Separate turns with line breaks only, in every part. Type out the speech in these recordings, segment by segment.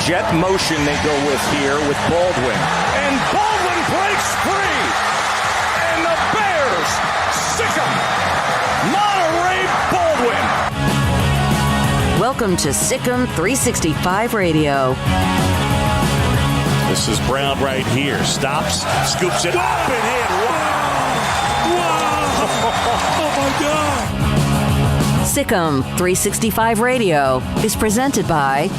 Jet motion they go with here with Baldwin. And Baldwin breaks free. And the Bears stick 'em. Monterey Baldwin.
Welcome to Sick'em 365 Radio.
This is Brown right here. Stops, scoops it up and in. Wow! Wow! Oh my God!
Sick'em 365 Radio is presented by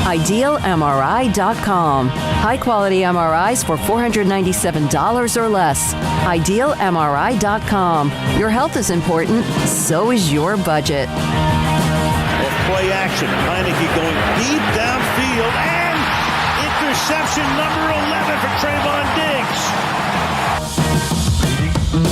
IdealMRI.com. High-quality MRIs for $497 or less. IdealMRI.com. Your health is important, so is your budget.
Play action. Heineke going deep downfield and interception number 11 for Trayvon Diggs.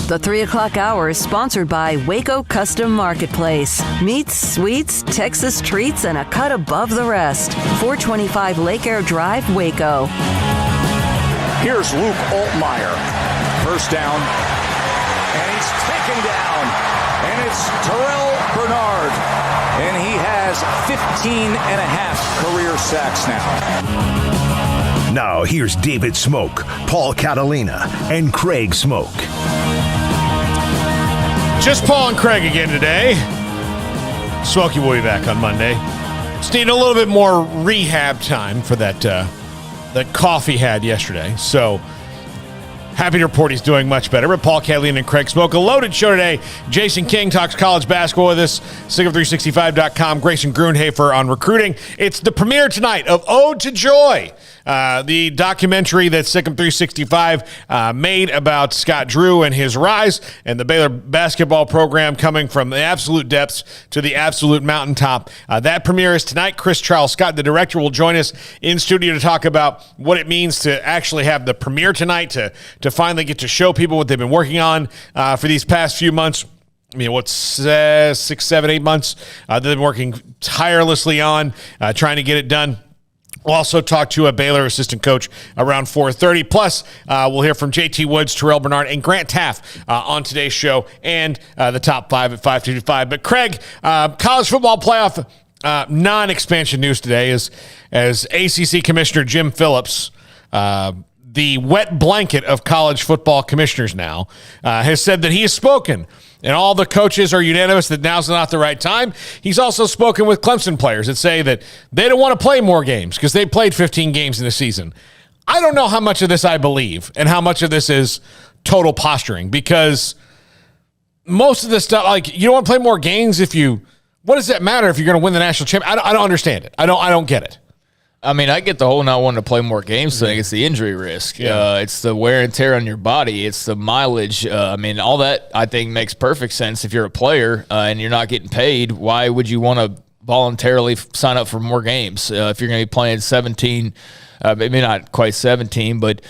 The 3 o'clock hour is sponsored by Waco Custom Marketplace. Meats, sweets, Texas treats, and a cut above the rest. 425 Lake Air Drive, Waco.
Here's Luke Altmaier. First down. And he's taken down. And it's Terrell Bernard. And he has 15 and a half career sacks now.
Now here's David Smoak, Paul Catalina, and Craig Smoak.
Just Paul and Craig again today. Smokey will be back on Monday. Just need a little bit more rehab time for that cough he had yesterday. So happy to report he's doing much better. But Paul Catalina and Craig Smoak. A loaded show today. Jason King talks college basketball with us. Sick'em365.com. Grayson Grunhafer on recruiting. It's the premiere tonight of Ode to Joy, the documentary that Sick'em 365 made about Scott Drew and his rise and the Baylor basketball program coming from the absolute depths to the absolute mountaintop. That premiere is tonight. Chris Charles Scott, the director, will join us in studio to talk about what it means to actually have the premiere tonight, to finally get to show people what they've been working on for these past few months. I mean, what's 6, 7, 8 months they've been working tirelessly on, trying to get it done. We'll also talk to a Baylor assistant coach around 4:30. Plus, we'll hear from JT Woods, Terrell Bernard, and Grant Taff on today's show, and the top 5 at 5:55. But Craig, college football playoff non-expansion news today is as ACC Commissioner Jim Phillips, the wet blanket of college football commissioners now, has said that he has spoken, and all the coaches are unanimous that now's not the right time. He's also spoken with Clemson players that say that they don't want to play more games because they played 15 games in the season. I don't know how much of this I believe and how much of this is total posturing, because most of this stuff, like, you don't want to play more games if you, what does that matter if you're going to win the national championship? I don't understand it. I don't get it.
I mean, I get the whole not wanting to play more games thing. It's the injury risk.
Yeah.
It's the wear and tear on your body. It's the mileage. I mean, all that I think makes perfect sense. If you're a player and you're not getting paid, why would you want to voluntarily sign up for more games? If you're going to be playing 17, maybe not quite 17, but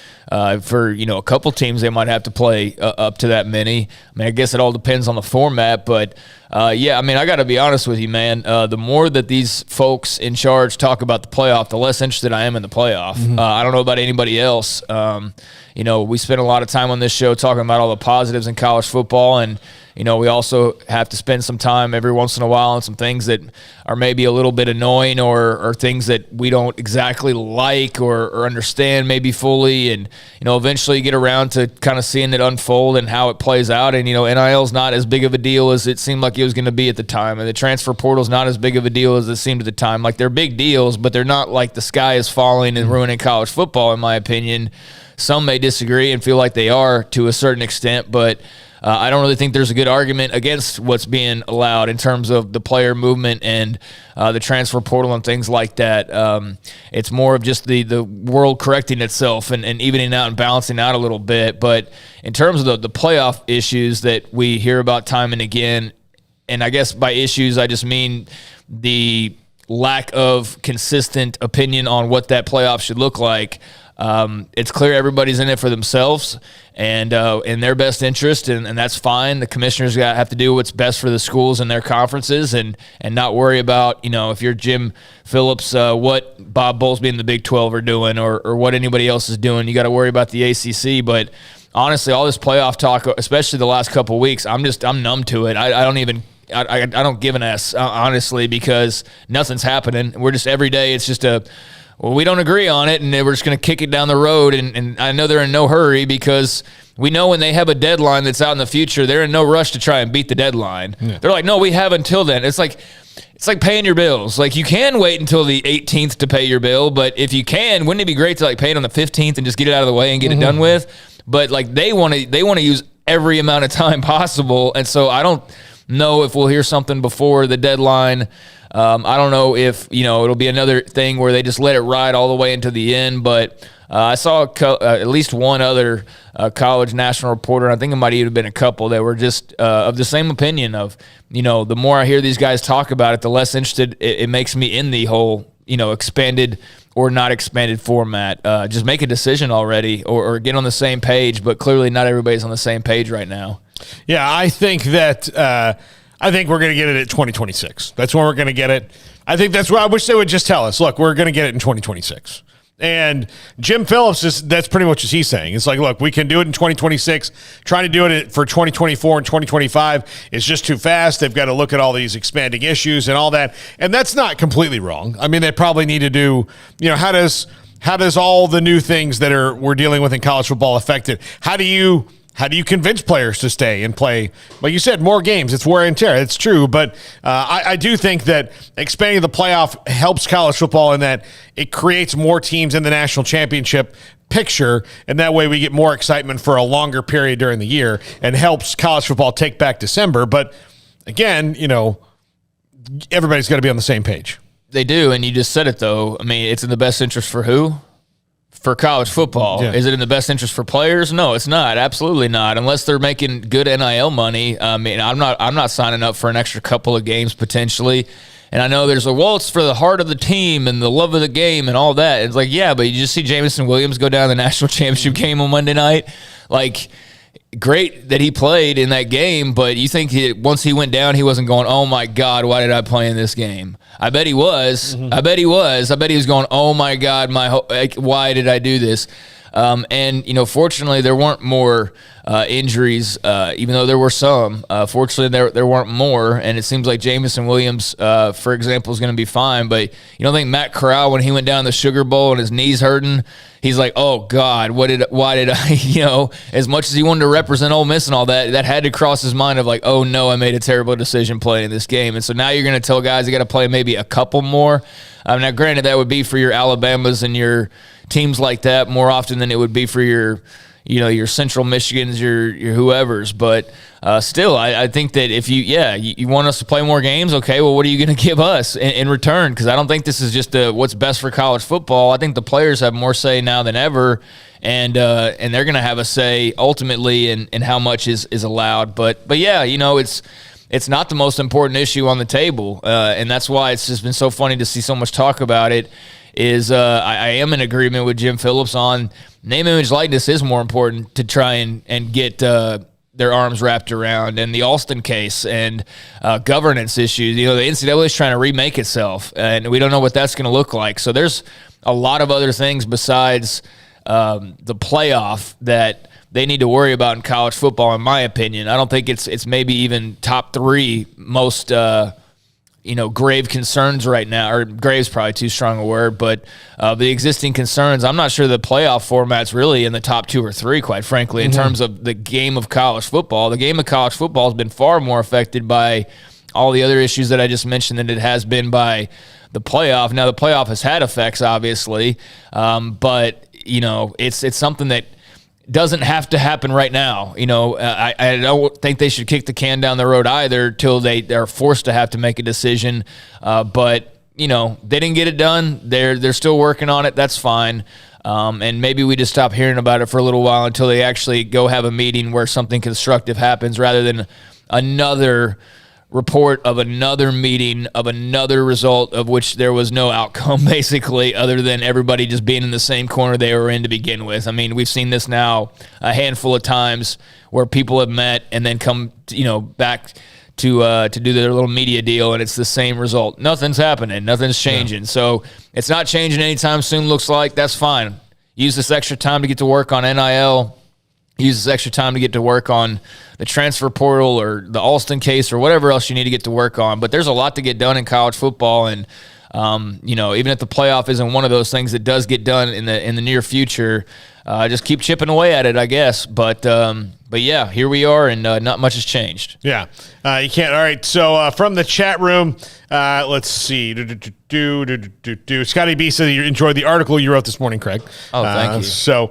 for, a couple teams, they might have to play up to that many. I mean, I guess it all depends on the format, but yeah, I mean, I got to be honest with you, man. The more that these folks in charge talk about the playoff, the less interested I am in the playoff. Mm-hmm. I don't know about anybody else. We spend a lot of time on this show talking about all the positives in college football, and we also have to spend some time every once in a while on some things that are maybe a little bit annoying or things that we don't exactly like or understand maybe fully. And, eventually you get around to kind of seeing it unfold and how it plays out. And, NIL is not as big of a deal as it seemed like it was going to be at the time. And the transfer portal is not as big of a deal as it seemed at the time. Like, they're big deals, but they're not like the sky is falling and ruining college football, in my opinion. Some may disagree and feel like they are to a certain extent, but I don't really think there's a good argument against what's being allowed in terms of the player movement and the transfer portal and things like that. It's more of just the world correcting itself and evening out and balancing out a little bit. But in terms of the playoff issues that we hear about time and again, and I guess by issues I just mean the lack of consistent opinion on what that playoff should look like. It's clear everybody's in it for themselves and in their best interest, and that's fine. The commissioners have to do what's best for the schools and their conferences, and not worry about, if you're Jim Phillips, what Bob Bowlesby and the Big 12 are doing or what anybody else is doing. You got to worry about the ACC, but honestly, all this playoff talk, especially the last couple of weeks, I'm numb to it. I don't give an S, honestly, because nothing's happening. We're just every day. It's just we don't agree on it, and we're just going to kick it down the road. And I know they're in no hurry because we know when they have a deadline that's out in the future, they're in no rush to try and beat the deadline. Yeah. They're like, no, we have until then. It's like paying your bills. Like, you can wait until the 18th to pay your bill, but if you can, wouldn't it be great to pay it on the 15th and just get it out of the way and get it done with? But they want to use every amount of time possible, and so I don't know if we'll hear something before the deadline. I don't know if it'll be another thing where they just let it ride all the way into the end. But I saw at least one other college national reporter, and I think it might even have been a couple, that were just of the same opinion of the more I hear these guys talk about it, the less interested it makes me in the whole expanded or not expanded format. Just make a decision already or get on the same page. But clearly not everybody's on the same page right now.
Yeah, I think that I think we're going to get it at 2026. That's when we're going to get it. I think that's where I wish they would just tell us, look, we're going to get it in 2026. And Jim Phillips, that's pretty much what he's saying. It's like, look, we can do it in 2026. Trying to do it for 2024 and 2025 is just too fast. They've got to look at all these expanding issues and all that. And that's not completely wrong. I mean, they probably need to do, how does all the new things that we're dealing with in college football affect it? How do you convince players to stay and play? Like you said, more games. It's wear and tear. It's true. But I do think that expanding the playoff helps college football in that it creates more teams in the national championship picture, and that way we get more excitement for a longer period during the year and helps college football take back December. But again, everybody's got to be on the same page.
They do, and you just said it, though. I mean, it's in the best interest for who? For college football. Yeah. Is it in the best interest for players? No, it's not. Absolutely not. Unless they're making good NIL money. I mean, I'm not signing up for an extra couple of games potentially. And I know there's it's for the heart of the team and the love of the game and all that. It's like, yeah, but you just see Jamison Williams go down the national championship game on Monday night. Like, great that he played in that game, but you think once he went down, he wasn't going, oh my God, why did I play in this game? I bet he was. I bet he was going, oh my God, why did I do this? And fortunately, there weren't more injuries, even though there were some. Fortunately, there weren't more, and it seems like Jamison Williams, for example, is going to be fine. But you don't think Matt Corral, when he went down the Sugar Bowl and his knee's hurting, he's like, oh God, why did I, as much as he wanted to represent Ole Miss and all that, that had to cross his mind of like, oh no, I made a terrible decision playing this game. And so now you're going to tell guys they got to play maybe a couple more. Now, granted, that would be for your Alabamas and your teams like that more often than it would be for your Central Michigans, your whoever's. But still, I think that if you want us to play more games, okay, well, what are you going to give us in return? Because I don't think this is just what's best for college football. I think the players have more say now than ever, and they're going to have a say ultimately in how much is allowed. But yeah, it's not the most important issue on the table, and that's why it's just been so funny to see so much talk about it. I am in agreement with Jim Phillips on name, image, likeness is more important to try and get their arms wrapped around, and the Alston case and governance issues. The NCAA is trying to remake itself, and we don't know what that's going to look like. So there's a lot of other things besides the playoff that they need to worry about in college football, in my opinion. I don't think it's maybe even top three most grave concerns right now, or grave's probably too strong a word, but the existing concerns, I'm not sure the playoff format's really in the top 2 or 3, quite frankly, in terms of the game of college football. The game of college football has been far more affected by all the other issues that I just mentioned than it has been by the playoff. Now, the playoff has had effects, obviously, but it's something that doesn't have to happen right now. I don't think they should kick the can down the road either till they're forced to have to make a decision. But they didn't get it done. They're still working on it. That's fine. And maybe we just stop hearing about it for a little while until they actually go have a meeting where something constructive happens, rather than another report of another meeting, of another result of which there was no outcome, basically, other than everybody just being in the same corner they were in to begin with. I mean, we've seen this now a handful of times where people have met and then come, back to do their little media deal, and it's the same result. Nothing's happening. Nothing's changing. Yeah. So it's not changing anytime soon, looks like. That's fine. Use this extra time to get to work on NIL. Use this extra time to get to work on the transfer portal or the Alston case or whatever else you need to get to work on. But there's a lot to get done in college football, and even if the playoff isn't one of those things that does get done in the near future, just keep chipping away at it, I guess. But yeah, here we are, and not much has changed.
Yeah, you can't. All right, so from the chat room, let's see. Scotty B said you enjoyed the article you wrote this morning, Craig.
Oh, thank you.
So,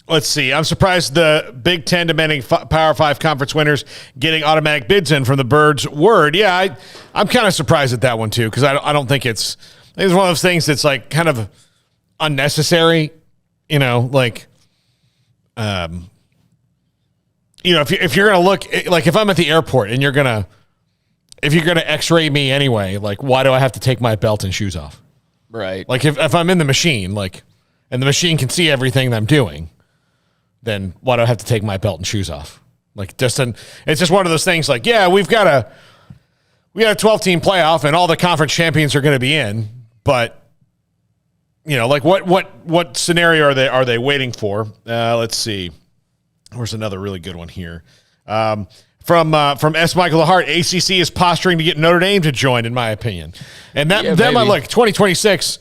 let's see. I'm surprised the Big Ten demanding Power 5 conference winners getting automatic bids in from the Birds' word. Yeah, I'm kind of surprised at that one, too, because I don't think it's one of those things that's, like, kind of unnecessary, if you're going to look, like, if I'm at the airport and if you're going to x-ray me anyway, like, why do I have to take my belt and shoes off?
Right.
Like, if I'm in the machine, like, and the machine can see everything that I'm doing, then why do I have to take my belt and shoes off? Like, it's just one of those things, like, yeah, we got a 12-team playoff and all the conference champions are going to be in, but, like, what scenario are they waiting for? Let's see. Where's another really good one here? From S. Michael LaHart, ACC is posturing to get Notre Dame to join, in my opinion. And that 2026,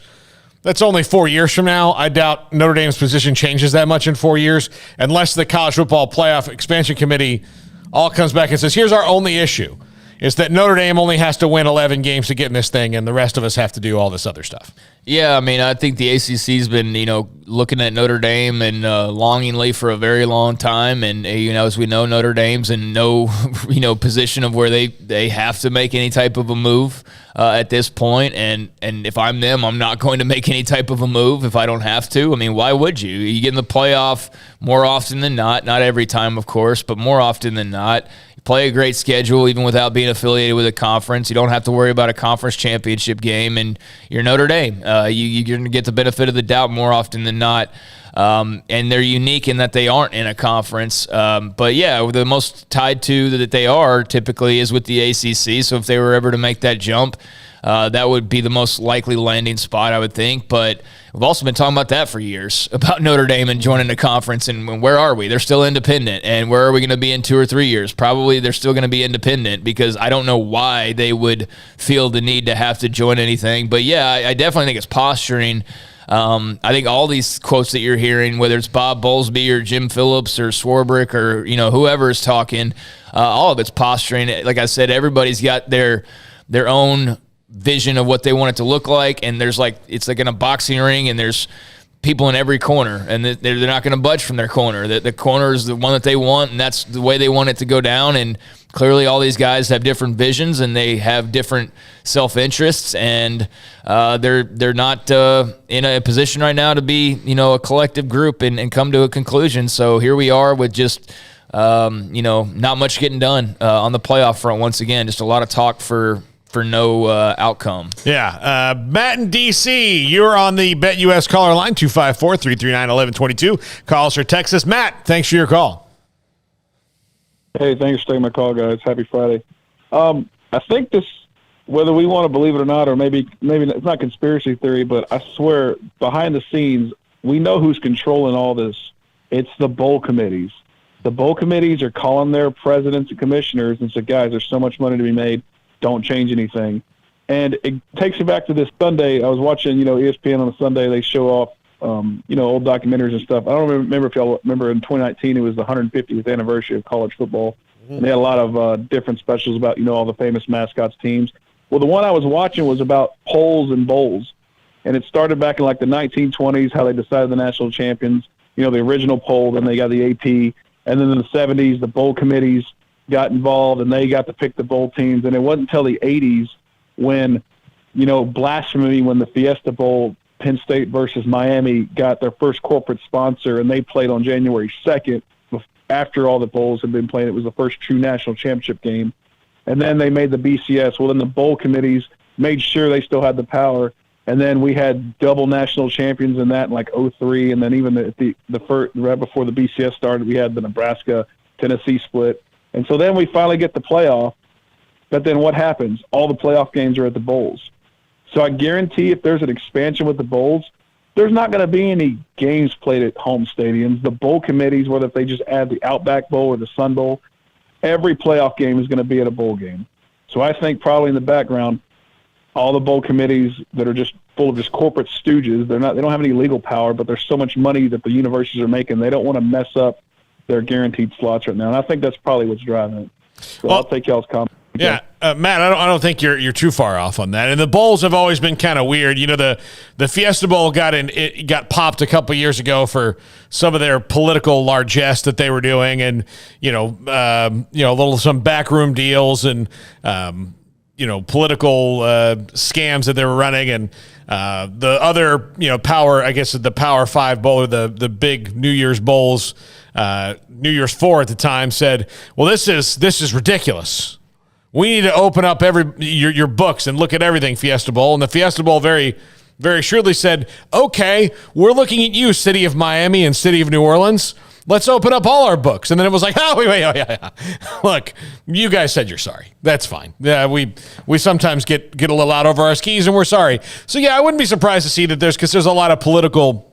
that's only 4 years from now. I doubt Notre Dame's position changes that much in 4 years, unless the College Football Playoff Expansion Committee all comes back and says, here's our only issue, is that Notre Dame only has to win 11 games to get in this thing, and the rest of us have to do all this other stuff.
Yeah, I mean, I think the ACC's been, looking at Notre Dame and longingly for a very long time. And, as we know, Notre Dame's in no, position of where they have to make any type of a move at this point. And if I'm them, I'm not going to make any type of a move if I don't have to. I mean, why would you? You get in the playoff more often than not every time, of course, but more often than not. Play a great schedule even without being affiliated with a conference. You don't have to worry about a conference championship game, and you're Notre Dame. You're going to get the benefit of the doubt more often than not. And they're unique in that they aren't in a conference. But, yeah, the most tied to that they are typically is with the ACC. So if they were ever to make that jump, that would be the most likely landing spot, I would think. But we've also been talking about that for years, about Notre Dame and joining the conference. And where are we? They're still independent. And where are we going to be in 2 or 3 years? Probably they're still going to be independent, because I don't know why they would feel the need to have to join anything. But, yeah, I definitely think it's posturing. I think all these quotes that you're hearing, whether it's Bob Bowlesby or Jim Phillips or Swarbrick or, whoever is talking, all of it's posturing. Like I said, everybody's got their own vision of what they want it to look like, and it's like in a boxing ring, and there's people in every corner, and they're not going to budge from their corner. The corner is the one that they want, and that's the way they want it to go down. And clearly all these guys have different visions, and they have different self-interests, and they're not in a position right now to be, a collective group and come to a conclusion. So here we are with just not much getting done on the playoff front once again. Just a lot of talk for no outcome.
Yeah. Matt in D.C., you're on the BetUS caller line, 254-339-1122. Call us or text us. Matt, thanks for your call.
Hey, thanks for taking my call, guys. Happy Friday. I think this, whether we want to believe it or not, or maybe it's not conspiracy theory, but I swear behind the scenes, we know who's controlling all this. It's the bowl committees. The bowl committees are calling their presidents and commissioners and said, guys, there's so much money to be made. Don't change anything. And it takes me back to this Sunday. I was watching, ESPN on a Sunday. They show off, old documentaries and stuff. I don't remember if y'all remember in 2019, it was the 150th anniversary of college football. Mm-hmm. And they had a lot of different specials about, all the famous mascots teams. Well, the one I was watching was about polls and bowls. And it started back in like the 1920s, how they decided the national champions, the original poll, then they got the AP. And then in the 70s, the bowl committees got involved, and they got to pick the bowl teams. And it wasn't until the 80s when, blasphemy, when the Fiesta Bowl, Penn State versus Miami, got their first corporate sponsor, and they played on January 2nd after all the bowls had been played. It was the first true national championship game. and then they made the BCS. Well, then the bowl committees made sure they still had the power, and then we had double national champions in that in like 2003, and then even the first, right before the BCS started, we had the Nebraska-Tennessee split. And so then we finally get the playoff, but then what happens? All the playoff games are at the bowls. So I guarantee if there's an expansion with the bowls, there's not going to be any games played at home stadiums. The bowl committees, whether if they just add the Outback Bowl or the Sun Bowl, every playoff game is going to be at a bowl game. So I think probably in the background, all the bowl committees that are just full of just corporate stooges, they don't have any legal power, but there's so much money that the universities are making, they don't want to mess up their guaranteed slots right now. And I think that's probably what's driving it. So I'll take y'all's comment.
Yeah, Matt, I don't think you're too far off on that. And the bowls have always been kind of weird. You know, the Fiesta Bowl got popped a couple years ago for some of their political largesse that they were doing, and some backroom deals and political scams that they were running, and the other power, I guess the Power 5 bowl or the big New Year's bowls, New Year's 4 at the time, said, well, this is ridiculous. We need to open up your books and look at everything Fiesta Bowl. And the Fiesta Bowl very, very shrewdly said, okay, we're looking at you, City of Miami and City of New Orleans. Let's open up all our books. And then it was like, yeah. Look, you guys said you're sorry. That's fine. Yeah, we sometimes get a little out over our skis, and we're sorry. So, yeah, I wouldn't be surprised to see that because there's a lot of political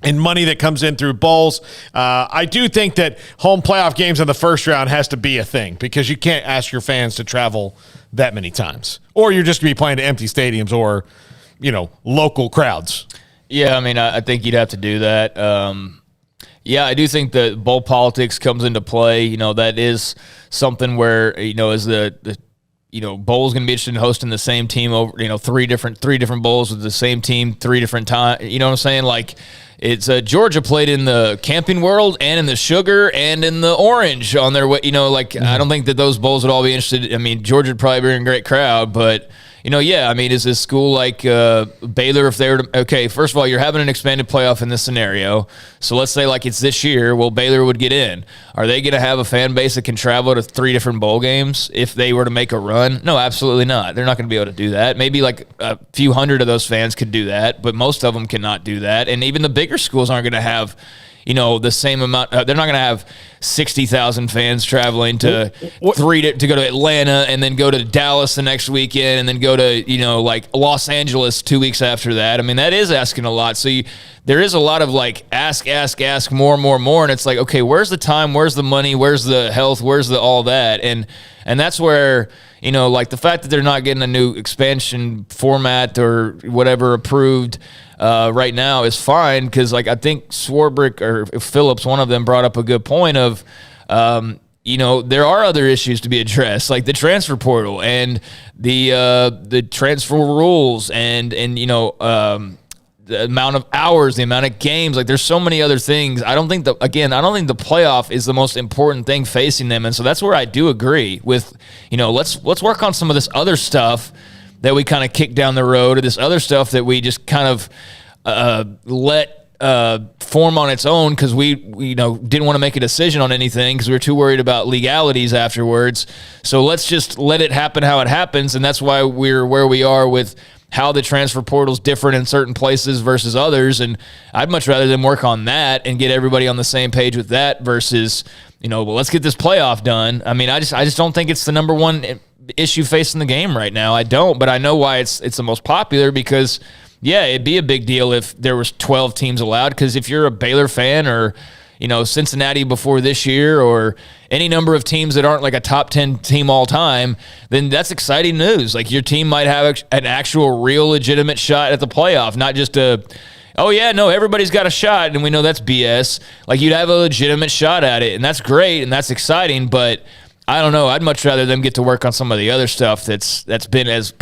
and money that comes in through bowls. I do think that home playoff games in the first round has to be a thing, because you can't ask your fans to travel that many times, or you're just going to be playing to empty stadiums or, local crowds. Yeah,
I mean, I think you'd have to do that. Yeah, I do think that bowl politics comes into play. That is something where, as the bowl's going to be interested in hosting the same team over, three different bowls with the same team, 3 different times. You know what I'm saying? Like, it's Georgia played in the Camping World and in the Sugar and in the Orange on their way. I don't think that those bowls would all be interested. I mean, Georgia would probably bring a great crowd, but is this school like Baylor, if they were to, okay, first of all, you're having an expanded playoff in this scenario. So let's say like it's this year, well, Baylor would get in. Are they going to have a fan base that can travel to 3 different bowl games if they were to make a run? No, absolutely not. They're not going to be able to do that. Maybe like a few hundred of those fans could do that, but most of them cannot do that. And even the bigger schools aren't going to have the same amount. They're not going to have 60,000 fans traveling to to go to Atlanta and then go to Dallas the next weekend and then go to like Los Angeles 2 weeks after that. I mean, that is asking a lot. So there is a lot of like ask more, and it's like, okay, where's the time? Where's the money? Where's the health? Where's the all that? And that's where like the fact that they're not getting a new expansion format or whatever approved right now is fine, because like I think Swarbrick or Phillips, one of them, brought up a good point of there are other issues to be addressed, like the transfer portal and the transfer rules and the amount of hours, the amount of games. Like, there's so many other things. I don't think the playoff is the most important thing facing them. And so that's where I do agree with, let's work on some of this other stuff that we kind of kicked down the road, or this other stuff that we just kind of let form on its own because we didn't want to make a decision on anything because we were too worried about legalities afterwards. So let's just let it happen how it happens, and that's why we're where we are with how the transfer portal is different in certain places versus others. And I'd much rather them work on that and get everybody on the same page with that versus, well, let's get this playoff done. I mean, I just don't think it's the number one issue facing the game right now. I don't, but I know why it's the most popular because, yeah, it'd be a big deal if there was 12 teams allowed, because if you're a Baylor fan or, Cincinnati before this year or any number of teams that aren't like a top 10 team all time, then that's exciting news. Like, your team might have an actual real legitimate shot at the playoff, not just everybody's got a shot and we know that's BS. Like, you'd have a legitimate shot at it, and that's great and that's exciting, but I don't know. I'd much rather them get to work on some of the other stuff that's been as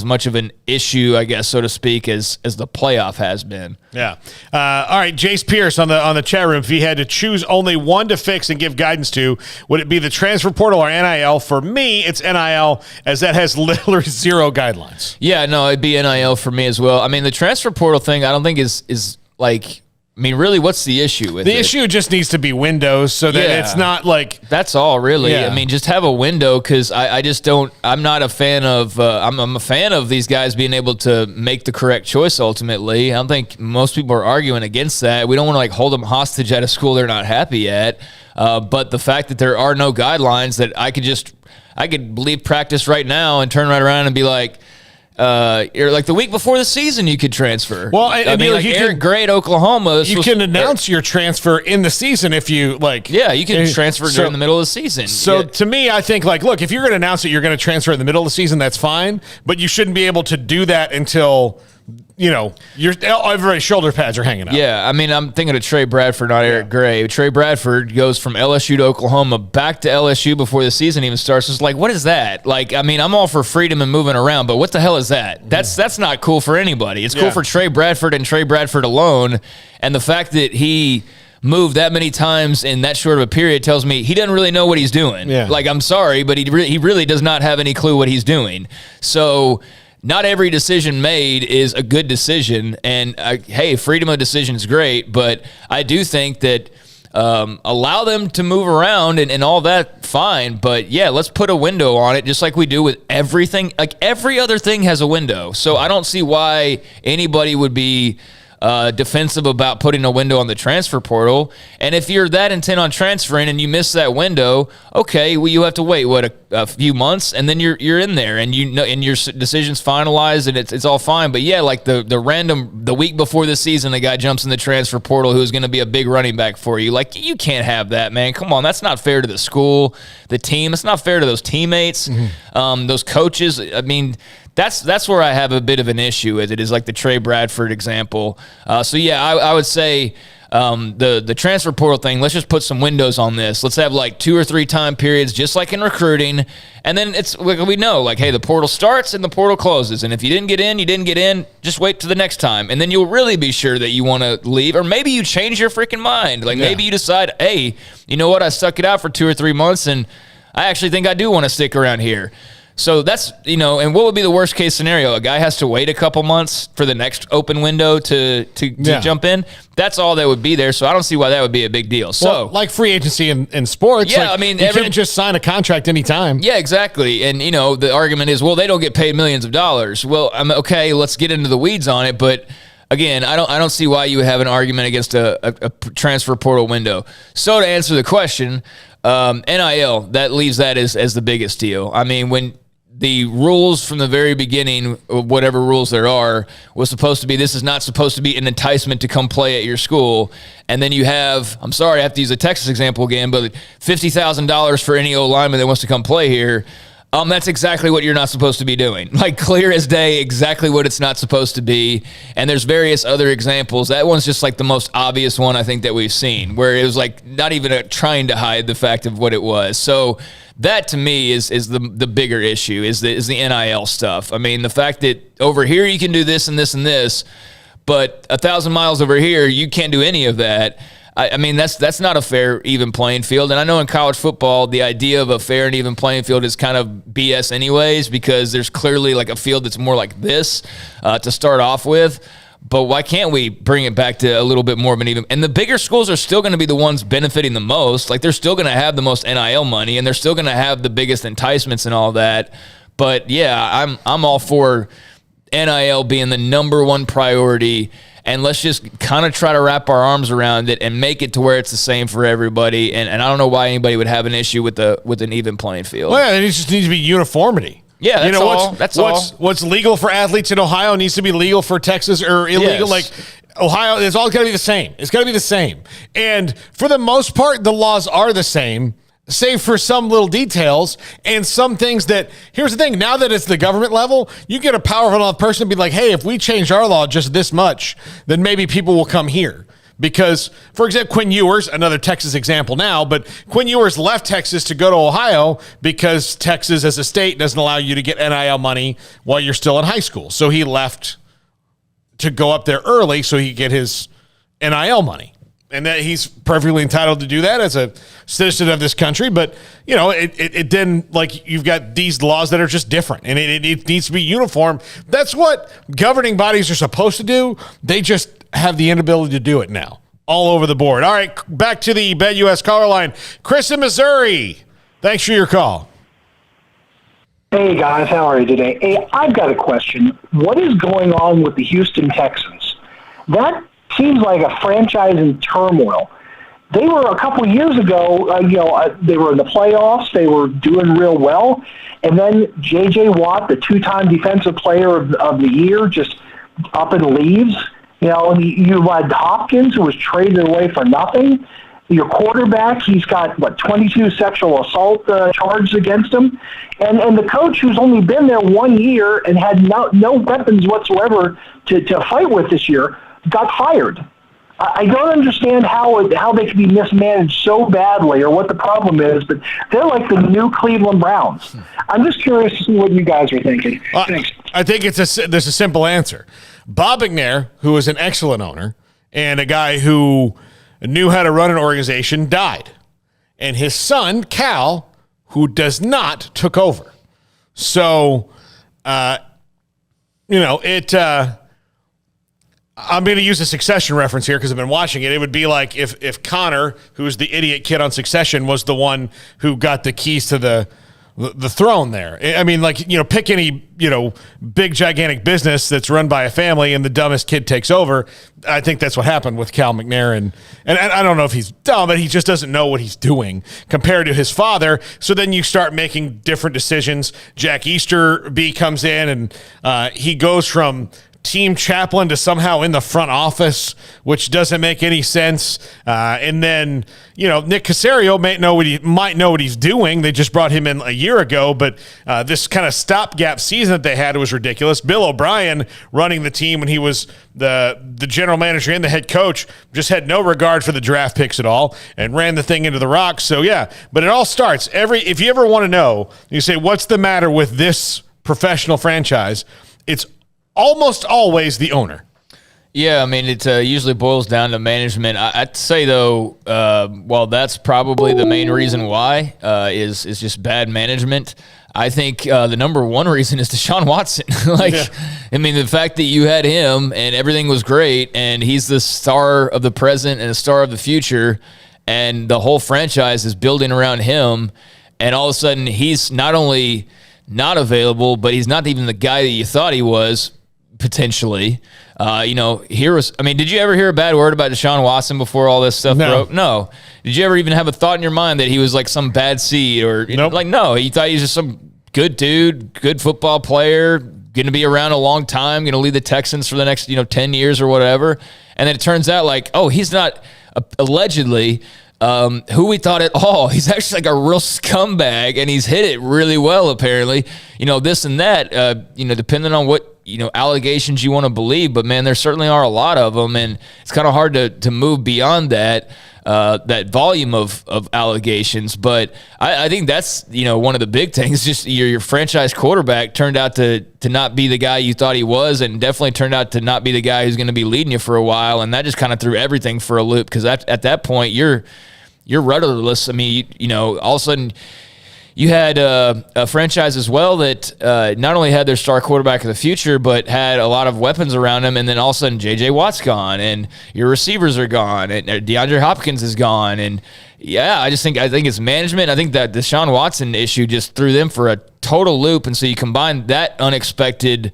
much of an issue, I guess, so to speak, as the playoff has been. Yeah.
All right, Jace Pierce on the chat room. If you had to choose only one to fix and give guidance to, would it be the transfer portal or NIL? For me, it's NIL, as that has literally zero guidelines.
Yeah, no, it'd be NIL for me as well. I mean, the transfer portal thing, I don't think is like I mean, really, what's the issue with it?
The issue just needs to be windows so that it's not like...
That's all, really.
Yeah.
I mean, just have a window, because I just don't... I'm not a fan of... I'm a fan of these guys being able to make the correct choice, ultimately. I don't think most people are arguing against that. We don't want to, like, hold them hostage at a school they're not happy at. But the fact that there are no guidelines that I could leave practice right now and turn right around and be like... You're like the week before the season, you could transfer.
Well,
I mean, like Eric Gray at Oklahoma.
You can announce your transfer in the season if you like.
Yeah, you can transfer during the middle of the season.
So to me, I think like, look, if you're going to announce that you're going to transfer in the middle of the season, that's fine. But you shouldn't be able to do that until, everybody's shoulder pads are hanging out.
Yeah, I mean, I'm thinking of Trey Bradford, not Eric Gray. Trey Bradford goes from LSU to Oklahoma, back to LSU before the season even starts. It's like, what is that? Like, I mean, I'm all for freedom and moving around, but what the hell is that? That's not cool for anybody. It's cool for Trey Bradford and Trey Bradford alone, and the fact that he moved that many times in that short of a period tells me he doesn't really know what he's doing.
Yeah.
Like, I'm sorry, but he really does not have any clue what he's doing. So... not every decision made is a good decision, and hey, freedom of decision is great, but I do think that allow them to move around and all that, fine, but yeah, let's put a window on it, just like we do with everything. Like, every other thing has a window, so I don't see why anybody would be defensive about putting a window on the transfer portal. And if you're that intent on transferring and you miss that window, okay, well, you have to wait a few months, and then you're in there, and and your decision's finalized, and it's all fine. But yeah, like the week before the season, the guy jumps in the transfer portal who's going to be a big running back for you. Like, you can't have that, man. Come on, that's not fair to the school, the team. It's not fair to those teammates, those coaches. I mean, that's where I have a bit of an issue with it, is like the Trey Bradford example. So yeah, I would say the transfer portal thing, let's just put some windows on this. Let's have like 2 or 3 time periods, just like in recruiting. And then it's like, we know, like, hey, the portal starts and the portal closes. And if you didn't get in, you didn't get in. Just wait to the next time. And then you'll really be sure that you want to leave. Or maybe you change your freaking mind. Like, maybe you decide, hey, you know what? I stuck it out for 2 or 3 months, and I actually think I do want to stick around here. So that's, and what would be the worst case scenario? A guy has to wait a couple months for the next open window to jump in. That's all that would be there. So I don't see why that would be a big deal. So,
well, like free agency in sports.
Yeah,
like,
I mean,
you can't just sign a contract anytime.
Yeah, exactly. And, the argument is, well, they don't get paid millions of dollars. Well, okay, let's get into the weeds on it. But again, I don't see why you would have an argument against a transfer portal window. So to answer the question, NIL, that leaves that as the biggest deal. I mean, when the rules from the very beginning, whatever rules there are, was supposed to be, this is not supposed to be an enticement to come play at your school. And then you have, I'm sorry, I have to use a Texas example again, but $50,000 for any lineman that wants to come play here. That's exactly what you're not supposed to be doing. Like, clear as day, exactly what it's not supposed to be. And there's various other examples. That one's just like the most obvious one, I think, that we've seen, where it was like not even trying to hide the fact of what it was. So that, to me, is the bigger issue, is the NIL stuff. I mean, the fact that over here you can do this and this and this, but 1,000 miles over here you can't do any of that. I mean, that's not a fair, even playing field. And I know in college football, the idea of a fair and even playing field is kind of BS anyways, because there's clearly like a field that's more like this to start off with. But why can't we bring it back to a little bit more of an even? And the bigger schools are still going to be the ones benefiting the most. Like, they're still going to have the most NIL money, and they're still going to have the biggest enticements and all that. But yeah, I'm all for NIL being the number one priority. And let's just kind of try to wrap our arms around it and make it to where it's the same for everybody. And I don't know why anybody would have an issue with an even playing field.
Well, it just needs to be uniformity.
Yeah, that's all.
What's legal for athletes in Ohio needs to be legal for Texas, or illegal. Yes. Like, Ohio, it's all got to be the same. It's got to be the same. And for the most part, the laws are the same, save for some little details and some things that, here's the thing, now that it's the government level, you get a powerful enough person to be like, hey, if we change our law just this much, then maybe people will come here. Because, for example, Quinn Ewers, another Texas example now, but Quinn Ewers left Texas to go to Ohio because Texas as a state doesn't allow you to get NIL money while you're still in high school. So he left to go up there early so he could get his NIL money. And that he's perfectly entitled to do that as a citizen of this country. But, it didn't, like, you've got these laws that are just different, and it needs to be uniform. That's what governing bodies are supposed to do. They just have the inability to do it now. all over the board. All right, back to the BetUS caller line. Chris in Missouri, thanks for your call.
Hey, guys, how are you today? Hey, I've got a question. What is going on with the Houston Texans? That seems like a franchise in turmoil. They were a couple years ago, they were in the playoffs. They were doing real well. And then J.J. Watt, the two-time defensive player of the year, just up and leaves. And you had Hopkins, who was traded away for nothing. Your quarterback, he's got, 22 sexual assault charges against him. And the coach, who's only been there 1 year and had no weapons whatsoever to fight with this year, got fired. I don't understand how they could be mismanaged so badly or what the problem is, but they're like the new Cleveland Browns. I'm just curious to see what you guys are thinking. Thanks.
I think there's a simple answer. Bob McNair, who is an excellent owner and a guy who knew how to run an organization, died. And his son, Cal, who does not, took over. So, I'm going to use a Succession reference here because I've been watching it. It would be like if Connor, who's the idiot kid on Succession, was the one who got the keys to the throne there. I mean, pick any, big, gigantic business that's run by a family and the dumbest kid takes over. I think that's what happened with Cal McNair. And I don't know if he's dumb, but he just doesn't know what he's doing compared to his father. So then you start making different decisions. Jack Easterby comes in and he goes from team chaplain to somehow in the front office, which doesn't make any sense. And then, Nick Caserio might know what he's doing. They just brought him in a year ago, but this kind of stopgap season that they had was ridiculous. Bill O'Brien running the team when he was the general manager and the head coach just had no regard for the draft picks at all and ran the thing into the rocks. So yeah, but it all starts if you ever want to know, you say, what's the matter with this professional franchise? It's almost always the owner.
Yeah, I mean, it usually boils down to management. I'd say, though, while that's probably the main reason why is just bad management, I think the number one reason is Deshaun Watson. I mean, the fact that you had him and everything was great, and he's the star of the present and the star of the future, and the whole franchise is building around him, and all of a sudden he's not only not available, but he's not even the guy that you thought he was, potentially. Did you ever hear a bad word about Deshaun Watson before all this stuff broke? No. Did you ever even have a thought in your mind that he was like some bad seed or
nope.
No, you thought he was just some good dude, good football player, going to be around a long time, going to lead the Texans for the next, 10 years or whatever. And then it turns out he's not allegedly who we thought at all. He's actually like a real scumbag, and he's hit it really well, apparently. This and that, depending on what, allegations you want to believe. But, man, there certainly are a lot of them, and it's kind of hard to move beyond that volume of allegations. But I think that's, one of the big things. Just your franchise quarterback turned out to not be the guy you thought he was, and definitely turned out to not be the guy who's going to be leading you for a while. And that just kind of threw everything for a loop because at that point, you're rudderless. I mean, all of a sudden you had a franchise as well that not only had their star quarterback of the future, but had a lot of weapons around him. And then all of a sudden J.J. Watt's gone and your receivers are gone and DeAndre Hopkins is gone. And yeah, I think it's management. I think that Deshaun Watson issue just threw them for a total loop. And so you combine that unexpected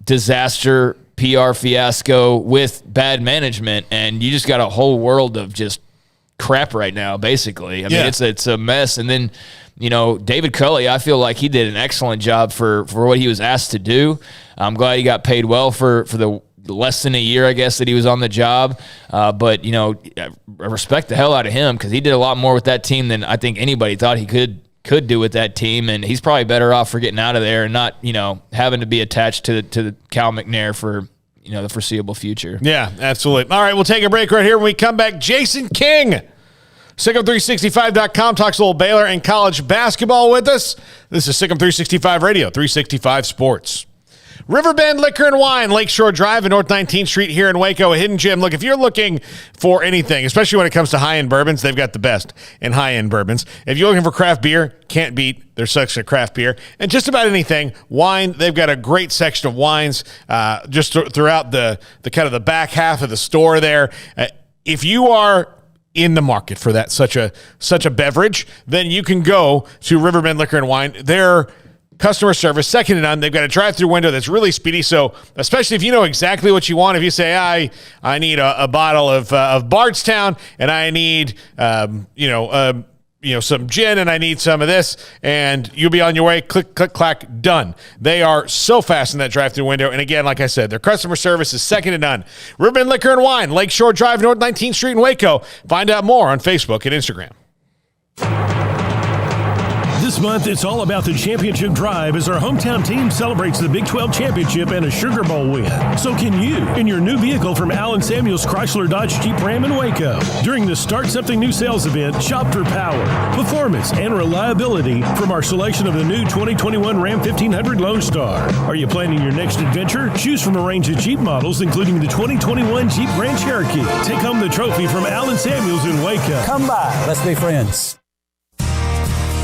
disaster, PR fiasco with bad management, and you just got a whole world of just crap right now, basically. I mean, it's a mess. And then, David Culley, I feel like he did an excellent job for what he was asked to do. I'm glad he got paid well for the less than a year, I guess, that he was on the job. But, I respect the hell out of him because he did a lot more with that team than I think anybody thought he could do with that team. And he's probably better off for getting out of there and not, having to be attached to the Cal McNair for the foreseeable future.
Yeah, absolutely. All right, we'll take a break right here. When we come back, Jason King, Sikkim365.com, talks a little Baylor and college basketball with us. This is Sikkim 365 Radio, 365 Sports. Riverbend Liquor and Wine, Lakeshore Drive and North 19th Street here in Waco, a hidden gem. Look, if you're looking for anything, especially when it comes to high-end bourbons, they've got the best in high-end bourbons. If you're looking for craft beer, can't beat their section of craft beer. And just about anything, wine, they've got a great section of wines just throughout the kind of the back half of the store there. If you are in the market for that such a beverage, then you can go to Riverbend Liquor and Wine. Their customer service, second to none. They've got a drive-through window that's really speedy. So especially if you know exactly what you want, if you say, I need a bottle of Bardstown and I need some gin and I need some of this, and you'll be on your way. Click, click, clack, done. They are so fast in that drive-through window. And again, like I said, their customer service is second to none. Riverbend Liquor and Wine, Lakeshore Drive, North 19th Street in Waco. Find out more on Facebook and Instagram.
This month, it's all about the championship drive as our hometown team celebrates the Big 12 championship and a Sugar Bowl win. So can you in your new vehicle from Allen Samuels Chrysler Dodge Jeep Ram in Waco. During the Start Something New sales event, shop for power, performance, and reliability from our selection of the new 2021 Ram 1500 Lone Star. Are you planning your next adventure? Choose from a range of Jeep models, including the 2021 Jeep Grand Cherokee. Take home the trophy from Allen Samuels in Waco.
Come by. Let's be friends.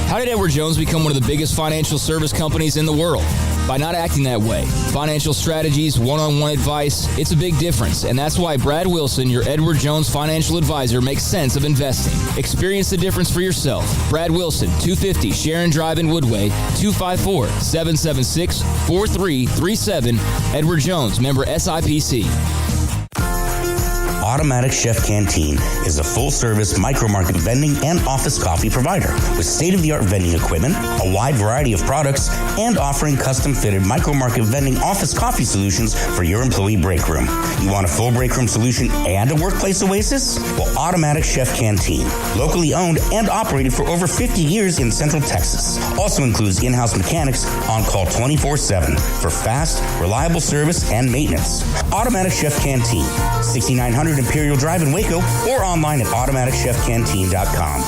How did Edward Jones become one of the biggest financial service companies in the world? By not acting that way. Financial strategies, one-on-one advice, it's a big difference. And that's why Brad Wilson, your Edward Jones financial advisor, makes sense of investing. Experience the difference for yourself. Brad Wilson, 250 Sharon Drive in Woodway, 254-776-4337. Edward Jones, member SIPC.
Automatic Chef Canteen is a full-service micro-market vending and office coffee provider with state-of-the-art vending equipment, a wide variety of products, and offering custom-fitted micro-market vending office coffee solutions for your employee break room. You want a full break room solution and a workplace oasis? Well, Automatic Chef Canteen, locally owned and operated for over 50 years in Central Texas, also includes in-house mechanics on call 24/7 for fast, reliable service and maintenance. Automatic Chef Canteen, 6900 Imperial Drive in Waco, or online at automaticchefcanteen.com.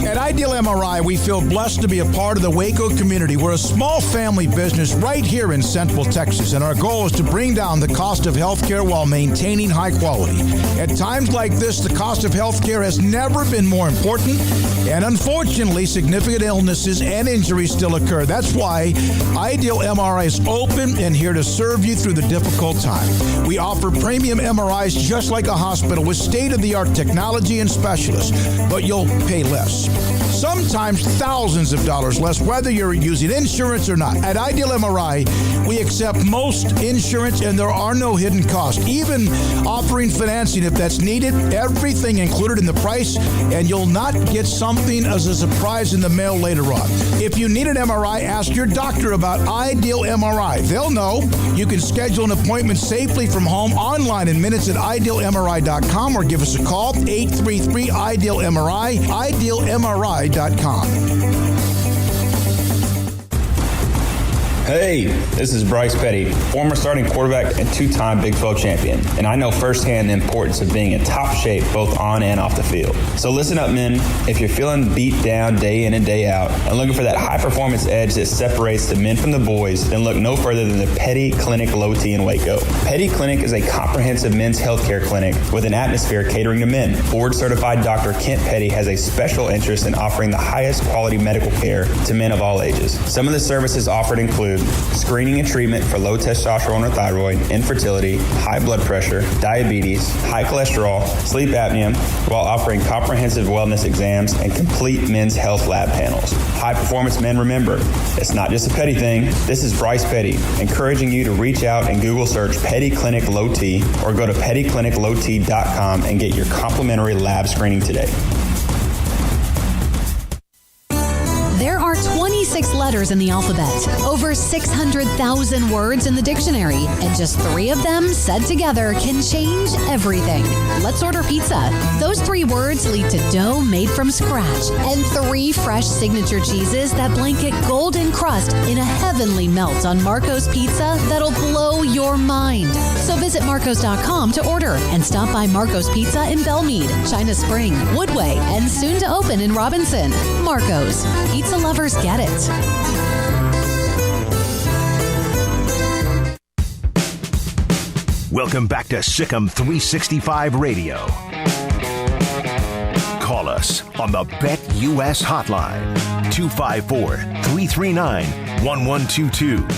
At Ideal MRI, we feel blessed to be a part of the Waco community. We're a small family business right here in Central Texas, and our goal is to bring down the cost of healthcare while maintaining high quality. At times like this, the cost of healthcare has never been more important, and unfortunately, significant illnesses and injuries still occur. That's why Ideal MRI is open and here to serve you through the difficult time. We offer premium MRIs just like a hospital with state-of-the-art technology and specialists, but you'll pay less. Sometimes thousands of dollars less, whether you're using insurance or not. At Ideal MRI, we accept most insurance and there are no hidden costs. Even offering financing if that's needed, everything included in the price, and you'll not get something as a surprise in the mail later on. If you need an MRI, ask your doctor about Ideal MRI. They'll know. You can schedule an appointment safely from home online in minutes at idealmri.com or give us a call, 833-IDEAL-MRI, idealmri.com.
Hey, this is Bryce Petty, former starting quarterback and two-time Big 12 champion, and I know firsthand the importance of being in top shape both on and off the field. So listen up, men. If you're feeling beat down day in and day out and looking for that high-performance edge that separates the men from the boys, then look no further than the Petty Clinic Low T in Waco. Petty Clinic is a comprehensive men's healthcare clinic with an atmosphere catering to men. Board-certified Dr. Kent Petty has a special interest in offering the highest quality medical care to men of all ages. Some of the services offered include screening and treatment for low testosterone or thyroid, infertility, high blood pressure, diabetes, high cholesterol, sleep apnea, while offering comprehensive wellness exams and complete men's health lab panels. High performance men, remember, it's not just a Petty thing. This is Bryce Petty, encouraging you to reach out and Google search Petty Clinic Low T or go to pettycliniclowt.com and get your complimentary lab screening today.
There are 26 letters letters in the alphabet, over 600,000 words in the dictionary, and just 3 of them said together can change everything. Let's order pizza. Those 3 words lead to dough made from scratch and 3 fresh signature cheeses that blanket golden crust in a heavenly melt on Marco's Pizza that'll blow your mind. So visit marcos.com to order and stop by Marco's Pizza in Belmead, China Spring, Woodway, and soon to open in Robinson. Marco's. Pizza lovers get it.
Welcome back to Sikkim 365 Radio. Call us on the BetUS hotline, 254-339-1122.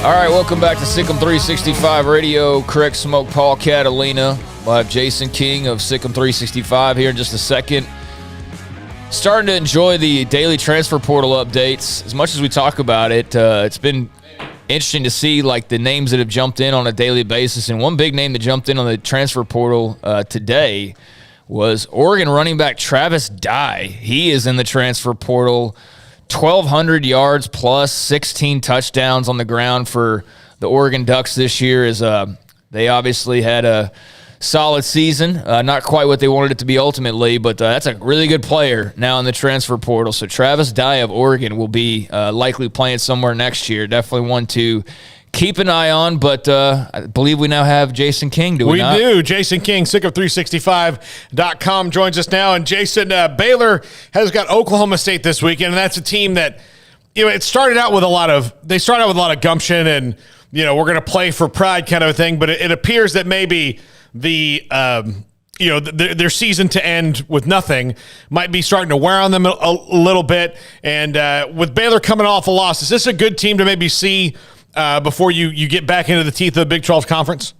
All right, welcome back to Sikkim 365 Radio. Craig Smoak, Paul Catalina. We'll have Jason King of Sikkim 365 here in just a second. Starting to enjoy the daily transfer portal updates. As much as we talk about it, it's been interesting to see like the names that have jumped in on a daily basis. And one big name that jumped in on the transfer portal today was Oregon running back Travis Dye. He is in the transfer portal. 1,200 yards plus 16 touchdowns on the ground for the Oregon Ducks this year. They obviously had a solid season. Not quite what they wanted it to be ultimately, but that's a really good player now in the transfer portal. So Travis Dye of Oregon will be likely playing somewhere next year. Definitely one to keep an eye on, but I believe we now have Jason King, do we not?
We do. Jason King, Sikkim365.com joins us now. And Jason, Baylor has got Oklahoma State this weekend, and that's a team that, it started out with a lot of gumption and, we're going to play for pride kind of a thing, but it appears that maybe their season to end with nothing might be starting to wear on them a little bit. And with Baylor coming off a loss, is this a good team to maybe see before you get back into the teeth of the Big 12 Conference?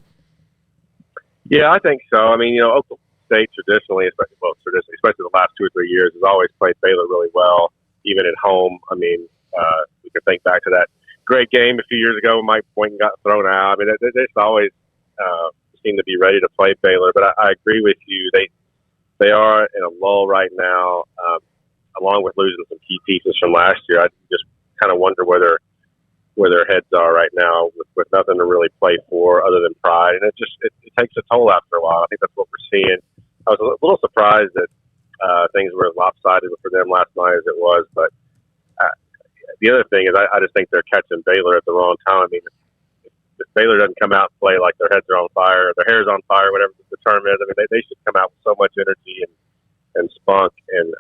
Yeah, I think so. I mean, Oklahoma State traditionally, especially the last 2 or 3 years, has always played Baylor really well, even at home. I mean, we can think back to that great game a few years ago when Mike Boynton got thrown out. I mean, they just always seem to be ready to play Baylor. But I agree with you. They are in a lull right now, along with losing some key pieces from last year. I just kind of wonder where their heads are right now with nothing to really play for other than pride. And it takes a toll after a while. I think that's what we're seeing. I was a little surprised that things were as lopsided for them last night as it was. But the other thing is I just think they're catching Baylor at the wrong time. I mean, if Baylor doesn't come out and play like their heads are on fire, or their hair's on fire, whatever the term is, I mean, they should come out with so much energy and spunk. And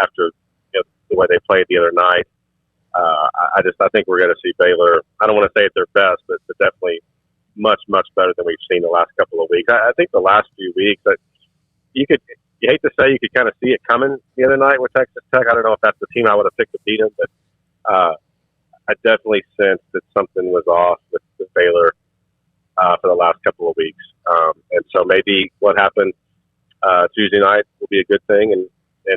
after the way they played the other night, I think we're going to see Baylor. I don't want to say it's their best, but definitely much, much better than we've seen the last couple of weeks. I think the last few weeks, you hate to say you could kind of see it coming the other night with Texas Tech. I don't know if that's the team I would have picked to beat them, but I definitely sensed that something was off with Baylor for the last couple of weeks. And so maybe what happened Tuesday night will be a good thing, and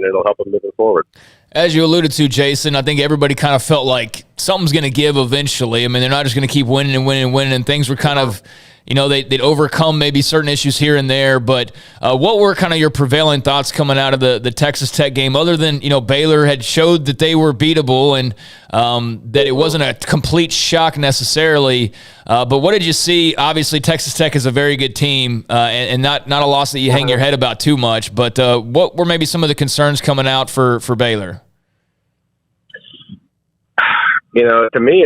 it'll help them moving forward.
As you alluded to, Jason, I think everybody kind of felt like something's going to give eventually. I mean, they're not just going to keep winning and winning and winning, and things were kind of, they'd overcome maybe certain issues here and there. But what were kind of your prevailing thoughts coming out of the Texas Tech game, other than, Baylor had showed that they were beatable and that it wasn't a complete shock necessarily. But what did you see? Obviously, Texas Tech is a very good team and not a loss that you hang your head about too much. But what were maybe some of the concerns coming out for Baylor?
To me,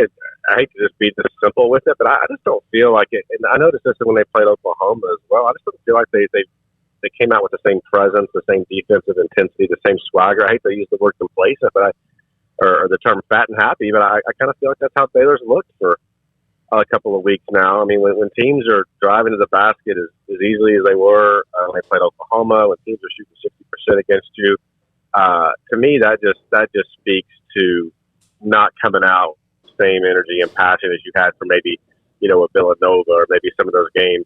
I hate to just be this simple with it, but I just don't feel like it. And I noticed this when they played Oklahoma as well. I just don't feel like they came out with the same presence, the same defensive intensity, the same swagger. I hate to use the word complacent, or the term fat and happy, but I kind of feel like that's how Baylor's looked for a couple of weeks now. I mean, when teams are driving to the basket as easily as they were when they played Oklahoma, when teams are shooting 60% against you, to me that just speaks to not coming out same energy and passion as you had for maybe, a Villanova or maybe some of those games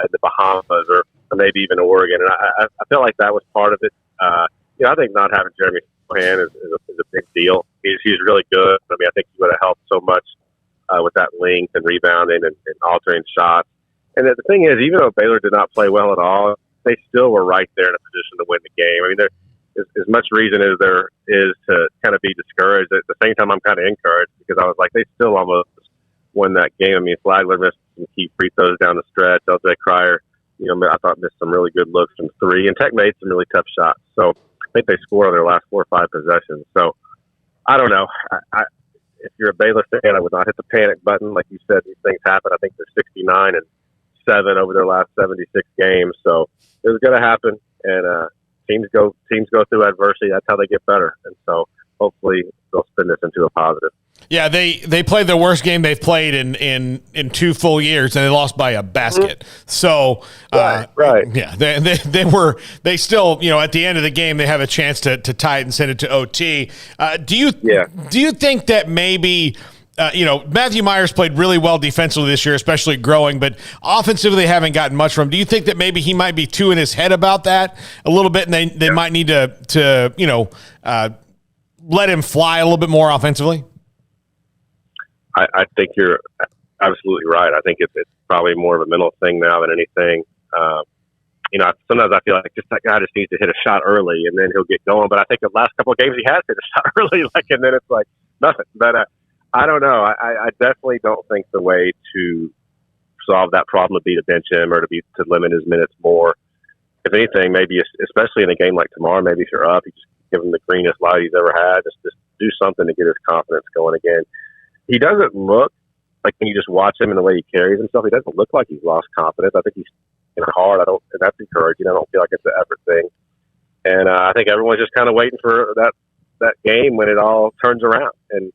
in the Bahamas or maybe even Oregon. And I feel like that was part of it. I think not having Jeremy Sohan is a big deal. He's really good. I mean, I think he would have helped so much with that length and rebounding and altering shots. And the thing is, even though Baylor did not play well at all, they still were right there in a position to win the game. I mean, there's as much reason as there is to kind of be discouraged. At the same time, I'm kind of encouraged because I was like, they still almost won that game. I mean, Flagler missed some key free throws down the stretch. LJ Cryer, I thought missed some really good looks from three, and Tech made some really tough shots. So I think they scored on their last 4 or 5 possessions. So I don't know. If you're a Baylor fan, I would not hit the panic button. Like you said, these things happen. I think they're 69-7 over their last 76 games. So it was going to happen, and teams go through adversity. That's how they get better. And so hopefully they'll spin this into a positive.
Yeah, they played their worst game they've played in 2 full years, and they lost by a basket. So,
right.
Yeah, they still, at the end of the game, they have a chance to tie it and send it to OT. Do you think that maybe, Matthew Myers played really well defensively this year, especially growing, but offensively they haven't gotten much from him. Do you think that maybe he might be too in his head about that a little bit, and they might need to let him fly a little bit more offensively?
I think you're absolutely right. I think it's probably more of a mental thing now than anything. Sometimes I feel like that guy just needs to hit a shot early and then he'll get going. But I think the last couple of games he has hit a shot early, and then it's like nothing. But I don't know. I definitely don't think the way to solve that problem would be to bench him or to limit his minutes more. If anything, maybe especially in a game like tomorrow, maybe if you're up, you just give him the greenest light he's ever had. Just do something to get his confidence going again. He doesn't look like, when you just watch him and the way he carries himself, he doesn't look like he's lost confidence. I think he's hard. And that's encouraging. I don't feel like it's an effort thing. And I think everyone's just kind of waiting for that game when it all turns around. And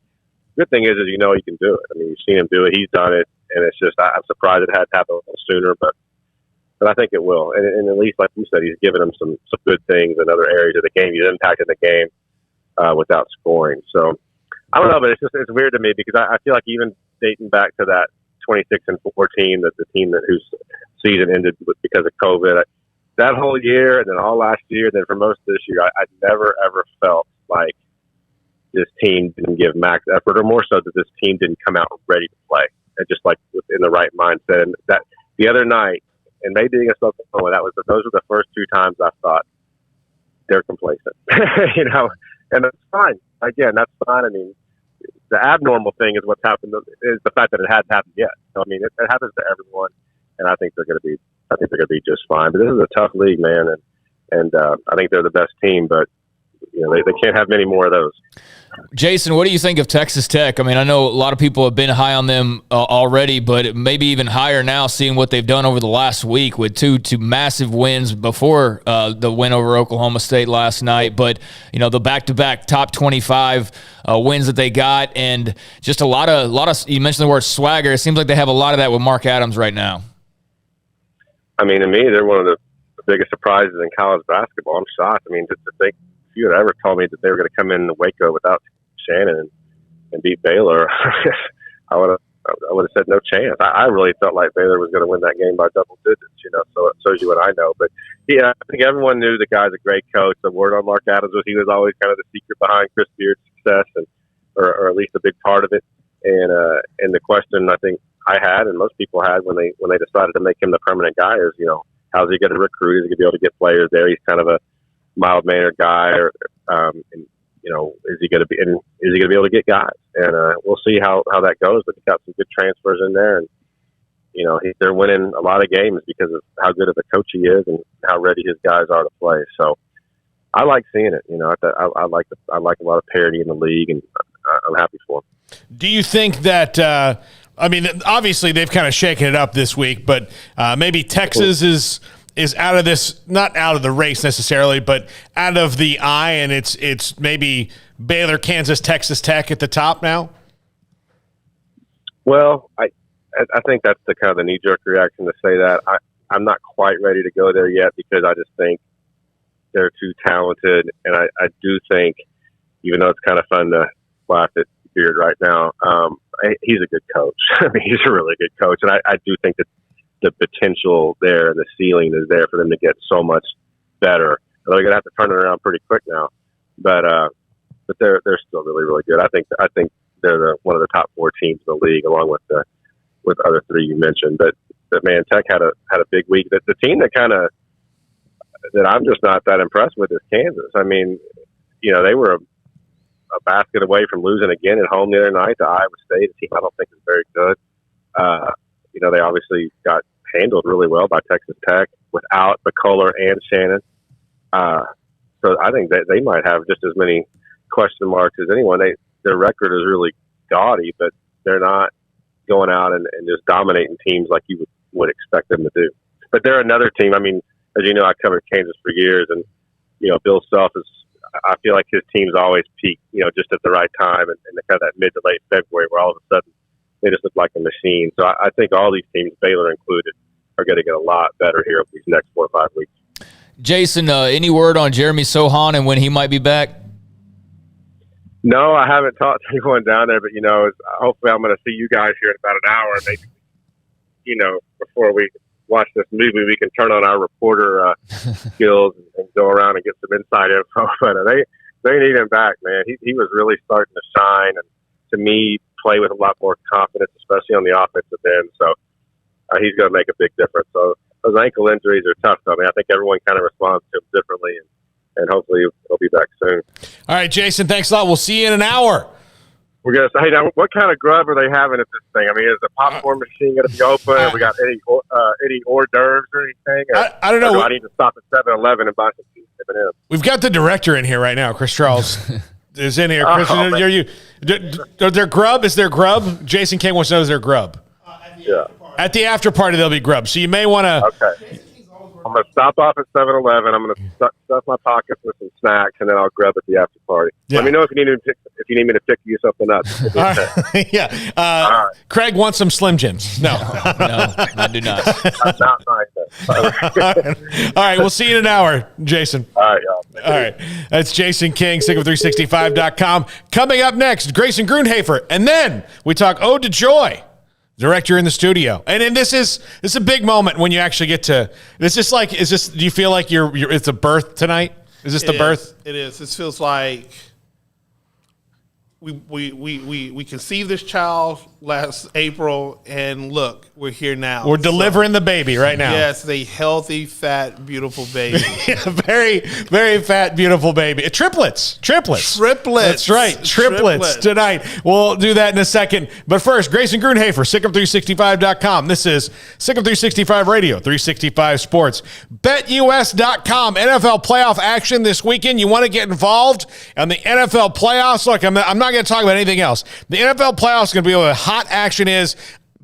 the good thing is he can do it. I mean, you've seen him do it. He's done it. And it's just, I'm surprised it had to happen sooner, but I think it will. And at least, like you said, he's given him some good things in other areas of the game. He's impacted the game without scoring. So, I don't know, but it's weird to me because I feel like even dating back to that 26-14, that the team whose season ended because of COVID, that whole year and then all last year, and then for most of this year, I never ever felt like this team didn't give max effort, or more so that this team didn't come out ready to play and just like in the right mindset. And that the other night, and maybe against Oklahoma, those were the first 2 times I thought they're complacent, and that's fine. Again, that's fine. I mean, the abnormal thing is what's happened is the fact that it hasn't happened yet. So, I mean, it happens to everyone, and I think they're going to be just fine. But this is a tough league, man, and I think they're the best team, but they can't have many more of those.
Jason, what do you think of Texas Tech? I mean, I know a lot of people have been high on them already, but maybe even higher now, seeing what they've done over the last week with two massive wins before the win over Oklahoma State last night. But, the back-to-back top 25 wins that they got, and just a lot of, you mentioned the word swagger. It seems like they have a lot of that with Mark Adams right now.
I mean, to me, they're one of the biggest surprises in college basketball. I'm shocked. I mean, to think, if you had ever told me that they were going to come in Waco without Shannon and beat Baylor, I would have said no chance. I really felt like Baylor was going to win that game by double digits, so it shows you what I know. But yeah, I think everyone knew the guy's a great coach. The word on Mark Adams was he was always kind of the secret behind Chris Beard's success, or at least a big part of it. And the question I think I had, and most people had when they decided to make him the permanent guy, is how's he going to recruit? Is he going to be able to get players there? He's kind of a mild-mannered guy, is he going to be able to get guys? And we'll see how that goes. But he's got some good transfers in there, and they're winning a lot of games because of how good of a coach he is and how ready his guys are to play. So I like seeing it. I like a lot of parity in the league, and I'm happy for him.
Do you think that? Obviously they've kind of shaken it up this week, but maybe Texas is out of this, not out of the race necessarily, but out of the eye, and it's maybe Baylor, Kansas, Texas Tech at the top now?
Well, I think that's the kind of the knee-jerk reaction to say that. I'm not quite ready to go there yet because I just think they're too talented, and I do think, even though it's kind of fun to laugh at Beard right now, he's a good coach. I mean, he's a really good coach, and I do think that the potential there and the ceiling is there for them to get so much better. They're going to have to turn it around pretty quick now, but they're still really, really good. I think they're one of the top 4 teams in the league, along with the other 3 you mentioned. But man, Tech had a big week. The team that kind of that I'm just not that impressed with is Kansas. I mean, they were a basket away from losing again at home the other night to Iowa State, a team I don't think is very good. They obviously got handled really well by Texas Tech without McCullough and Shannon. So I think that they might have just as many question marks as anyone. Their record is really gaudy, but they're not going out and just dominating teams like you would expect them to do. But they're another team. I mean, as you know, I covered Kansas for years, and Bill Self is. I feel like his teams always peak, just at the right time, and kind of that mid to late February, where all of a sudden they just look like a machine. So I think all these teams, Baylor included, are going to get a lot better here over these next 4 or 5 weeks.
Jason, any word on Jeremy Sohan and when he might be back?
No, I haven't talked to anyone down there, but hopefully I'm going to see you guys here in about an hour. Maybe, before we watch this movie, we can turn on our reporter skills and go around and get some inside info. But they need him back, man. He was really starting to shine, and to me, play with a lot more confidence, especially on the offensive end. So he's going to make a big difference. So those ankle injuries are tough. I mean, I think everyone kind of responds to him differently, and hopefully he'll be back soon.
All right, Jason, thanks a lot. We'll see you in an hour.
We're going to say, hey, now, what kind of grub are they having at this thing? I mean, is the popcorn machine going to be open? Have we got any hors d'oeuvres or anything?
I don't know.
Do I need to stop at 7-Eleven and buy some M&Ms?
We've got the director in here right now. Chris Charles is in here. Chris, are there grub? Is there grub? Jason King wants to know, is there grub? At the after party, there'll be grub. So you may want to.
Okay. I'm going to stop off at 7-Eleven. I'm going to stuff my pockets with some snacks, and then I'll grub at the after party. Yeah. Let me know if you need me to pick you something up.
Yeah.
Right.
Craig wants some Slim Jims. No,
I do not.
I'm not buying
All right, we'll see you in an hour, Jason.
All right, y'all.
All right. That's Jason King, SicEm365.com. Coming up next, Grayson Grunhafer. And then we talk Ode to Joy. Director in the studio, and then this is a big moment when you actually get to. It's just like, do you feel like you're it's a birth tonight? Is this the birth?
It is. This feels like we conceived this child last April, and look, we're here now.
We're delivering the baby right now.
Yes, a healthy, fat, beautiful baby.
Very, very fat, beautiful baby. Triplets. That's right. Triplets tonight. We'll do that in a second. But first, Grayson Grunhafer, SicEm365.com. This is SicEm365 Radio, 365 Sports. BetUS.com. NFL playoff action this weekend. You want to get involved in the NFL playoffs? Look, I'm not going to talk about anything else. The NFL playoffs is going to be where the hot action is.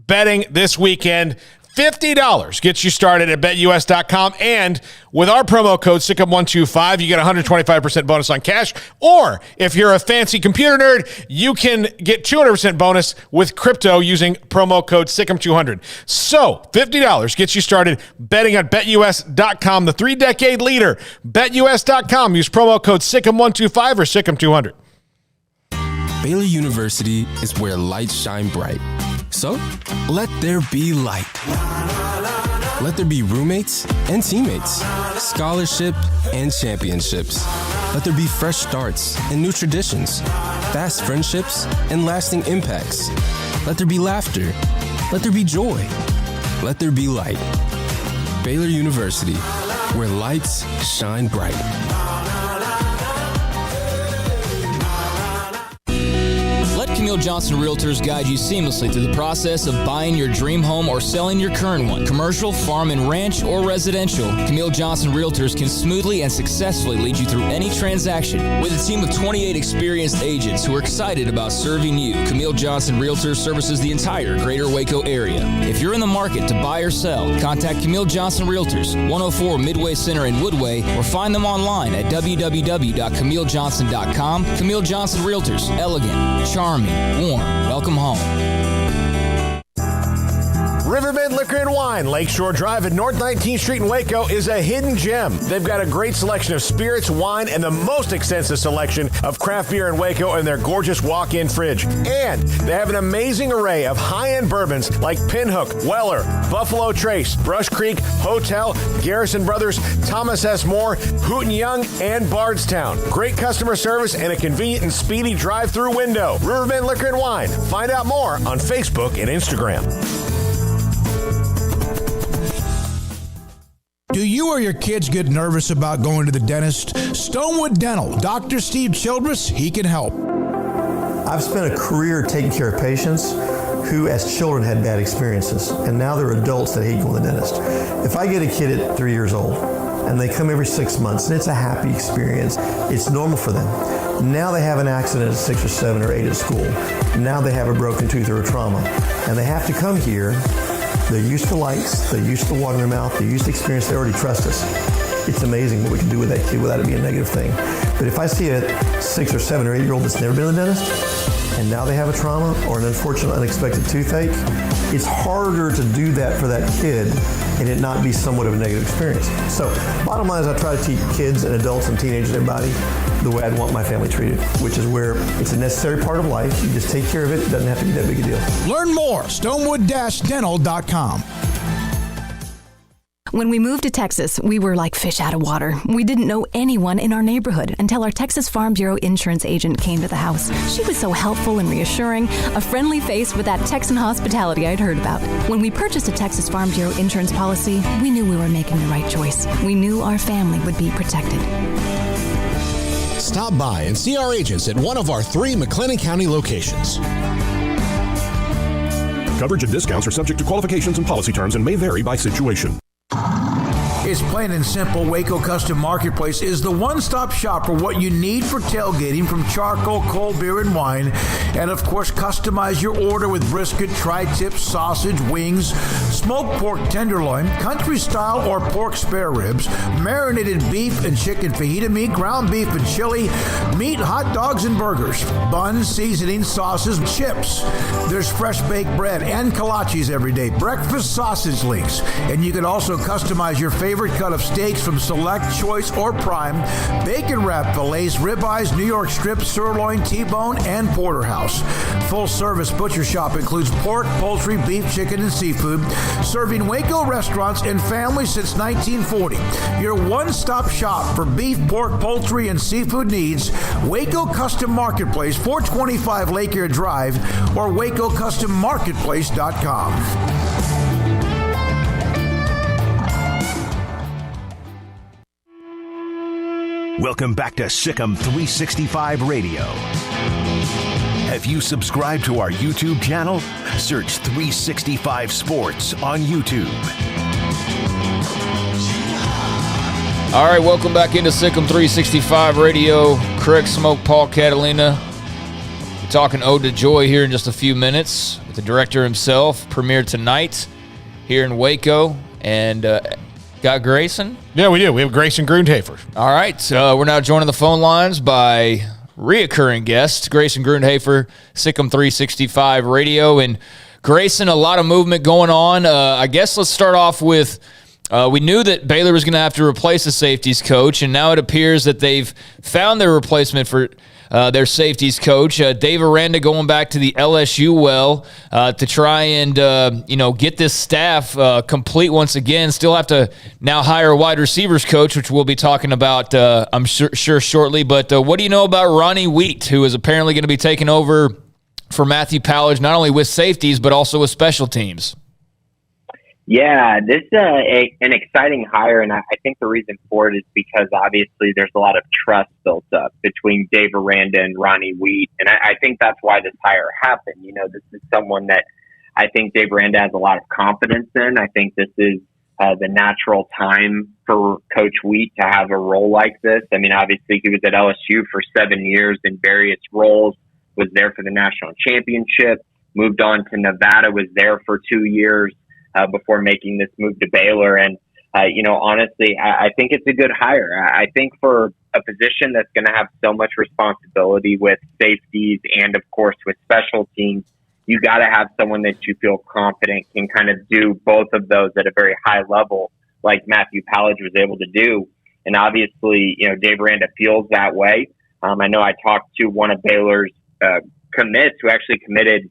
Betting this weekend. $50 gets you started at BetUS.com. And with our promo code SicEm125, you get a 125% bonus on cash. Or if you're a fancy computer nerd, you can get 200% bonus with crypto using promo code SicEm200. So $50 gets you started betting on BetUS.com, the 3-decade leader. BetUS.com. Use promo code SicEm125 or SicEm200.
Baylor University is where lights shine bright. So, let there be light. Let there be roommates and teammates, scholarship and championships. Let there be fresh starts and new traditions, fast friendships and lasting impacts. Let there be laughter. Let there be joy. Let there be light. Baylor University, where lights shine bright.
Camille Johnson Realtors guide you seamlessly through the process of buying your dream home or selling your current one. Commercial, farm and ranch, or residential, Camille Johnson Realtors can smoothly and successfully lead you through any transaction. With a team of 28 experienced agents who are excited about serving you, Camille Johnson Realtors services the entire greater Waco area. If you're in the market to buy or sell, contact Camille Johnson Realtors, 104 Midway Center in Woodway, or find them online at www.camillejohnson.com. Camille Johnson Realtors, elegant, charming, warm. Welcome home.
Riverbend Liquor and Wine, Lakeshore Drive at North 19th Street in Waco is a hidden gem. They've got a great selection of spirits, wine, and the most extensive selection of craft beer in Waco in their gorgeous walk-in fridge. And they have an amazing array of high-end bourbons like Pinhook, Weller, Buffalo Trace, Brush Creek, Hotel, Garrison Brothers, Thomas S. Moore, Hooten Young, and Bardstown. Great customer service and a convenient and speedy drive-through window. Riverbend Liquor and Wine. Find out more on Facebook and Instagram.
Do you or your kids get nervous about going to the dentist? Stonewood Dental, Dr. Steve Childress, he can help.
I've spent a career taking care of patients who as children had bad experiences, and now they're adults that hate going to the dentist. If I get a kid at 3 years old and they come every 6 months and it's a happy experience, it's normal for them. Now they have an accident at 6 or 7 or 8 at school. Now they have a broken tooth or a trauma, and they have to come here. They're used to lights, they're used to water in their mouth, they're used to experience, they already trust us. It's amazing what we can do with that kid without it being a negative thing. But if I see a 6 or 7 or 8 year old that's never been to the dentist, and now they have a trauma or an unfortunate unexpected toothache, it's harder to do that for that kid and it not be somewhat of a negative experience. So bottom line is I try to teach kids and adults and teenagers and everybody the way I'd want my family treated, which is where it's a necessary part of life. You just take care of it. It doesn't have to be that big a deal.
Learn more, stonewood-dental.com.
When we moved to Texas, we were like fish out of water. We didn't know anyone in our neighborhood until our Texas Farm Bureau insurance agent came to the house. She was so helpful and reassuring, a friendly face with that Texan hospitality I'd heard about. When we purchased a Texas Farm Bureau insurance policy, we knew we were making the right choice. We knew our family would be protected.
Stop by and see our agents at one of our 3 McLennan County locations.
Coverage and discounts are subject to qualifications and policy terms and may vary by situation.
It's plain and simple. Waco Custom Marketplace is the one-stop shop for what you need for tailgating, from charcoal, cold beer, and wine. And, of course, customize your order with brisket, tri-tip, sausage, wings, smoked pork tenderloin, country-style or pork spare ribs, marinated beef and chicken fajita meat, ground beef and chili, meat, hot dogs, and burgers, buns, seasoning, sauces, chips. There's fresh baked bread and kolaches every day, breakfast sausage links. And you can also customize your favorite cut of steaks from Select, Choice, or Prime, bacon wrap fillets, ribeyes, New York strips, sirloin, T-bone, and porterhouse. Full service butcher shop includes pork, poultry, beef, chicken, and seafood, serving Waco restaurants and families since 1940. Your one-stop shop for beef, pork, poultry, and seafood needs. Waco Custom Marketplace, 425 Lake Air Drive, or WacoCustomMarketplace.com.
Welcome back to Sikkim 365 Radio. Have you subscribed to our YouTube channel? Search 365 Sports on YouTube.
All right, welcome back into Sikkim 365 Radio. Craig Smoak, Paul Catalina. We're talking Ode to Joy here in just a few minutes with the director himself. Premiere tonight here in Waco. And got Grayson?
Yeah, we do. We have Grayson Grundhafer.
All right. We're now joined on the phone lines by reoccurring guest, Grayson Grundhafer, Sikkim 365 Radio. And Grayson, a lot of movement going on. I guess let's start off with, we knew that Baylor was going to have to replace the safeties coach, and now it appears that they've found their replacement for their safeties coach. Dave Aranda going back to the LSU well to try and get this staff complete once again. Still have to now hire a wide receivers coach, which we'll be talking about I'm sure shortly. But what do you know about Ronnie Wheat, who is apparently going to be taking over for Matthew Powledge, not only with safeties but also with special teams?
Yeah, this is an exciting hire, and I think the reason for it is because obviously there's a lot of trust built up between Dave Aranda and Ronnie Wheat, and I think that's why this hire happened. You know, this is someone that I think Dave Aranda has a lot of confidence in. I think this is the natural time for Coach Wheat to have a role like this. I mean, obviously he was at LSU for 7 years in various roles, was there for the national championship, moved on to Nevada, was there for 2 years. Before making this move to Baylor. And, honestly, I think it's a good hire. I think for a position that's going to have so much responsibility with safeties and, of course, with special teams, you got to have someone that you feel confident can kind of do both of those at a very high level, like Matthew Powledge was able to do. And obviously, Dave Aranda feels that way. I know I talked to one of Baylor's commits who actually committed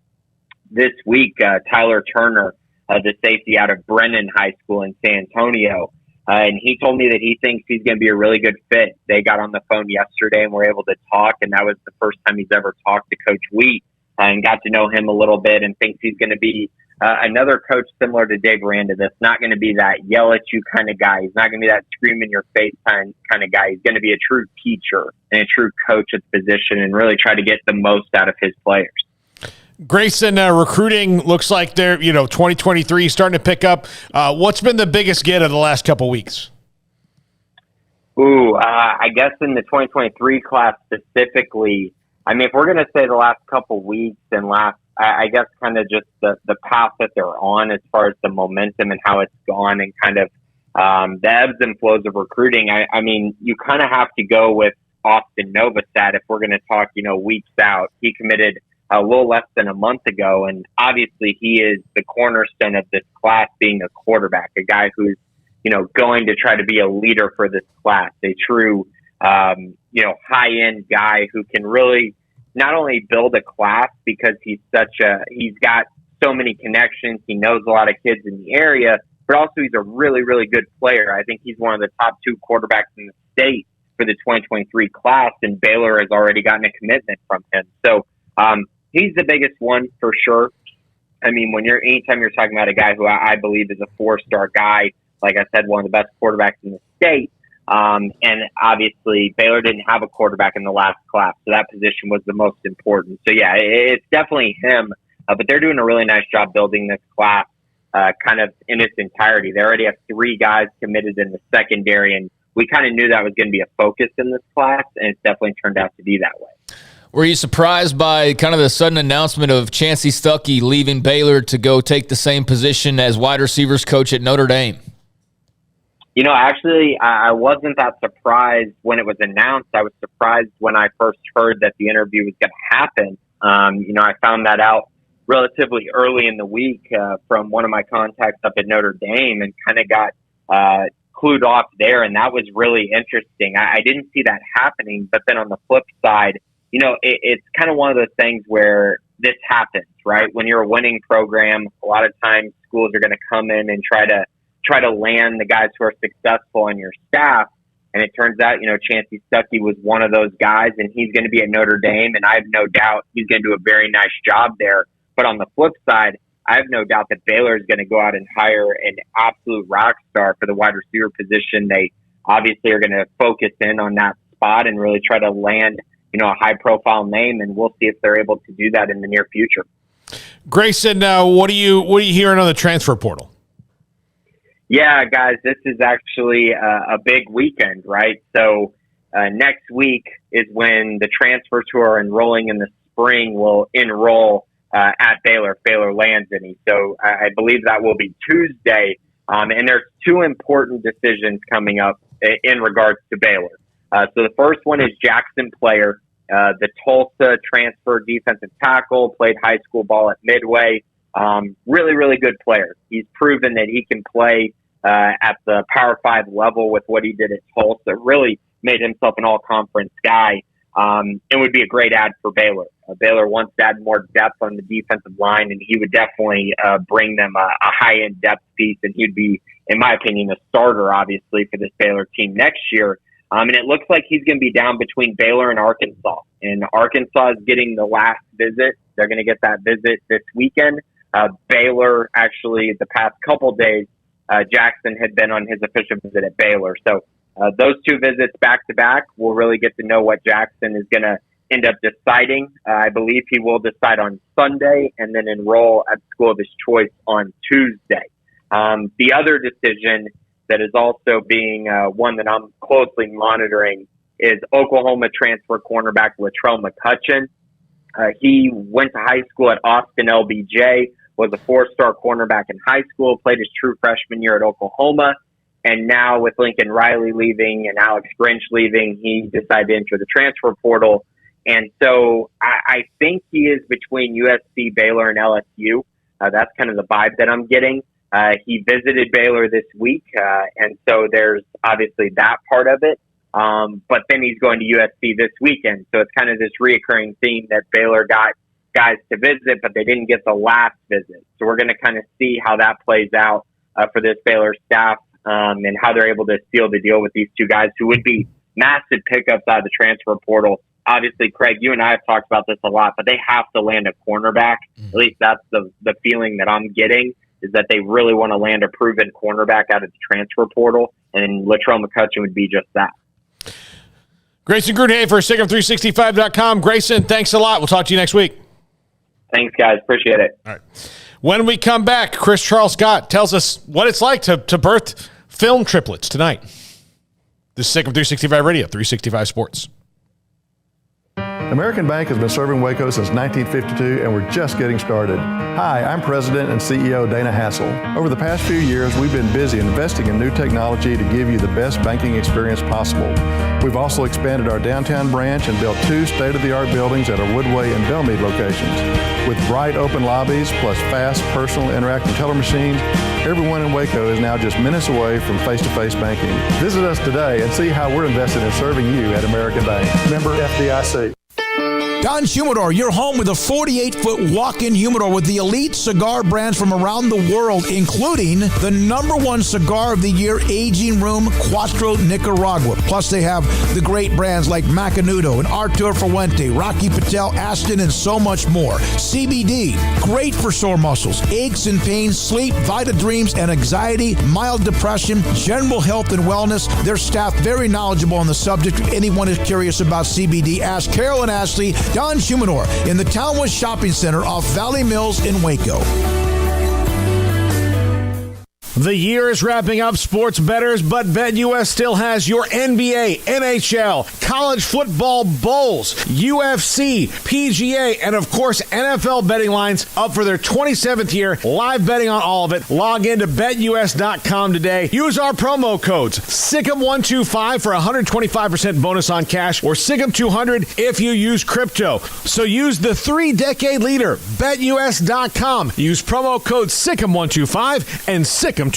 this week, Tyler Turner, the safety out of Brennan High School in San Antonio. And he told me that he thinks he's going to be a really good fit. They got on the phone yesterday and were able to talk, and that was the first time he's ever talked to Coach Wheat and got to know him a little bit and thinks he's going to be another coach similar to Dave Aranda that's not going to be that yell at you kind of guy. He's not going to be that scream in your face kind of guy. He's going to be a true teacher and a true coach at the position and really try to get the most out of his players.
Grayson, recruiting looks like they're, 2023 starting to pick up. What's been the biggest get of the last couple weeks?
I guess in the 2023 class specifically, I mean, if we're going to say the last couple weeks and I guess kind of just the path that they're on as far as the momentum and how it's gone and kind of the ebbs and flows of recruiting, I mean, you kind of have to go with Austin Novosad if we're going to talk, weeks out. He committed a little less than a month ago, and obviously he is the cornerstone of this class, being a quarterback, a guy who's, going to try to be a leader for this class, a true, high-end guy who can really not only build a class because he's got so many connections, he knows a lot of kids in the area, but also he's a really, really good player. I think he's one of the top 2 quarterbacks in the state for the 2023 class, and Baylor has already gotten a commitment from him. So he's the biggest one for sure. I mean, anytime you're talking about a guy who I believe is a 4-star guy, like I said, one of the best quarterbacks in the state, and obviously Baylor didn't have a quarterback in the last class, so that position was the most important. So yeah, it's definitely him, but they're doing a really nice job building this class kind of in its entirety. They already have 3 guys committed in the secondary, and we kind of knew that was going to be a focus in this class, and it's definitely turned out to be that way.
Were you surprised by kind of the sudden announcement of Chancey Stuckey leaving Baylor to go take the same position as wide receivers coach at Notre Dame?
Actually, I wasn't that surprised when it was announced. I was surprised when I first heard that the interview was going to happen. I found that out relatively early in the week from one of my contacts up at Notre Dame and kind of got clued off there, and that was really interesting. I didn't see that happening, but then on the flip side, it's kind of one of those things where this happens, right? When you're a winning program, a lot of times schools are going to come in and try to land the guys who are successful on your staff. And it turns out, Chancey Stuckey was one of those guys, and he's going to be at Notre Dame, and I have no doubt he's going to do a very nice job there. But on the flip side, I have no doubt that Baylor is going to go out and hire an absolute rock star for the wide receiver position. They obviously are going to focus in on that spot and really try to land, a high-profile name, and we'll see if they're able to do that in the near future.
Grayson, what are you hearing on the transfer portal?
Yeah, guys, this is actually a big weekend, right? So next week is when the transfers who are enrolling in the spring will enroll at Baylor if Baylor lands any. So I believe that will be Tuesday. And there's 2 important decisions coming up in regards to Baylor. So the first one is Jackson Player, the Tulsa transfer defensive tackle, played high school ball at Midway. Really, really good player. He's proven that he can play at the Power 5 level with what he did at Tulsa. Really made himself an all-conference guy. It would be a great ad for Baylor. Baylor wants to add more depth on the defensive line, and he would definitely bring them a high-end depth piece, and he'd be, in my opinion, a starter, obviously, for this Baylor team next year. And it looks like he's going to be down between Baylor and Arkansas. And Arkansas is getting the last visit. They're going to get that visit this weekend. Baylor, actually, the past couple days, Jackson had been on his official visit at Baylor. So those 2 visits back-to-back, we'll really get to know what Jackson is going to end up deciding. I believe he will decide on Sunday and then enroll at the school of his choice on Tuesday. The other decision that is also being one that I'm closely monitoring is Oklahoma transfer cornerback Latrell McCutcheon. He went to high school at Austin LBJ, was a 4-star cornerback in high school, played his true freshman year at Oklahoma, and now with Lincoln Riley leaving and Alex Grinch leaving, he decided to enter the transfer portal. And so I think he is between USC, Baylor, and LSU. That's kind of the vibe that I'm getting. He visited Baylor this week, and so there's obviously that part of it. But then he's going to USC this weekend. So it's kind of this reoccurring theme that Baylor got guys to visit, but they didn't get the last visit. So we're going to kind of see how that plays out for this Baylor staff and how they're able to seal the deal with these 2 guys who would be massive pickups out of the transfer portal. obviously, Craig, you and I have talked about this a lot, but they have to land a cornerback. At least that's the feeling that I'm getting, is that they really want to land a proven cornerback out of the transfer portal, and Latrell McCutcheon would be just that.
Grayson Grunhay for SicEm365.com. Grayson, thanks a lot. We'll talk to you next week.
Thanks, guys. Appreciate it.
All right. When we come back, Chris Charles Scott tells us what it's like to birth film triplets tonight. This is SicEm 365 Radio, 365 Sports.
American Bank has been serving Waco since 1952, and we're just getting started. Hi, I'm President and CEO Dana Hassel. Over the past few years, we've been busy investing in new technology to give you the best banking experience possible. We've also expanded our downtown branch and built 2 state-of-the-art buildings at our Woodway and Belmead locations. With bright open lobbies, plus fast, personal, interactive teller machines, everyone in Waco is now just minutes away from face-to-face banking. Visit us today and see how we're invested in serving you at American Bank. Member FDIC.
Don's Humidor, your home with a 48-foot walk-in humidor with the elite cigar brands from around the world, including the #1 cigar of the year, Aging Room Cuatro Nicaragua. Plus, they have the great brands like Macanudo and Artur Fuente, Rocky Patel, Aston, and so much more. CBD, great for sore muscles, aches and pains, sleep, Vita Dreams, and anxiety, mild depression, general health and wellness. Their staff very knowledgeable on the subject. If anyone is curious about CBD, ask Carol and Ashley. Don's Humidor in the Townwest Shopping Center off Valley Mills in Waco.
The year is wrapping up, sports bettors, but BetUS still has your NBA, NHL, college football bowls, UFC, PGA, and of course NFL betting lines up for their 27th year. Live betting on all of it. Log in to BetUS.com today. Use our promo codes SicEm125 for 125% bonus on cash, or SicEm200 if you use crypto. So use the 3-decade leader, BetUS.com. Use promo code SicEm125 and SicEm200.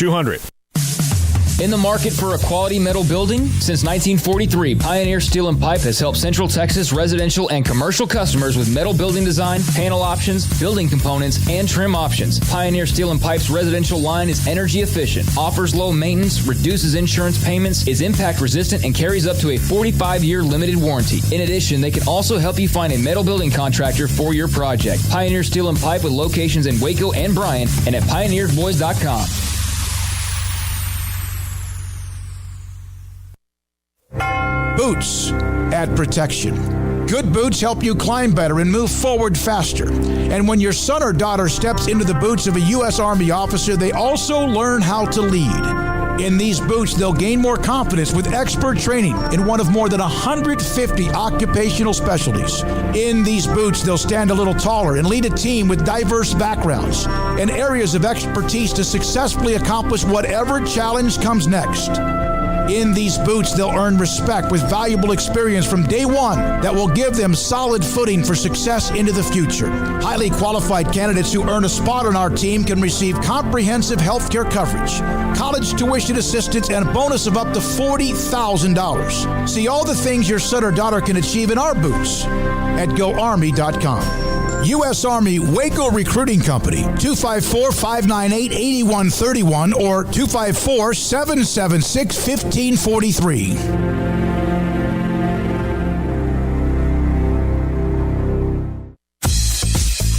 In the market for a quality metal building? Since 1943, Pioneer Steel & Pipe has helped Central Texas residential and commercial customers with metal building design, panel options, building components, and trim options. Pioneer Steel & Pipe's residential line is energy efficient, offers low maintenance, reduces insurance payments, is impact resistant, and carries up to a 45-year limited warranty. In addition, they can also help you find a metal building contractor for your project. Pioneer Steel & Pipe with locations in Waco and Bryan and at pioneersboys.com.
Boots add protection. Good boots help you climb better and move forward faster. And when your son or daughter steps into the boots of a U.S. Army officer, they also learn how to lead. In these boots, they'll gain more confidence with expert training in one of more than 150 occupational specialties. In these boots, they'll stand a little taller and lead a team with diverse backgrounds and areas of expertise to successfully accomplish whatever challenge comes next. In these boots, they'll earn respect with valuable experience from day one that will give them solid footing for success into the future. Highly qualified candidates who earn a spot on our team can receive comprehensive health care coverage, college tuition assistance, and a bonus of up to $40,000. See all the things your son or daughter can achieve in our boots at GoArmy.com. U.S. Army Waco Recruiting Company, 254-598-8131 or 254-776-1543.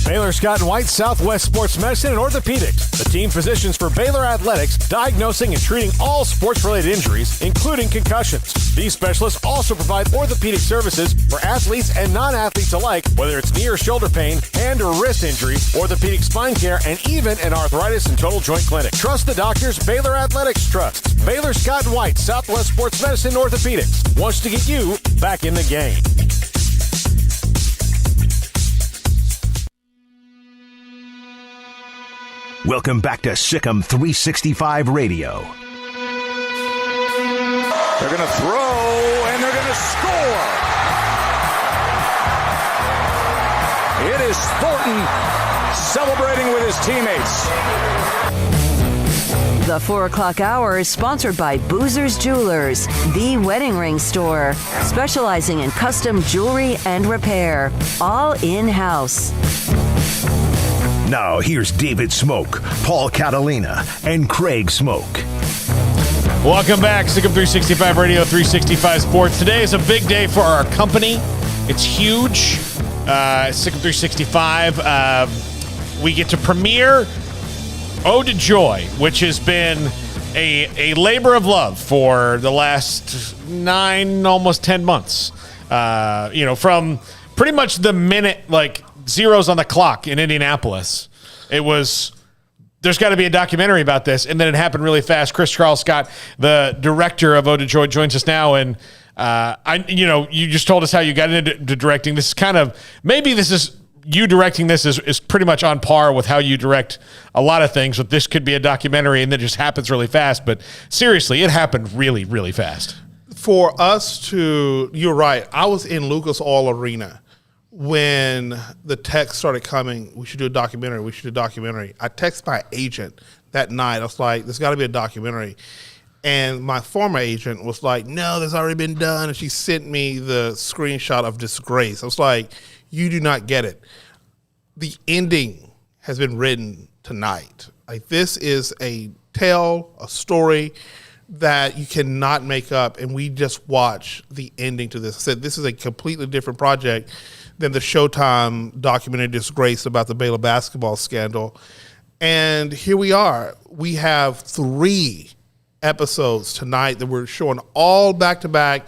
Baylor Scott and White, Southwest Sports Medicine and Orthopedics, the team physicians for Baylor Athletics, diagnosing and treating all sports-related injuries, including concussions. These specialists also provide orthopedic services for athletes and non-athletes alike, whether it's knee or shoulder pain, hand or wrist injury, orthopedic spine care, and even an arthritis and total joint clinic. Trust the doctors Baylor Athletics trusts. Baylor Scott and White, Southwest Sports Medicine and Orthopedics wants to get you back in the game.
Welcome back to SicEm 365 Radio.
They're going to throw, and they're going to score. It is Thornton celebrating with his teammates.
The 4 o'clock hour is sponsored by Boozer's Jewelers, the wedding ring store, specializing in custom jewelry and repair, all in-house.
Now, here's David Smoak, Paul Catalina, and Craig Smoak.
Welcome back. SicEm 365 Radio, 365 Sports. Today is a big day for our company. It's huge. Sikkim 365. We get to premiere Ode to Joy, which has been a labor of love for the last 9, almost 10 months. From pretty much the minute, like, zeros on the clock in Indianapolis, it was, there's got to be a documentary about this, and then it happened really fast. Chris Charles Scott, the director of Ode to Joy, joins us now, and you just told us how you got into directing. This is kind of, maybe this is, you directing this is pretty much on par with how you direct a lot of things, but this could be a documentary and it just happens really fast. But seriously, it happened really, really fast.
For us to, you're right, I was in Lucas Oil Arena when the text started coming, we should do a documentary, I texted my agent that night. I was like, there's got to be a documentary. And my former agent was like, no, that's already been done. And she sent me the screenshot of Disgrace. I was like, you do not get it. The ending has been written tonight. Like, this is a tale, a story that you cannot make up. And we just watched the ending to this. I said, this is a completely different project than the Showtime documentary Disgrace about the Baylor basketball scandal. And here we are. We have 3 episodes tonight that we're showing all back-to-back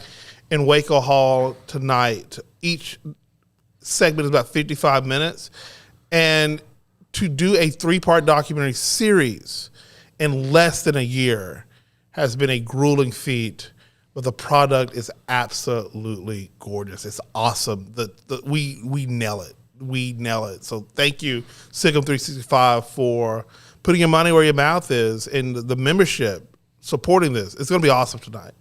in Waco Hall tonight. Each segment is about 55 minutes. And to do a 3-part documentary series in less than a year has been a grueling feat, but the product is absolutely gorgeous. It's awesome. We nail it. We nail it. So thank you, Sikkim 365, for putting your money where your mouth is, and the membership supporting this. It's going to be awesome tonight.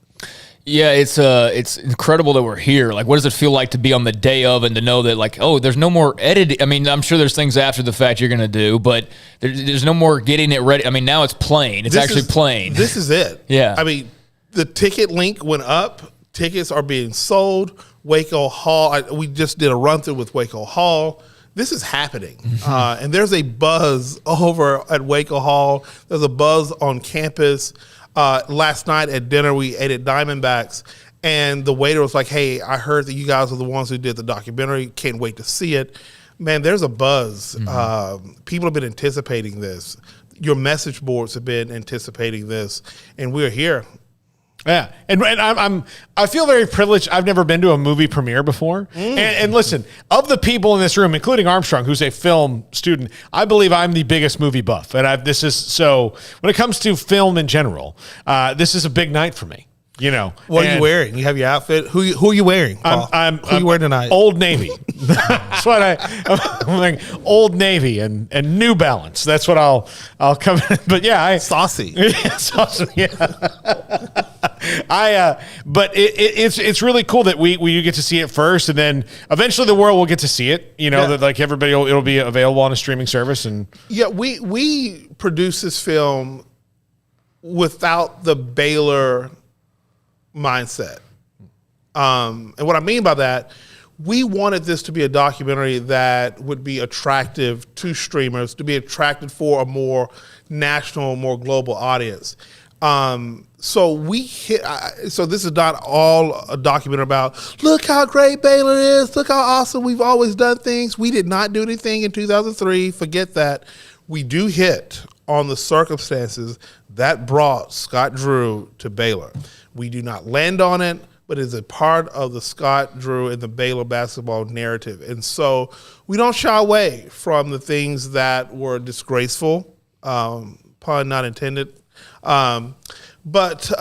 Yeah, it's incredible that we're here. Like, what does it feel like to be on the day of and to know that, like, oh, there's no more editing? I mean, I'm sure there's things after the fact you're going to do, but there's no more getting it ready. I mean, now it's playing. It's actually playing.
This is it.
Yeah.
I mean, the ticket link went up. Tickets are being sold. Waco Hall, we just did a run-through with Waco Hall. This is happening. And there's a buzz over at Waco Hall. There's a buzz on campus. Last night at dinner, we ate at Diamondbacks, and the waiter was like, hey, I heard that you guys are the ones who did the documentary. Can't wait to see it. Man, there's a buzz. People have been anticipating this. Your message boards have been anticipating this, and we're here.
Yeah, and I feel very privileged. I've never been to a movie premiere before, and listen, of the people in this room, including Armstrong, who's a film student, I believe I'm the biggest movie buff, and this is so. When it comes to film in general, this is a big night for me. You know,
what are you wearing? You have your outfit. Who are you wearing? Who are you wearing tonight?
Old Navy. That's what I'm like. Old Navy and New Balance. That's what I'll come in. But yeah,
saucy.
Yeah, saucy. Yeah. But it's really cool that we get to see it first, and then eventually the world will get to see it. You know, that like everybody it'll be available on a streaming service. And
yeah, we produce this film without the Baylor mindset. And what I mean by that, we wanted this to be a documentary that would be attractive to streamers, to be attracted for a more national, more global audience. So this is not all a documentary about, look how great Baylor is, look how awesome we've always done things. We did not do anything in 2003. Forget that. We do hit on the circumstances that brought Scott Drew to Baylor. We do not land on it, but it's a part of the Scott Drew and the Baylor basketball narrative. And so we don't shy away from the things that were disgraceful, pun not intended. But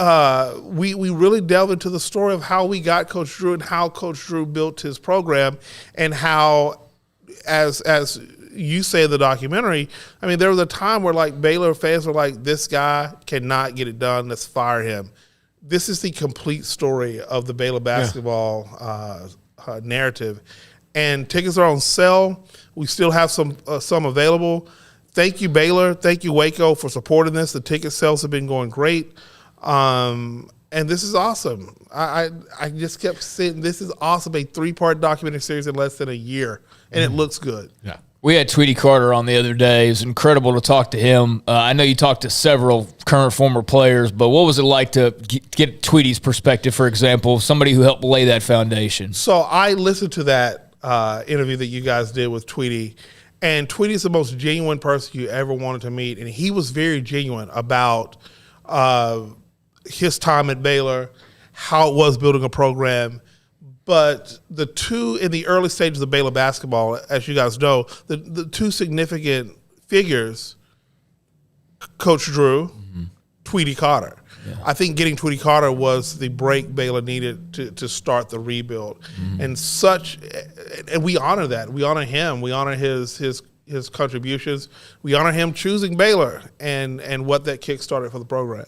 we really delve into the story of how we got Coach Drew and how Coach Drew built his program, and how, as you say in the documentary, I mean, there was a time where like Baylor fans were like, this guy cannot get it done, let's fire him. This is the complete story of the Baylor basketball narrative. And tickets are on sale. We still have some available. Thank you, Baylor. Thank you, Waco, for supporting this. The ticket sales have been going great. And this is awesome. I just kept saying, this is awesome. A 3-part documentary series in less than a year. And it looks good.
Yeah.
We had Tweety Carter on the other day. It was incredible to talk to him. I know you talked to several current former players, but what was it like to get Tweety's perspective, for example, somebody who helped lay that foundation?
So I listened to that interview that you guys did with Tweety, and Tweety's the most genuine person you ever wanted to meet, and he was very genuine about his time at Baylor, how it was building a program. But the two in the early stages of Baylor basketball, as you guys know, the two significant figures, Coach Drew, Tweety Carter. Yeah. I think getting Tweety Carter was the break Baylor needed to start the rebuild. And we honor that. We honor him. We honor his contributions. We honor him choosing Baylor and what that kick started for the program.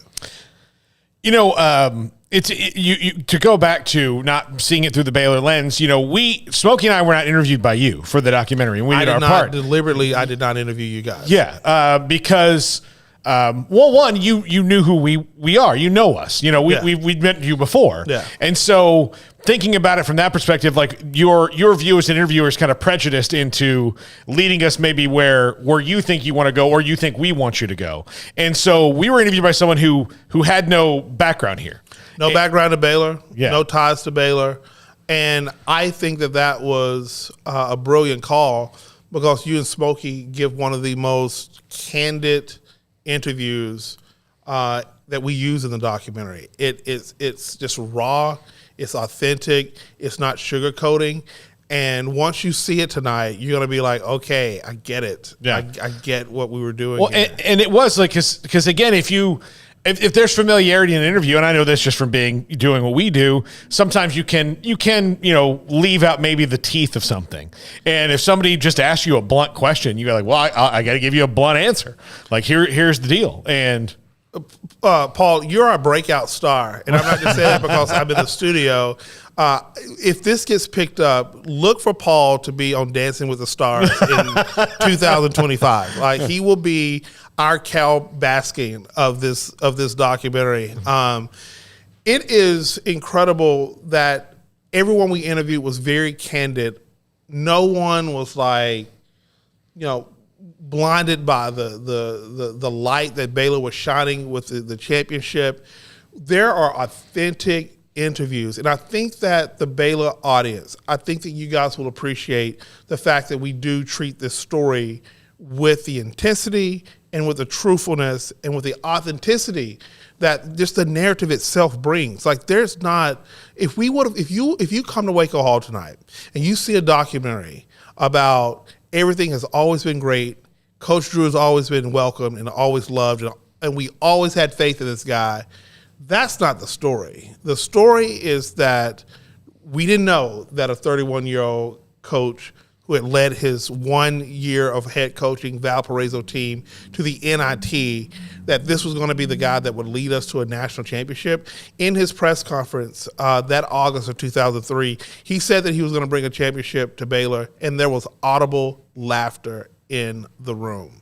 You know, to go back to not seeing it through the Baylor lens. You know, Smokey and I were not interviewed by you for the documentary, and we did our part.
I did not interview you guys.
Yeah, because one, you knew who we are. You know us. You know, we've met you before.
Yeah,
and so thinking about it from that perspective, like your view as an interviewer is kind of prejudiced into leading us maybe where you think you want to go or you think we want you to go. And so we were interviewed by someone who had no background here.
No background to Baylor, no ties to Baylor. And I think that was a brilliant call because you and Smokey give one of the most candid interviews that we use in the documentary. It's just raw, it's authentic, it's not sugarcoating. And once you see it tonight, you're going to be like, okay, I get it. Yeah. I get what we were doing.
Well, and it was like, because again, if there's familiarity in an interview, and I know this just from doing what we do, sometimes you can leave out maybe the teeth of something. And if somebody just asks you a blunt question, you're like, well, I got to give you a blunt answer. Like here's the deal. And
Paul, you're our breakout star, and I'm not just saying that because I'm in the studio. If this gets picked up, look for Paul to be on Dancing with the Stars in 2025. Like he will be our Cal Baskin of this documentary. It is incredible that everyone we interviewed was very candid. No one was like, blinded by the light that Baylor was shining with the championship. There are authentic interviews, and I think that the Baylor audience, I think that you guys will appreciate the fact that we do treat this story with the intensity and with the truthfulness and with the authenticity that just the narrative itself brings. Like there's not, if you come to Waco Hall tonight and you see a documentary about everything has always been great, Coach Drew has always been welcomed and always loved, and we always had faith in this guy, that's not the story. The story is that we didn't know that a 31-year-old coach who had led his 1 year of head coaching Valparaiso team to the NIT, that this was going to be the guy that would lead us to a national championship. In his press conference that August of 2003, he said that he was going to bring a championship to Baylor, and there was audible laughter in the room.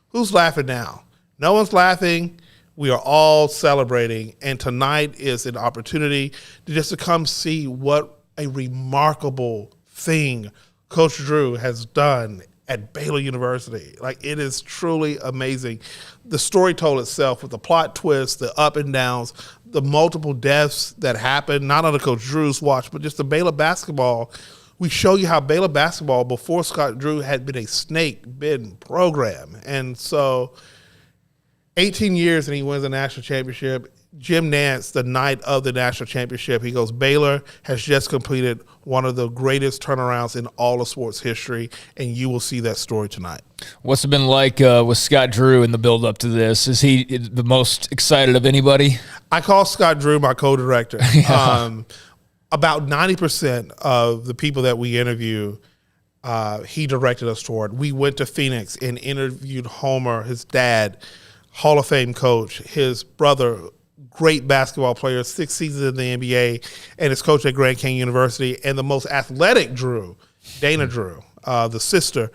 Who's laughing now? No one's laughing. We are all celebrating, and tonight is an opportunity to come see what a remarkable thing Coach Drew has done at Baylor University. Like, it is truly amazing. The story told itself with the plot twist, the up and downs, the multiple deaths that happened, not under Coach Drew's watch, but just the Baylor basketball. We show you how Baylor basketball before Scott Drew had been a snake-bitten program. And so 18 years and he wins a national championship. Jim Nance, the night of the national championship, he goes, Baylor has just completed one of the greatest turnarounds in all of sports history, and you will see that story tonight.
What's it been like with Scott Drew in the build-up to this? Is he the most excited of anybody?
I call Scott Drew my co-director. Yeah. About 90% of the people that we interview, he directed us toward. We went to Phoenix and interviewed Homer, his dad, Hall of Fame coach, his brother, great basketball player, 6 seasons in the NBA, and his coach at Grand Canyon University, and the most athletic Drew, Dana Drew, the sister.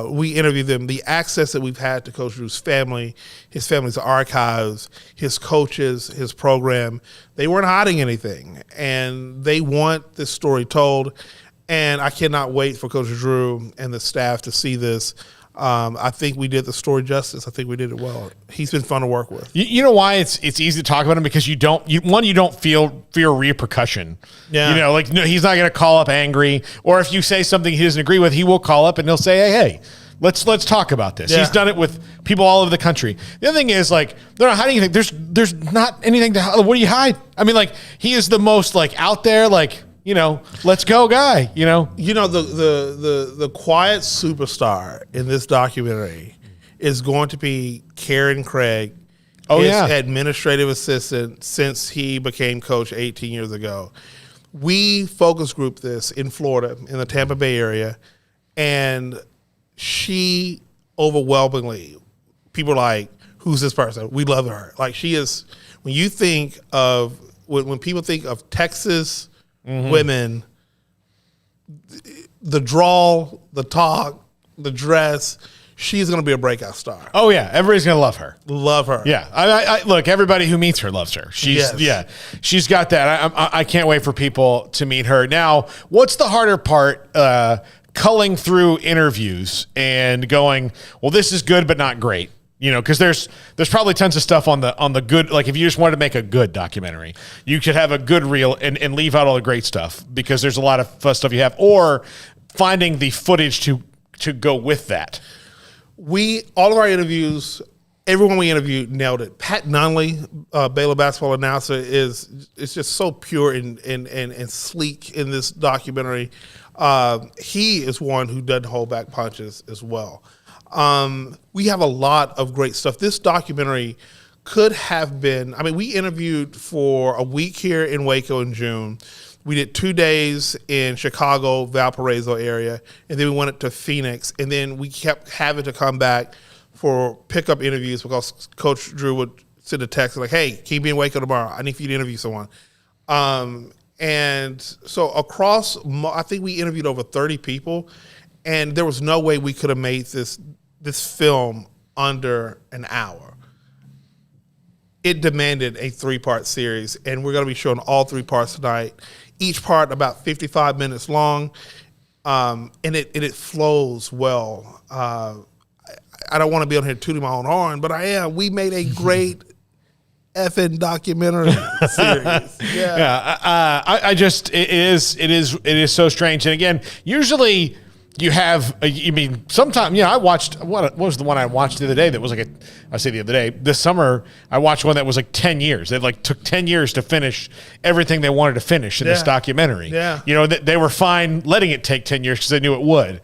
We interviewed them. The access that we've had to Coach Drew's family, his family's archives, his coaches, his program, they weren't hiding anything, and they want this story told. And I cannot wait for Coach Drew and the staff to see this. I think we did the story justice. I think we did it well. He's been fun to work with.
You know why it's easy to talk about him? Because you don't fear repercussion.
Yeah.
You know, like, no, he's not going to call up angry, or if you say something he doesn't agree with, he will call up and he'll say, hey, let's talk about this.
Yeah.
He's done it with people all over the country. The other thing is, like, they're not hiding anything. There's not anything to hide. What do you hide? I mean, like, he is the most, like, out there, like, you know, let's go guy, you know.
You know, the quiet superstar in this documentary is going to be Karen Craig.
Oh,
his
yeah.
administrative assistant since he became coach 18 years ago. We focus group this in Florida, in the Tampa Bay area, and she overwhelmingly, people are like, who's this person? We love her. Like, she is, when you think of, when people think of Texas women, the drawl, the talk, the dress, she's going to be a breakout star.
Oh, yeah. Everybody's going to love her.
Love her.
Yeah. I look, everybody who meets her loves her. She's got that. I can't wait for people to meet her. Now, what's the harder part, culling through interviews and going, well, this is good, but not great? You know, because there's probably tons of stuff on the good. Like, if you just wanted to make a good documentary, you could have a good reel and leave out all the great stuff, because there's a lot of fun stuff you have, or finding the footage to go with that.
All of our interviews, everyone we interviewed nailed it. Pat Nunley, Baylor basketball announcer, is just so pure and sleek in this documentary. He is one who doesn't hold back punches as well. We have a lot of great stuff. This documentary could have been, I mean, we interviewed for a week here in Waco in June. We did 2 days in Chicago, Valparaiso area, and then we went to Phoenix, and then we kept having to come back for pickup interviews because Coach Drew would send a text like, hey, can you be in Waco tomorrow? I need for you to interview someone. And so across, I think we interviewed over 30 people, and there was no way we could have made this film under an hour. It demanded a 3-part series, and we're going to be showing all 3 parts tonight. Each part about 55 minutes long, and it flows well. I don't want to be on here tooting my own horn, but I am. We made a great effing documentary series.
Yeah. I just, it is so strange. And again, usually you have, sometimes, I watched, what was the one I watched the other day that was like the other day, this summer, I watched one that was like 10 years. They took 10 years to finish everything they wanted to finish in this documentary.
Yeah.
They were fine letting it take 10 years because they knew it would.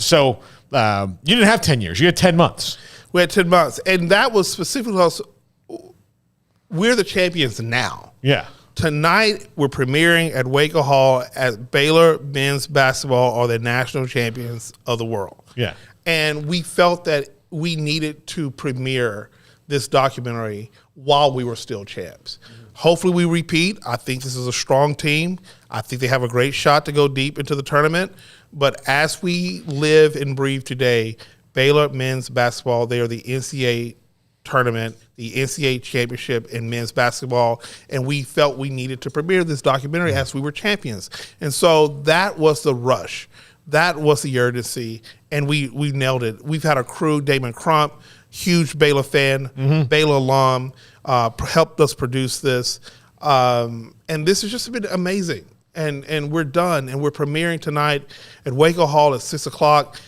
So you didn't have 10 years. You had 10 months.
We had 10 months. And that was specifically because we're the champions now.
Yeah.
Tonight, we're premiering at Waco Hall as Baylor men's basketball are the national champions of the world.
Yeah.
And we felt that we needed to premiere this documentary while we were still champs. Hopefully we repeat. I think this is a strong team. I think they have a great shot to go deep into the tournament. But as we live and breathe today, Baylor men's basketball, they are the NCAA tournament, the NCAA championship in men's basketball, and we felt we needed to premiere this documentary as we were champions. And so that was the rush. That was the urgency, and we nailed it. We've had a crew, Damon Crump, huge Baylor fan, Baylor alum, helped us produce this. And this has just been amazing. And we're done, and we're premiering tonight at Waco Hall at 6 o'clock.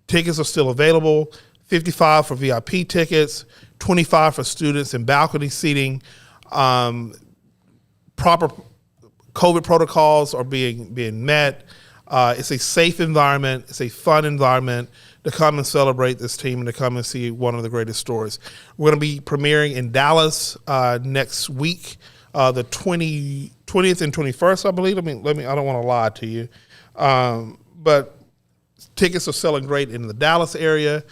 Tickets are still available, $55 for VIP tickets, $25 for students and balcony seating. Proper COVID protocols are being met. It's a safe environment. It's a fun environment to come and celebrate this team and to come and see one of the greatest stories. We're going to be premiering in Dallas next week, the 20th and 21st, I believe. I don't want to lie to you. But tickets are selling great in the Dallas area.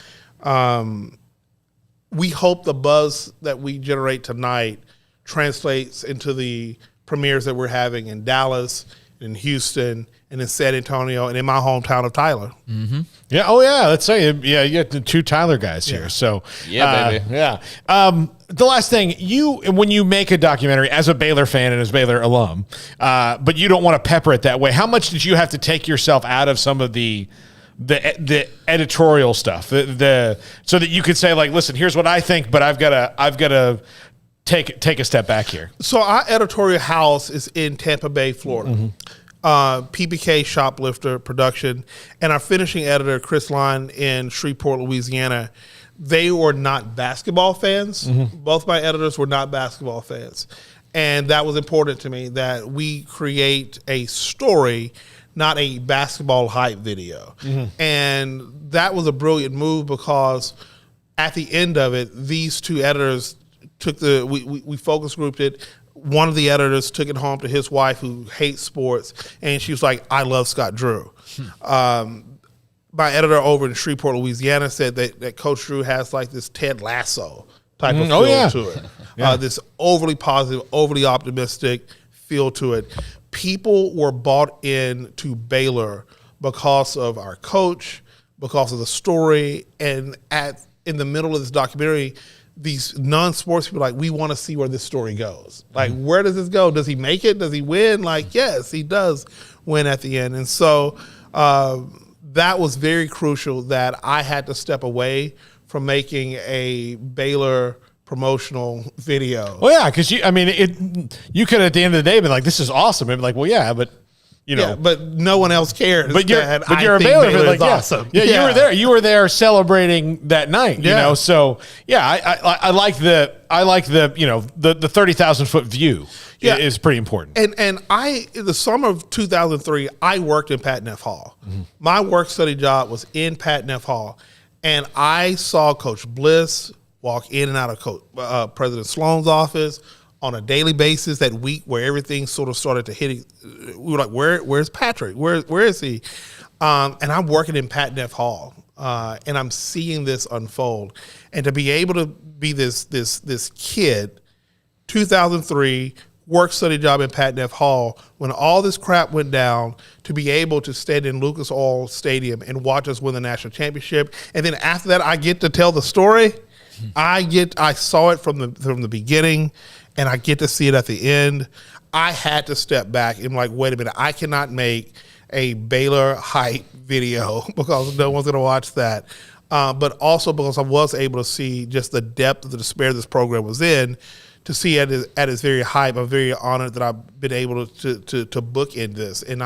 We hope the buzz that we generate tonight translates into the premieres that we're having in Dallas, in Houston, and in San Antonio, and in my hometown of Tyler.
Mm-hmm. Yeah. Oh, yeah. Let's say, you get the two Tyler guys here. So,
baby.
Yeah. The last thing, when you make a documentary as a Baylor fan and as Baylor alum, but you don't want to pepper it that way, how much did you have to take yourself out of some of the editorial stuff, so that you could say, like, listen, here's what I think, but I've got to take a step back here.
So our editorial house is in Tampa Bay, Florida.
Mm-hmm.
PBK Shoplifter Production, and our finishing editor, Chris Line, in Shreveport, Louisiana. They were not basketball fans.
Mm-hmm.
Both my editors were not basketball fans. And that was important to me, that we create a story, not a basketball hype video.
Mm-hmm.
And that was a brilliant move, because at the end of it, these two editors took we focus grouped it. One of the editors took it home to his wife, who hates sports, and she was like, I love Scott Drew. My editor over in Shreveport, Louisiana, said that Coach Drew has like this Ted Lasso type of feel to it.
Yeah.
This overly positive, overly optimistic feel to it. People were bought in to Baylor because of our coach, because of the story, and in the middle of this documentary, these non-sports people are like, we want to see where this story goes. Like, where does this go? Does he make it? Does he win? Like, yes, he does win at the end. And so that was very crucial, that I had to step away from making a Baylor promotional video.
Well, yeah, because you could at the end of the day be like, this is awesome. And be like, well, yeah, but
but no one else cares.
But you're a Baylor fan, like,
awesome.
Yeah, you were there. You were there celebrating that night. You know, so yeah, I like the 30,000-foot view.
Yeah.
Is pretty important.
And in the summer of 2003, I worked in Pat Neff Hall.
Mm-hmm.
My work study job was in Pat Neff Hall, and I saw Coach Bliss walk in and out of President Sloan's office on a daily basis that week, where everything sort of started to hit. We were like, where's Patrick? Where is he? And I'm working in Pat Neff Hall, and I'm seeing this unfold. And to be able to be this kid, 2003, work study job in Pat Neff Hall, when all this crap went down, to be able to stand in Lucas Oil Stadium and watch us win the national championship. And then after that, I get to tell the story. I saw it from the beginning, and I get to see it at the end. I had to step back and like, wait a minute, I cannot make a Baylor hype video because no one's going to watch that. But also because I was able to see just the depth of the despair this program was in. To see at its very hype, I'm very honored that I've been able to bookend this, and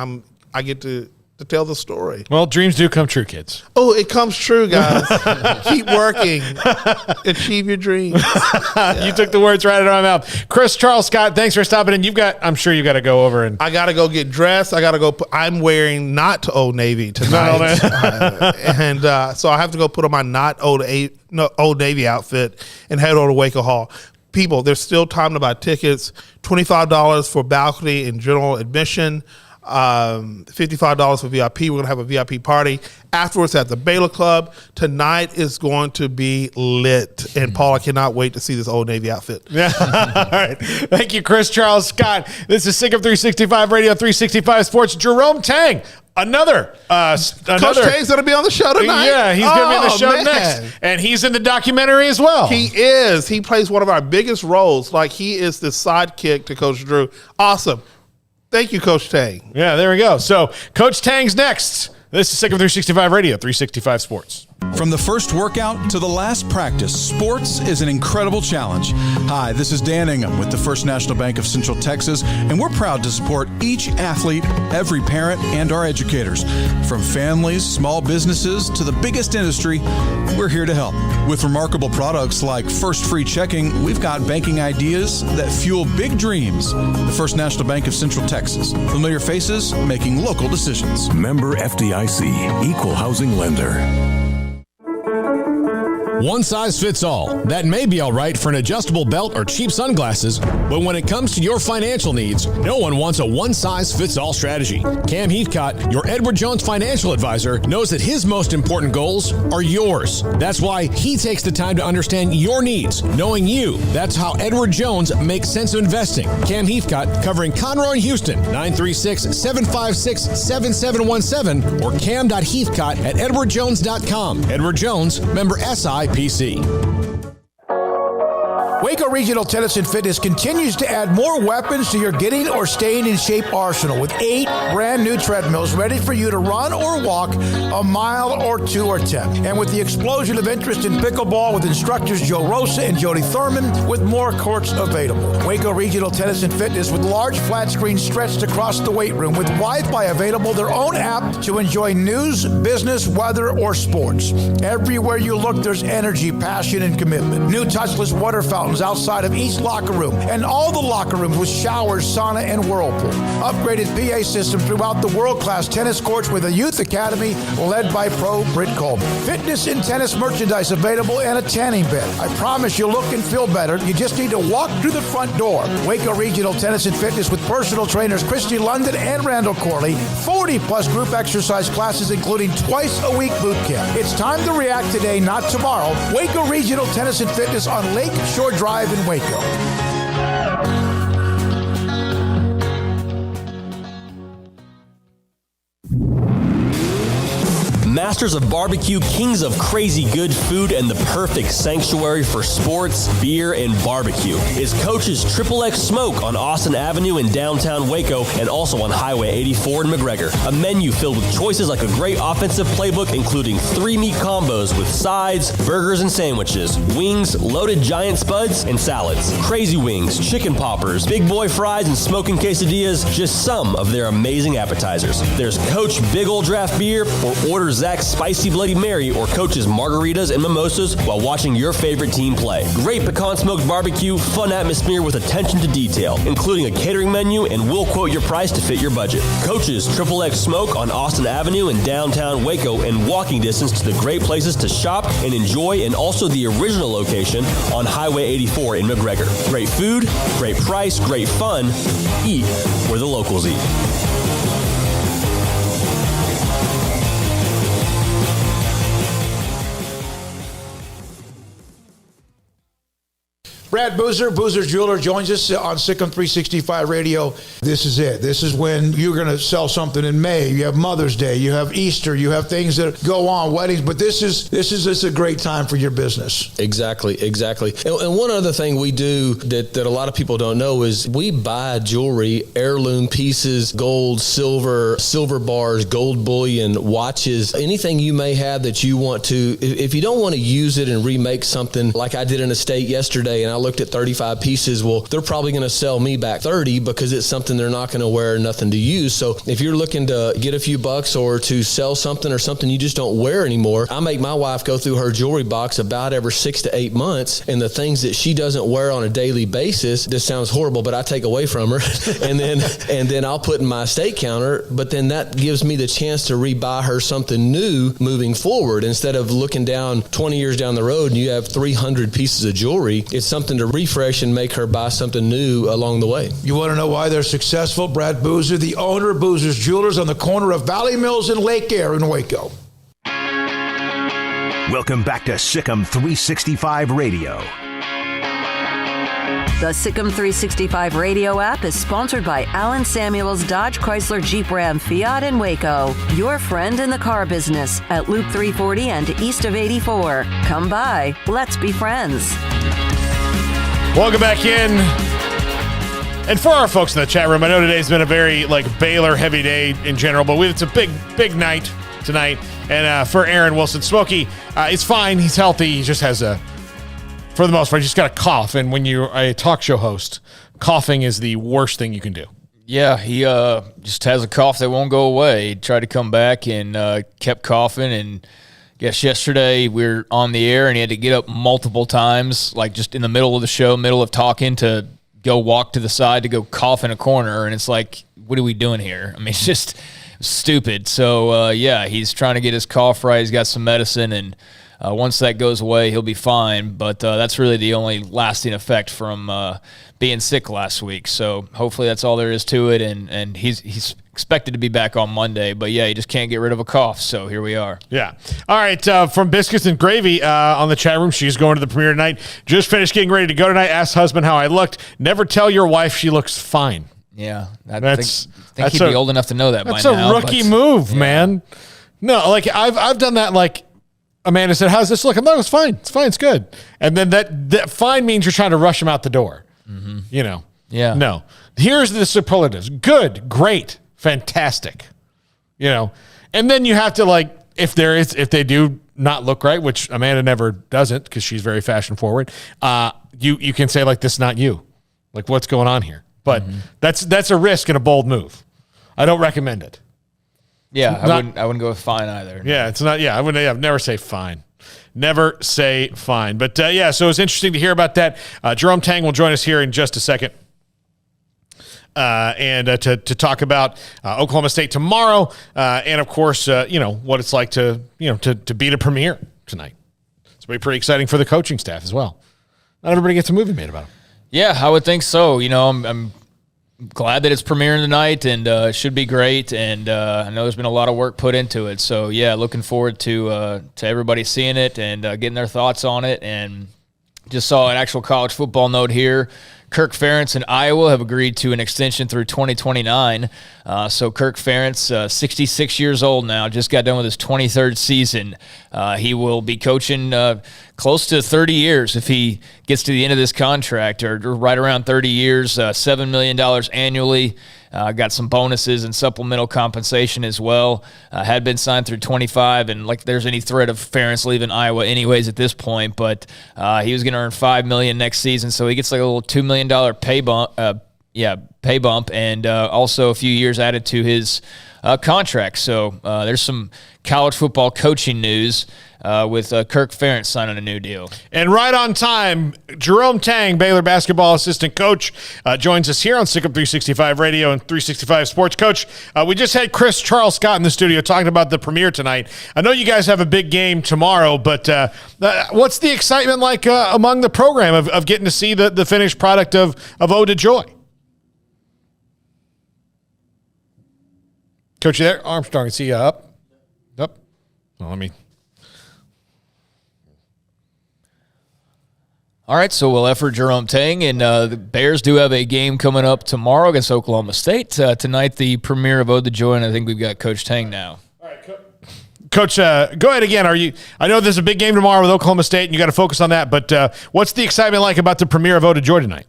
I get to tell the story.
Well, dreams do come true, kids.
Oh, it comes true, guys. Keep working. Achieve your dreams. Yeah.
You took the words right out of my mouth. Chris Charles Scott, thanks for stopping in. I'm sure you got to go over and.
I got to go get dressed. I got to go. I'm wearing not Old Navy tonight, so I have to go put on my not Old Navy outfit and head over to Waco Hall. People, there's still time to buy tickets. $25 for balcony and general admission. $55 for VIP. We're going to have a VIP party afterwards at the Baylor Club. Tonight is going to be lit, and Paul, I cannot wait to see this Old Navy outfit.
Yeah. All right. Thank you, Chris Charles Scott. This is Sick of 365 Radio, 365 Sports. Jerome Tang. Another
Coach Tang's going to be on the show tonight.
Yeah, he's going to be on the show next. And he's in the documentary as well.
He is. He plays one of our biggest roles. Like, he is the sidekick to Coach Drew. Awesome. Thank you, Coach Tang.
Yeah, there we go. So, Coach Tang's next. This is Sick of 365 Radio, 365 Sports.
From the first workout to the last practice, sports is an incredible challenge. Hi, this is Dan Ingham with the First National Bank of Central Texas, and we're proud to support each athlete, every parent, and our educators. From families, small businesses, to the biggest industry, we're here to help. With remarkable products like First Free Checking, we've got banking ideas that fuel big dreams. The First National Bank of Central Texas. Familiar faces making local decisions.
Member FDIC, Equal Housing Lender.
One size fits all. That may be all right for an adjustable belt or cheap sunglasses, but when it comes to your financial needs, no one wants a one-size-fits-all strategy. Cam Heathcott, your Edward Jones financial advisor, knows that his most important goals are yours. That's why he takes the time to understand your needs, knowing you. That's how Edward Jones makes sense of investing. Cam Heathcott, covering Conroe and Houston, 936-756-7717 or cam.heathcott@edwardjones.com. Edward Jones, member SIPC.
Waco Regional Tennis and Fitness continues to add more weapons to your getting or staying in shape arsenal with 8 brand new treadmills ready for you to run or walk a mile or 2 or 10. And with the explosion of interest in pickleball with instructors Joe Rosa and Jody Thurman with more courts available. Waco Regional Tennis and Fitness with large flat screens stretched across the weight room with Wi-Fi available, their own app to enjoy news, business, weather, or sports. Everywhere you look, there's energy, passion, and commitment. New touchless water fountains outside of each locker room, and all the locker rooms with showers, sauna, and whirlpool. Upgraded PA system throughout the world-class tennis courts with a youth academy led by pro Britt Coleman. Fitness and tennis merchandise available and a tanning bed. I promise you'll look and feel better. You just need to walk through the front door. Waco Regional Tennis and Fitness with personal trainers Christy London and Randall Corley. 40-plus group exercise classes, including twice-a-week boot camp. It's time to react today, not tomorrow. Waco Regional Tennis and Fitness on Lake Shore Drive in Waco.
Masters of Barbecue, kings of crazy good food, and the perfect sanctuary for sports, beer, and barbecue is Coach's XXX Smoke on Austin Avenue in downtown Waco and also on Highway 84 in McGregor. A menu filled with choices like a great offensive playbook, including 3 meat combos with sides, burgers, and sandwiches, wings, loaded giant spuds, and salads. Crazy wings, chicken poppers, big boy fries, and smoking quesadillas, just some of their amazing appetizers. There's Coach Big Ol' Draft Beer, or order Zach's Spicy Bloody Mary or Coach's margaritas and mimosas while watching your favorite team play. Great pecan smoked barbecue, fun atmosphere with attention to detail, including a catering menu, and we'll quote your price to fit your budget. Coach's XXX Smoke on Austin Avenue in downtown Waco and walking distance to the great places to shop and enjoy, and also the original location on Highway 84 in McGregor. Great food, great price, great fun. Eat where the locals eat.
Brad Boozer, Boozer's Jeweler, joins us on Sikkim 365 Radio. This is it. This is when you're going to sell something in May. You have Mother's Day. You have Easter. You have things that go on, weddings. But this is a great time for your business.
Exactly. And one other thing we do that a lot of people don't know is we buy jewelry, heirloom pieces, gold, silver bars, gold bullion, watches, anything you may have that you want to. If you don't want to use it and remake something like I did in a state yesterday, and I looked at 35 pieces, well, they're probably going to sell me back 30 because it's something they're not going to wear, nothing to use. So if you're looking to get a few bucks or to sell something or something you just don't wear anymore, I make my wife go through her jewelry box about every 6 to 8 months, and the things that she doesn't wear on a daily basis, this sounds horrible, but I take away from her and then I'll put in my estate counter, but then that gives me the chance to rebuy her something new moving forward. Instead of looking down 20 years down the road and you have 300 pieces of jewelry, it's something to refresh and make her buy something new along the way.
You want to know why they're successful? Brad Boozer, the owner of Boozer's Jewelers on the corner of Valley Mills and Lake Air in Waco.
Welcome back to Sikkim 365 Radio.
The Sikkim 365 Radio app is sponsored by Alan Samuels Dodge Chrysler Jeep Ram Fiat in Waco. Your friend in the car business at Loop 340 and east of 84. Come by. Let's be friends.
Welcome back in. And for our folks in the chat room, I know today's been a very Baylor heavy day in general, but it's a big night tonight. And for Aaron Wilson, Smokey, it's fine. He's healthy. He just has for the most part, he's just got a cough. And when you're a talk show host, coughing is the worst thing you can do.
Yeah, he just has a cough that won't go away. He tried to come back and kept coughing. And I guess yesterday we were on the air and he had to get up multiple times, just in the middle of the show, middle of talking, to go walk to the side to go cough in a corner. And it's like, what are we doing here? I mean, it's just stupid. So, he's trying to get his cough right. He's got some medicine and once that goes away, he'll be fine. But that's really the only lasting effect from being sick last week. So hopefully that's all there is to it. And he's expected to be back on Monday. But, yeah, he just can't get rid of a cough. So here we are.
Yeah. All right. From Biscuits and Gravy on the chat room, she's going to the premiere tonight. Just finished getting ready to go tonight. Asked husband how I looked. Never tell your wife she looks fine.
Yeah. I think he'd be old enough to know that by now.
That's a rookie move, man. No, like I've done that. Like Amanda said, how's this looking? No, it's fine. It's fine. It's good. And then that fine means you're trying to rush him out the door.
Mm-hmm.
You know?
Yeah.
No. Here's the superlatives. Good, great, fantastic. You know? And then you have to, like, if they do not look right, which Amanda never doesn't because she's very fashion forward, you can say, like, this is not you. Like, what's going on here? But that's a risk and a bold move. I don't recommend it.
Yeah, I wouldn't go with fine either.
Yeah, it's not. Yeah, I wouldn't. I'd never say fine. Never say fine. But yeah, so it's interesting to hear about that. Jerome Tang will join us here in just a second, and to talk about Oklahoma State tomorrow, and of course, what it's like to beat a Premier tonight. It's going to be pretty exciting for the coaching staff as well. Not everybody gets a movie made about it.
Yeah, I would think so. I'm glad that it's premiering tonight, and it should be great. And I know there's been a lot of work put into it. So, yeah, looking forward to everybody seeing it and getting their thoughts on it. And just saw an actual college football note here. Kirk Ferentz and Iowa have agreed to an extension through 2029. So Kirk Ferentz, 66 years old now, just got done with his 23rd season. He will be coaching close to 30 years if he gets to the end of this contract, or right around 30 years, $7 million annually. Got some bonuses and supplemental compensation as well. Had been signed through 25, and like there's any threat of Ferentz leaving Iowa anyways at this point, but he was going to earn $5 million next season, so he gets like a little $2 million pay bump, and also a few years added to his contract. So there's some college football coaching news with Kirk Ferentz signing a new deal.
And right on time, Jerome Tang, Baylor basketball assistant coach, joins us here on Sick 'em 365 Radio and 365 Sports. Coach, we just had Charles Scott in the studio talking about the premiere tonight. I know you guys have a big game tomorrow, but what's the excitement like among the program of getting to see the finished product of Ode to Joy? Coach, you there? Armstrong, is he up? Up? Well, let me...
All right, so we'll effort Jerome Tang, and the Bears do have a game coming up tomorrow against Oklahoma State. Tonight, the premiere of Ode to Joy, and I think we've got Coach Tang now.
All right, Coach, go ahead again. I know there's a big game tomorrow with Oklahoma State, and you got to focus on that, but what's the excitement like about the premiere of Ode to Joy tonight?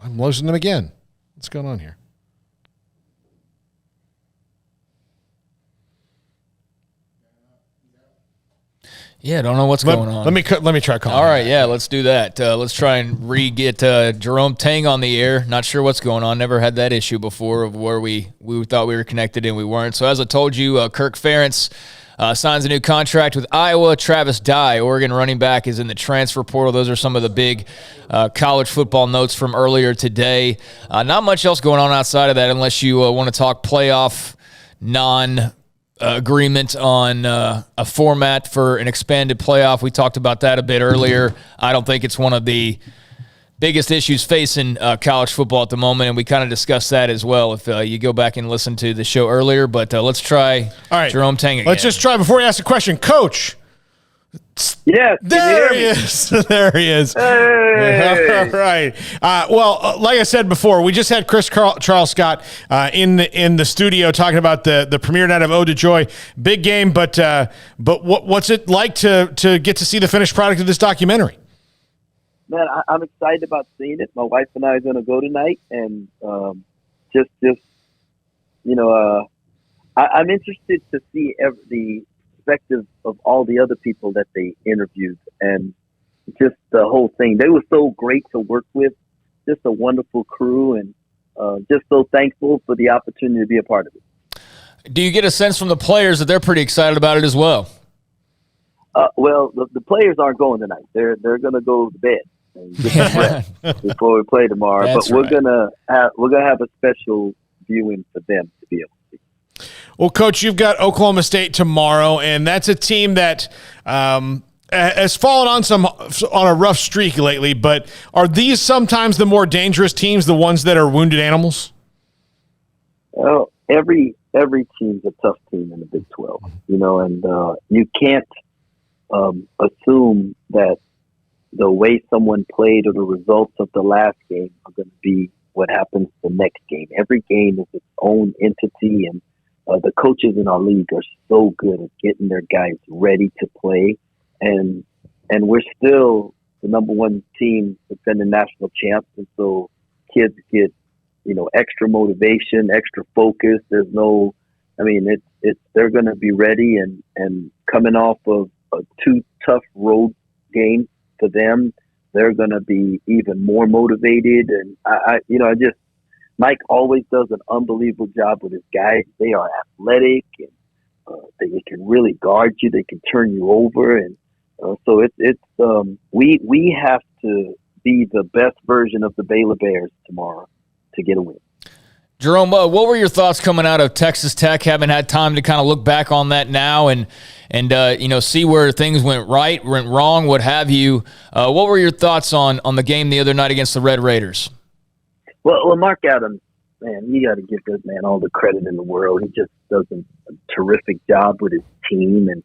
I'm losing them again. What's going on here?
Yeah, I don't know what's going on.
Let me try calling.
All right, yeah, let's do that. Let's try and get Jerome Tang on the air. Not sure what's going on. Never had that issue before of where we thought we were connected and we weren't. So as I told you, Kirk Ferentz signs a new contract with Iowa. Travis Dye, Oregon running back, is in the transfer portal. Those are some of the big college football notes from earlier today. Not much else going on outside of that unless you want to talk playoff agreement on a format for an expanded playoff. We talked about that a bit earlier. I don't think it's one of the biggest issues facing college football at the moment, and we kind of discussed that as well if you go back and listen to the show earlier. But let's try Jerome Tang again.
Let's just try before we ask a question. Coach.
Yes.
There he is. There he is.
Hey.
All right. Well, like I said before, we just had Charles Scott in the studio talking about the premiere night of Ode to Joy. Big game, but what's it like to get to see the finished product of this documentary?
Man, I'm excited about seeing it. My wife and I are going to go tonight, and I'm interested to see the perspective of all the other people that they interviewed, and just the whole thing. They were so great to work with, just a wonderful crew, and just so thankful for the opportunity to be a part of it.
Do you get a sense from the players that they're pretty excited about it as well?
Well, the players aren't going tonight. They're going to go to bed and get some rest before we play tomorrow.
That's
but we're
right.
gonna have a special viewing for them to be able to see.
Well, Coach, you've got Oklahoma State tomorrow, and that's a team that has fallen on a rough streak lately. But are these sometimes the more dangerous teams, the ones that are wounded animals?
Well, every team's a tough team in the Big 12, and you can't assume that the way someone played or the results of the last game are going to be what happens the next game. Every game is its own entity, and the coaches in our league are so good at getting their guys ready to play, and we're still the number one team defending national champs, and so kids get extra motivation, extra focus. There's no, they're going to be ready and coming off of 2 tough road games for them, they're going to be even more motivated. And Mike always does an unbelievable job with his guys. They are athletic and they can really guard you. They can turn you over. And so we have to be the best version of the Baylor Bears tomorrow to get a win.
Jerome, what were your thoughts coming out of Texas Tech? Haven't had time to kind of look back on that now and see where things went right, went wrong, what have you. What were your thoughts on the game the other night against the Red Raiders?
Well, Mark Adams, man, you got to give this man all the credit in the world. He just does a terrific job with his team, and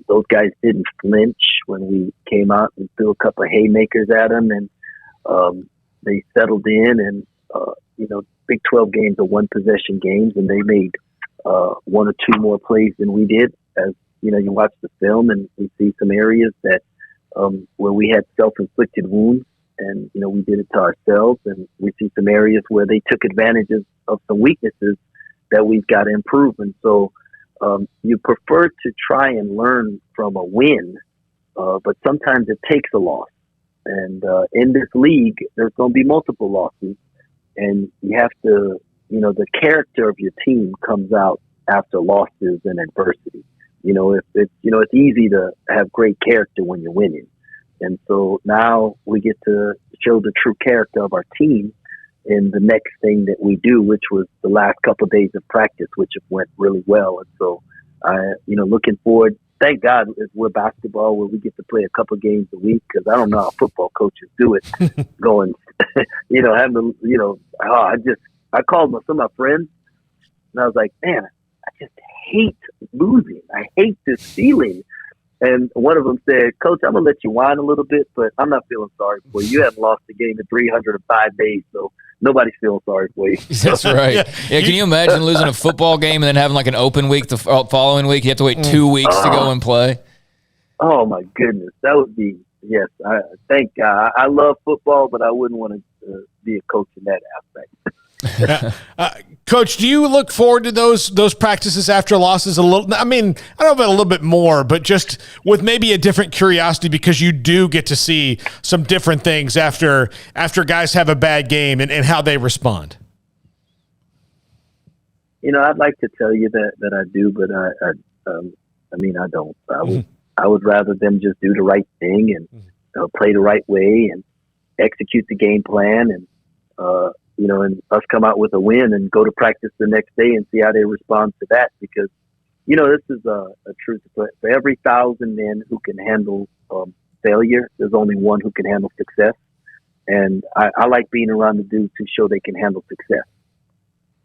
those guys didn't flinch when we came out and threw a couple of haymakers at them, and they settled in. And Big 12 games are one-possession games, and they made 1 or 2 more plays than we did. As you watch the film, and we see some areas that where we had self-inflicted wounds, and we did it to ourselves. And we see some areas where they took advantage of some weaknesses that we've got to improve. And so you prefer to try and learn from a win, but sometimes it takes a loss. And in this league, there's going to be multiple losses. And you have to, the character of your team comes out after losses and adversity. It's easy to have great character when you're winning. And so now we get to show the true character of our team in the next thing that we do, which was the last couple of days of practice, which went really well. And so, looking forward, thank God we're basketball where we get to play a couple of games a week, because I don't know how football coaches do it going, I called some of my friends and I was like, man, I just hate losing. I hate this feeling. And one of them said, Coach, I'm going to let you whine a little bit, but I'm not feeling sorry for you. You haven't lost a game in 305 days, so nobody's feeling sorry for you.
That's right. Yeah, can you imagine losing a football game and then having like an open week the following week? You have to wait 2 weeks to go and play.
Oh, my goodness. That would be, yes. Thank God. I love football, but I wouldn't want to be a coach in that aspect.
Coach, do you look forward to those practices after losses a little? I mean, I don't know about a little bit more, but just with maybe a different curiosity, because you do get to see some different things after guys have a bad game and how they respond.
I'd like to tell you that I do, but I don't. I would rather them just do the right thing and play the right way and execute the game plan and us come out with a win and go to practice the next day and see how they respond to that. Because, this is a truth. For every 1,000 men who can handle failure, there's only one who can handle success. And I like being around the dudes who show they can handle success.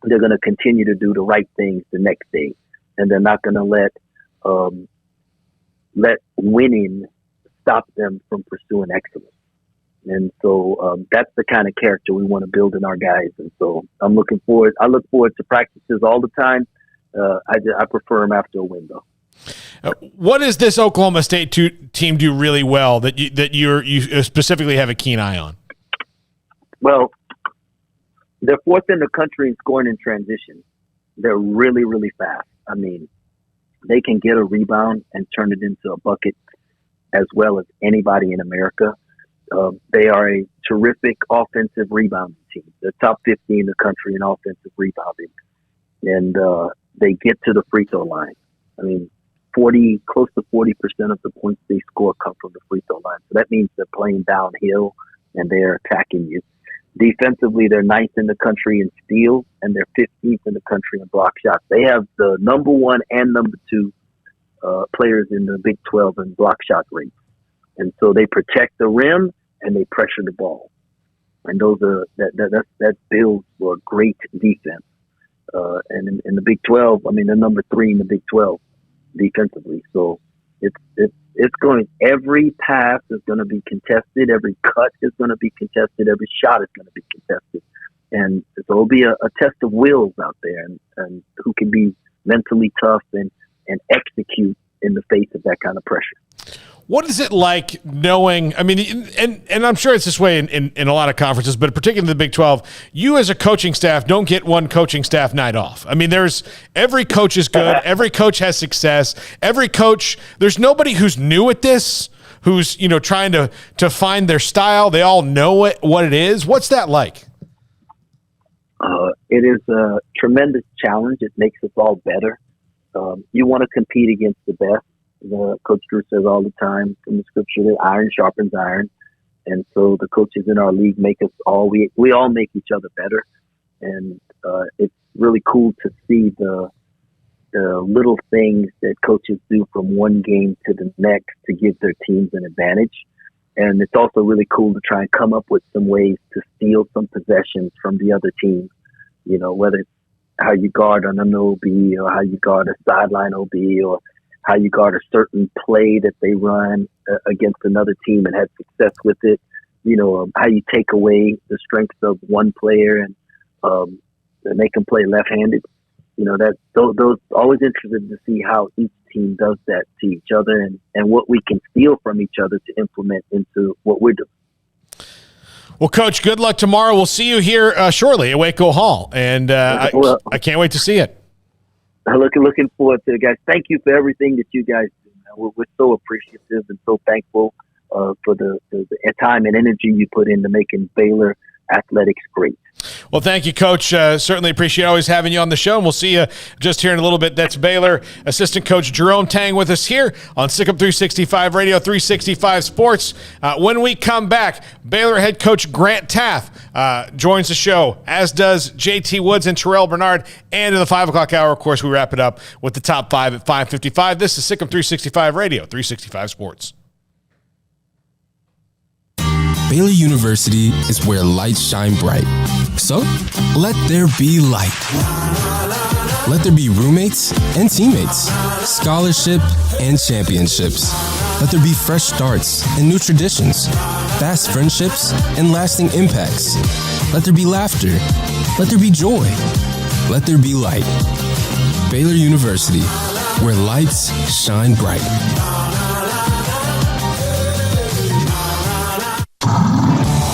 They're going to continue to do the right things the next day. And they're not going to let winning stop them from pursuing excellence. And so that's the kind of character we want to build in our guys. And so I look forward to practices all the time. I prefer them after a win, though.
What does this Oklahoma State team do really well that you specifically have a keen eye on?
Well, they're 4th in the country in scoring in transition. They're really, really fast. I mean, they can get a rebound and turn it into a bucket as well as anybody in America. They are a terrific offensive rebounding team. They're top 50 in the country in offensive rebounding. And they get to the free throw line. I mean, close to 40% of the points they score come from the free throw line. So that means they're playing downhill and they're attacking you. Defensively, they're 9th in the country in steals, and they're 15th in the country in block shots. They have the number 1 and number 2 players in the Big 12 in block shot rates. And so they protect the rim and they pressure the ball. And those are that builds for great defense. And in the Big 12, I mean, they're number 3 in the Big 12 defensively. So it's going, every pass is going to be contested. Every cut is going to be contested. Every shot is going to be contested. And so it'll be a test of wills out there and who can be mentally tough and execute in the face of that kind of pressure.
What is it like knowing, I mean, and I'm sure it's this way in a lot of conferences, but particularly in the Big 12, you as a coaching staff don't get one coaching staff night off. I mean, every coach is good. Every coach has success. Every coach, there's nobody who's new at this, who's, trying to find their style. They all know what it is. What's that like?
It is a tremendous challenge. It makes us all better. You want to compete against the best. Coach Drew says all the time from the scripture that iron sharpens iron. And so the coaches in our league make us all, we all make each other better. And it's really cool to see the little things that coaches do from one game to the next to give their teams an advantage. And it's also really cool to try and come up with some ways to steal some possessions from the other team, whether it's how you guard an OB or how you guard a sideline OB or how you guard a certain play that they run against another team and had success with it, how you take away the strengths of one player and make them play left-handed. Those always interested to see how each team does that to each other and what we can steal from each other to implement into what we're doing.
Well, Coach, good luck tomorrow. We'll see you here shortly at Waco Hall, and I can't wait to see it.
Looking forward to it, guys. Thank you for everything that you guys do, man. We're so appreciative and so thankful for the time and energy you put into making Baylor athletics great.
Well, thank you, Coach. Certainly appreciate always having you on the show, and we'll see you just here in a little bit. That's Baylor assistant coach Jerome Tang with us here on Sikkim 365 Radio, 365 Sports. When we come back, Baylor head coach Grant Taff joins the show, as does JT Woods and Terrell Bernard. And in the 5 o'clock hour, of course, we wrap it up with the top 5 at 5:55. This is Sikkim 365 Radio, 365 Sports.
Baylor University is where lights shine bright. So, let there be light. Let there be roommates and teammates, scholarship and championships. Let there be fresh starts and new traditions, fast friendships and lasting impacts. Let there be laughter. Let there be joy. Let there be light. Baylor University, where lights shine bright.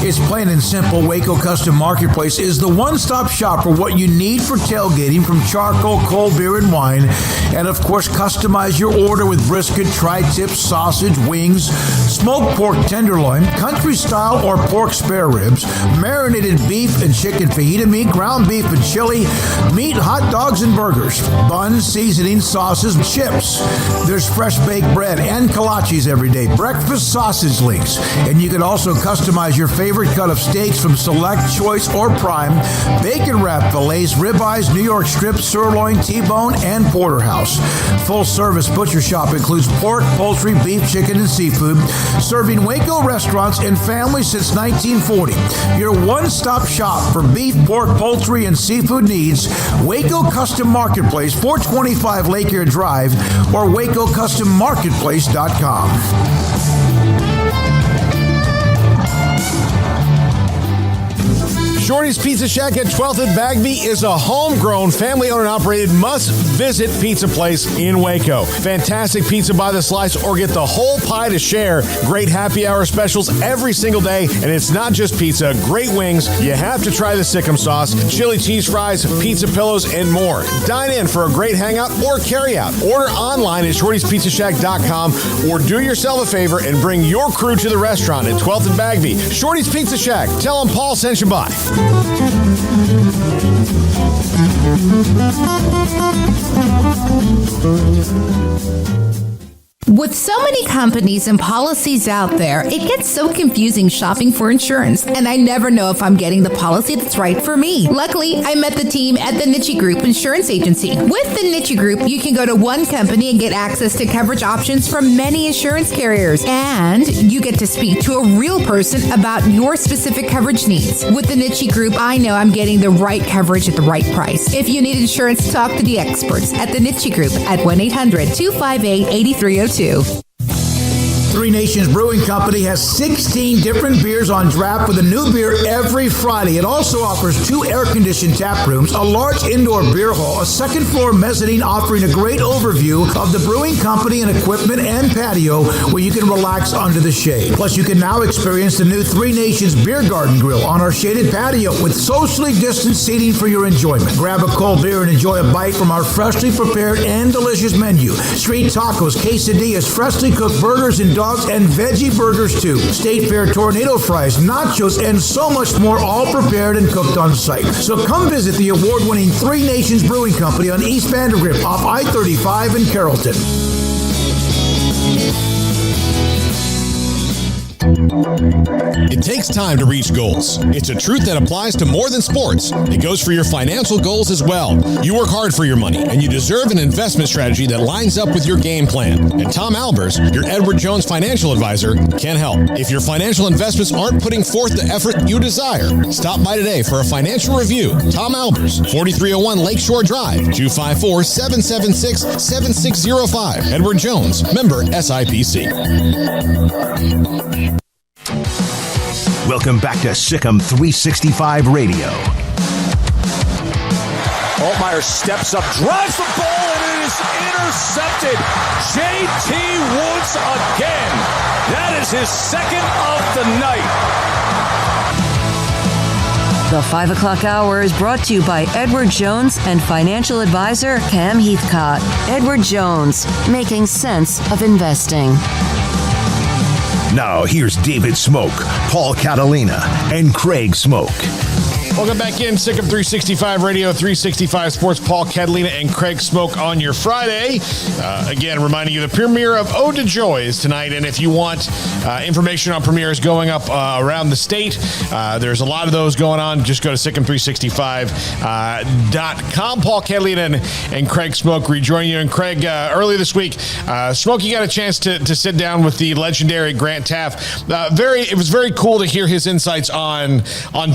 It's plain and simple. Waco Custom Marketplace is the one-stop shop for what you need for tailgating, from charcoal, cold beer, and wine. And, of course, customize your order with brisket, tri-tip, sausage, wings, smoked pork tenderloin, country-style or pork spare ribs, marinated beef and chicken fajita meat, ground beef and chili, meat, hot dogs, and burgers, buns, seasoning, sauces, chips. There's fresh baked bread and kolaches every day, breakfast sausage links. And you can also customize your favorite cut of steaks from Select, Choice, or Prime, bacon wrap fillets, ribeyes, New York strip, sirloin, T-bone, and porterhouse. Full service butcher shop includes pork, poultry, beef, chicken, and seafood, serving Waco restaurants and families since 1940. Your one-stop shop for beef, pork, poultry, and seafood needs. Waco Custom Marketplace, 425 Lake Erie Drive, or WacoCustomMarketplace.com.
Shorty's Pizza Shack at 12th and Bagby is a homegrown, family-owned and operated must-visit pizza place in Waco. Fantastic pizza by the slice or get the whole pie to share. Great happy hour specials every single day, and it's not just pizza. Great wings. You have to try the Sikkim sauce, chili cheese fries, pizza pillows, and more. Dine in for a great hangout or carry-out. Order online at shortyspizzashack.com or do yourself a favor and bring your crew to the restaurant at 12th and Bagby. Shorty's Pizza Shack. Tell them Paul sent you by.
With so many companies and policies out there, it gets so confusing shopping for insurance, and I never know if I'm getting the policy that's right for me. Luckily, I met the team at the Niche Group Insurance Agency. With the Niche Group, you can go to one company and get access to coverage options from many insurance carriers, and you get to speak to a real person about your specific coverage needs. With the Niche Group, I know I'm getting the right coverage at the right price. If you need insurance, talk to the experts at the Niche Group at 1-800-258-8302.
Three Nations Brewing Company has 16 different beers on draft with a new beer every Friday. It also offers 2 air-conditioned tap rooms, a large indoor beer hall, a second-floor mezzanine offering a great overview of the brewing company and equipment and patio where you can relax under the shade. Plus, you can now experience the new Three Nations Beer Garden Grill on our shaded patio with socially distanced seating for your enjoyment. Grab a cold beer and enjoy a bite from our freshly prepared and delicious menu. Street tacos, quesadillas, freshly cooked burgers and dogs and veggie burgers too. State Fair tornado fries, nachos, and so much more, all prepared and cooked on site. So come visit the award-winning Three Nations Brewing Company on East Vandergrift off I-35 in Carrollton.
It takes time to reach goals. It's a truth that applies to more than sports. It goes for your financial goals as well. You work hard for your money, and you deserve an investment strategy that lines up with your game plan. And Tom Albers, your Edward Jones financial advisor, can help. If your financial investments aren't putting forth the effort you desire, stop by today for a financial review. Tom Albers, 4301 Lakeshore Drive, 254-776-7605. Edward Jones, member SIPC.
Welcome back to Sikkim 365 Radio.
Altmaier steps up, drives the ball, and it is intercepted. J.T. Woods again. That is his second of the night.
The 5 o'clock hour is brought to you by Edward Jones and financial advisor Cam Heathcott. Edward Jones, making sense of investing.
Now, here's David Smoak, Paul Catalina, and Craig Smoak.
Welcome back in. Sikkim 365 Radio, 365 Sports. Paul Catalina and Craig Smoak on your Friday. Again, reminding you the premiere of Ode to Joy is tonight. And if you want information on premieres going up around the state, there's a lot of those going on. Just go to Sikkim365.com. Paul Catalina and Craig Smoak rejoin you. And Craig, earlier this week, Smoak, you got a chance to sit down with the legendary Grant Taff. It was very cool to hear his insights on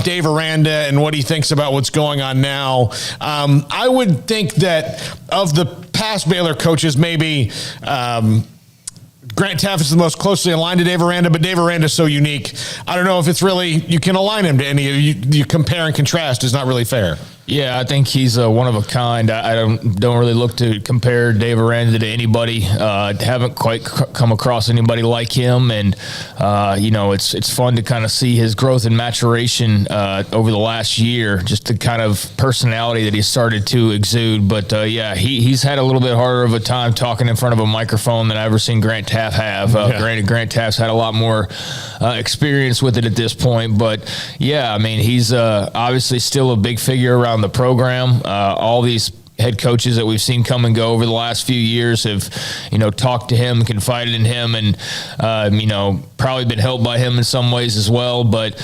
Dave Aranda and what he thinks about what's going on now. I would think that of the past Baylor coaches, maybe Grant Taff is the most closely aligned to Dave Aranda, but Dave Aranda is so unique. I don't know if it's really, you can align him to any of you. You compare and contrast is not really fair.
Yeah, I think he's one of a kind. I don't really look to compare Dave Aranda to anybody. Haven't quite come across anybody like him, and it's fun to kind of see his growth and maturation over the last year. Just the kind of personality that he started to exude. But he's had a little bit harder of a time talking in front of a microphone than I've ever seen Grant Taff have. Granted, Grant Taff's had a lot more experience with it at this point, but yeah, I mean, he's obviously still a big figure around the program. All these head coaches that we've seen come and go over the last few years have, talked to him, confided in him, and, probably been helped by him in some ways as well. But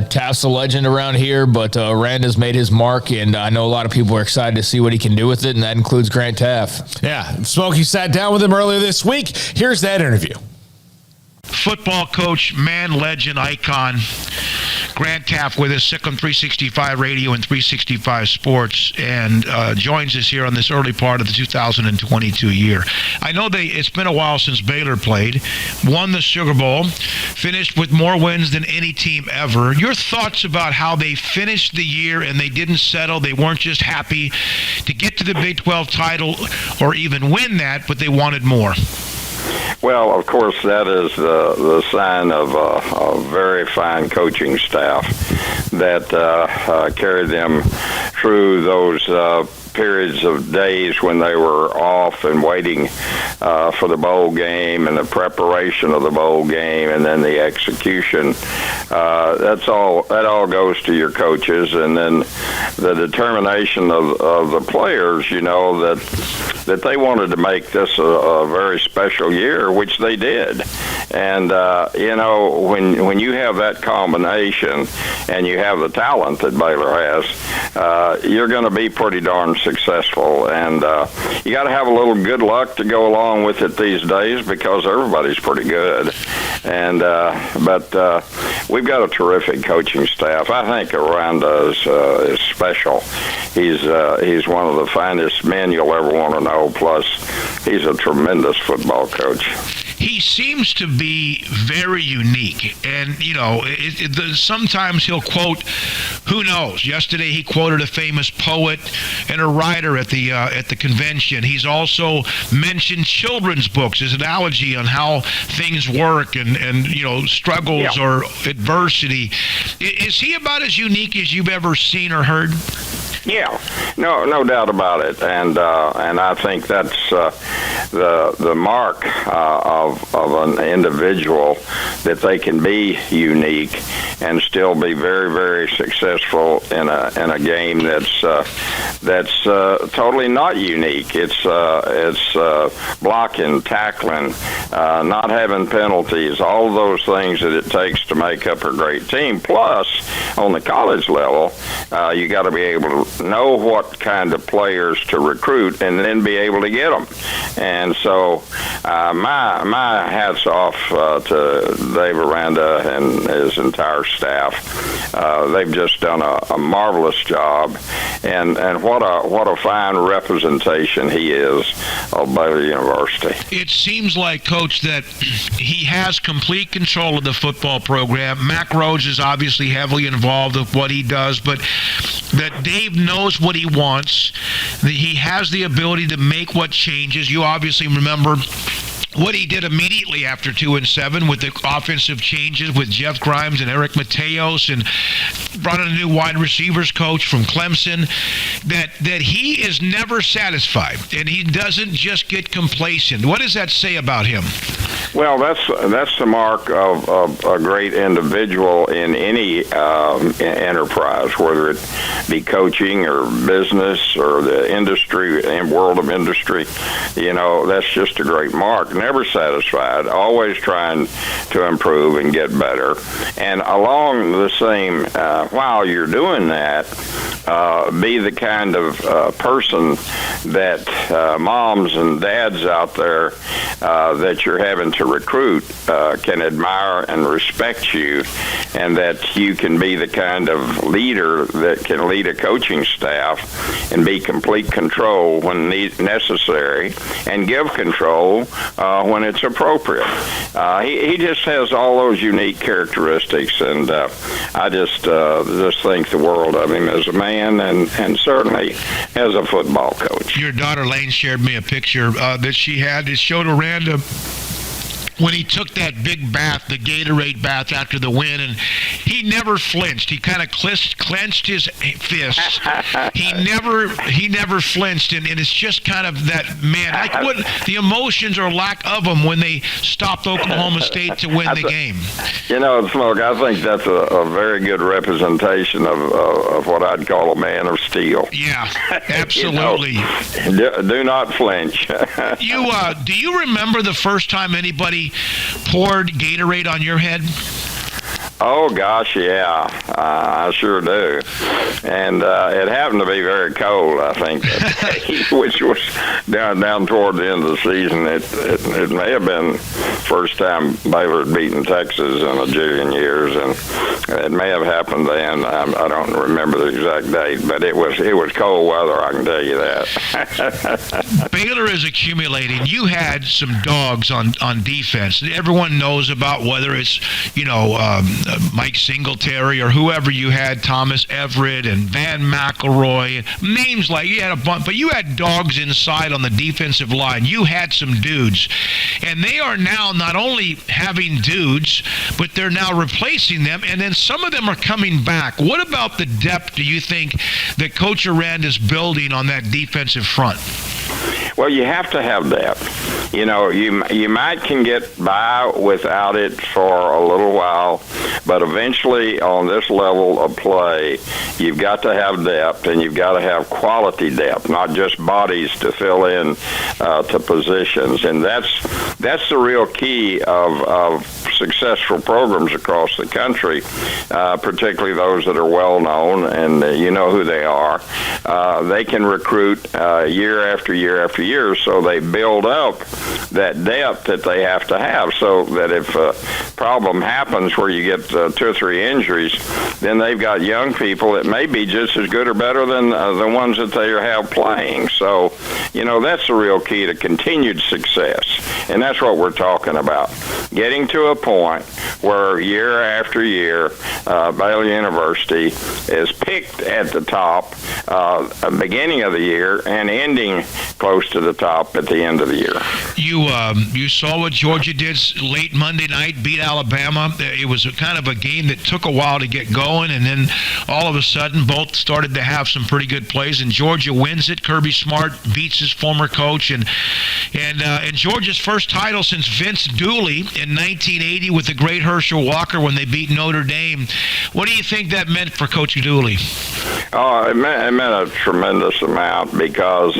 Taft's a legend around here, but Aranda's made his mark, and I know a lot of people are excited to see what he can do with it, and that includes Grant Taff.
Yeah, Smokey sat down with him earlier this week. Here's that interview.
Football coach, man, legend, icon, Grant Taff with us, Sikkim 365 Radio and 365 Sports, and joins us here on this early part of the 2022 year. I know it's been a while since Baylor played, won the Sugar Bowl, finished with more wins than any team ever. Your thoughts about how they finished the year and they didn't settle, they weren't just happy to get to the Big 12 title or even win that, but they wanted more.
Well, of course, that is the sign of a very fine coaching staff that carried them through those periods of days when they were off and waiting for the bowl game and the preparation of the bowl game and then the execution That all goes to your coaches, and then the determination of the players, that they wanted to make this a very special year, which they did. And when you have that combination and you have the talent that Baylor has, you're going to be pretty darn successful. And you got to have a little good luck to go along with it these days, because everybody's pretty good. And but we've got a terrific coaching staff. I think Aranda is special. He's one of the finest men you'll ever want to know. Plus, he's a tremendous football coach.
He seems to be very unique, and sometimes he'll quote, who knows? Yesterday he quoted a famous poet and a writer at the convention. He's also mentioned children's books as an analogy on how things work and struggles or adversity. Is he about as unique as you've ever seen or heard?
Yeah, no doubt about it, and I think that's the mark of an individual, that they can be unique and still be very, very successful in a game that's totally not unique. It's blocking, tackling, not having penalties, all of those things that it takes to make up a great team. Plus, on the college level, you got to be able to know what kind of players to recruit and then be able to get them. And so my hat's off to Dave Aranda and his entire staff. They've just done a marvelous job, and what a fine representation he is of Baylor University.
It seems like, Coach, that he has complete control of the football program. Mack Rhodes is obviously heavily involved with what he does, but that Dave knows what he wants, that he has the ability to make what changes. You obviously remember what he did immediately after 2-7 with the offensive changes with Jeff Grimes and Eric Mateos, and brought in a new wide receivers coach from Clemson, that he is never satisfied, and he doesn't just get complacent. What does that say about him?
Well, that's the mark of a great individual in any enterprise, whether it be coaching or business or the industry and world of industry. That's just a great mark. Never satisfied, always trying to improve and get better. And along the same, while you're doing that, be the kind of person that moms and dads out there that you're having to recruit can admire and respect you, and that you can be the kind of leader that can lead a coaching staff and be complete control when necessary, and give control when it's appropriate. He just has all those unique characteristics, and I just think the world of him as a man, and certainly as a football coach.
Your daughter Lane shared me a picture that she had. It showed Aranda when he took that big bath, the Gatorade bath after the win, and he never flinched. He kind of clenched his fists. He never flinched, and it's just kind of that, man, like what the emotions or lack of them when they stopped Oklahoma State to win the game.
Smoak, I think that's a very good representation of what I'd call a man of steel.
Yeah, absolutely.
Do not flinch.
Do you remember the first time anybody poured Gatorade on your head?
Oh, gosh, yeah. I sure do. And it happened to be very cold, I think, that day, which was down toward the end of the season. It may have been first time Baylor had beaten Texas in a jillion years, and it may have happened then. I don't remember the exact date, but it was cold weather, I can tell you that.
Baylor is accumulating. You had some dogs on defense. Everyone knows about, whether it's, Mike Singletary or whoever you had, Thomas Everett and Van McElroy, names like, you had a bunch, but you had dogs inside on the defensive line. You had some dudes, and they are now not only having dudes, but they're now replacing them, and then some of them are coming back. What about the depth do you think that Coach Aranda is building on that defensive front?
Well, you have to have depth. You know, you might can get by without it for a little while, but eventually on this level of play, you've got to have depth, and you've got to have quality depth, not just bodies to fill in to positions. And that's the real key of successful programs across the country, particularly those that are well known, and you know who they are. They can recruit year after year after year, so they build up that depth that they have to have, so that if a problem happens where you get 2 or 3 injuries, then they've got young people that may be just as good or better than the ones that they have playing. So, you know, that's the real key to continued success, and that's what we're talking about. Getting to a point where year after year, Baylor University is picked at the top beginning of the year and ending close to the top at the end of the year.
You saw what Georgia did late Monday night, beat Alabama. It was kind of a game that took a while to get going, and then all of a sudden both started to have some pretty good plays, and Georgia wins it. Kirby Smart beats his former coach, and Georgia's first title since Vince Dooley in 1980 with the great Herschel Walker when they beat Notre Dame. What do you think that meant for Coach Dooley?
Oh, it meant a tremendous amount, because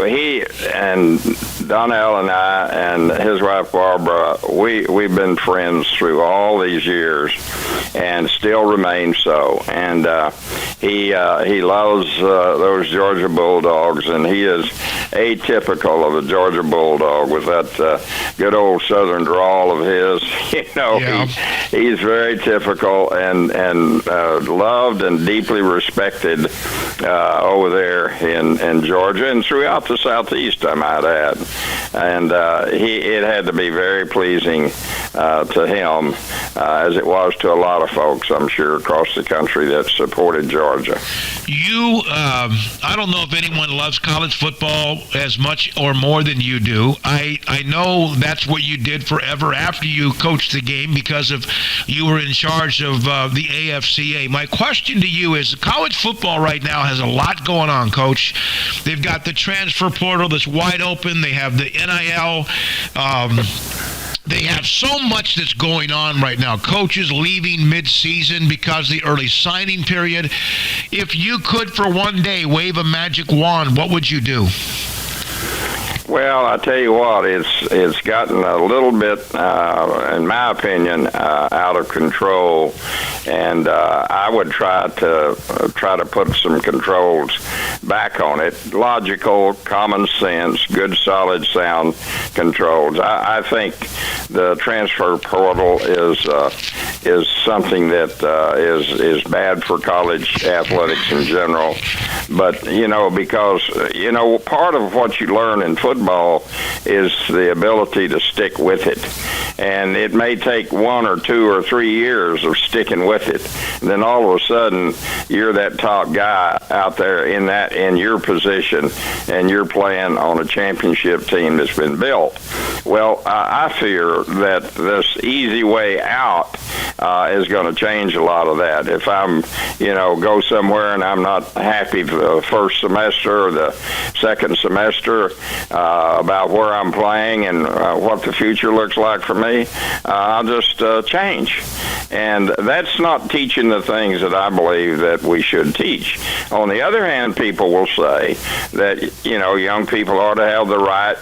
he and Donnell and I and his wife Barbara, we've been friends through all these years and still remain so. And he loves those Georgia Bulldogs, and he is atypical of a Georgia Bulldog with that good old Southern drawl of his. You know, yeah. He's very typical and loved and deeply respected over there in Georgia and throughout the Southeast, I might add. And it had to be very pleasing to him, as it was to a lot of folks, I'm sure, across the country that supported Georgia.
I don't know if anyone loves college football as much or more than you do. I know that's what you did forever after you coached the game, because of you were in charge of the AFCA. My question to you is, college football right now has a lot going on, Coach. They've got the transfer portal that's wide open. They have the NIL. They have so much that's going on right now. Coaches leaving mid-season because of the early signing period. If you could for one day wave a magic wand, what would you do?
Well, I tell you what, it's gotten a little bit, in my opinion, out of control, and I would try to put some controls back on it. Logical, common sense, good, solid, sound controls. I think the transfer portal is something that is bad for college athletics in general. But because part of what you learn in football is the ability to stick with it, and it may take 1 or 2 or 3 years of sticking with it, and then all of a sudden you're that top guy out there in your position, and you're playing on a championship team that's been built. Well, I fear that this easy way out is going to change a lot of that. If I'm go somewhere and I'm not happy for the first semester or the second semester about where I'm playing and what the future looks like for me, I'll just change. And that's not teaching the things that I believe that we should teach. On the other hand, people will say that young people ought to have the right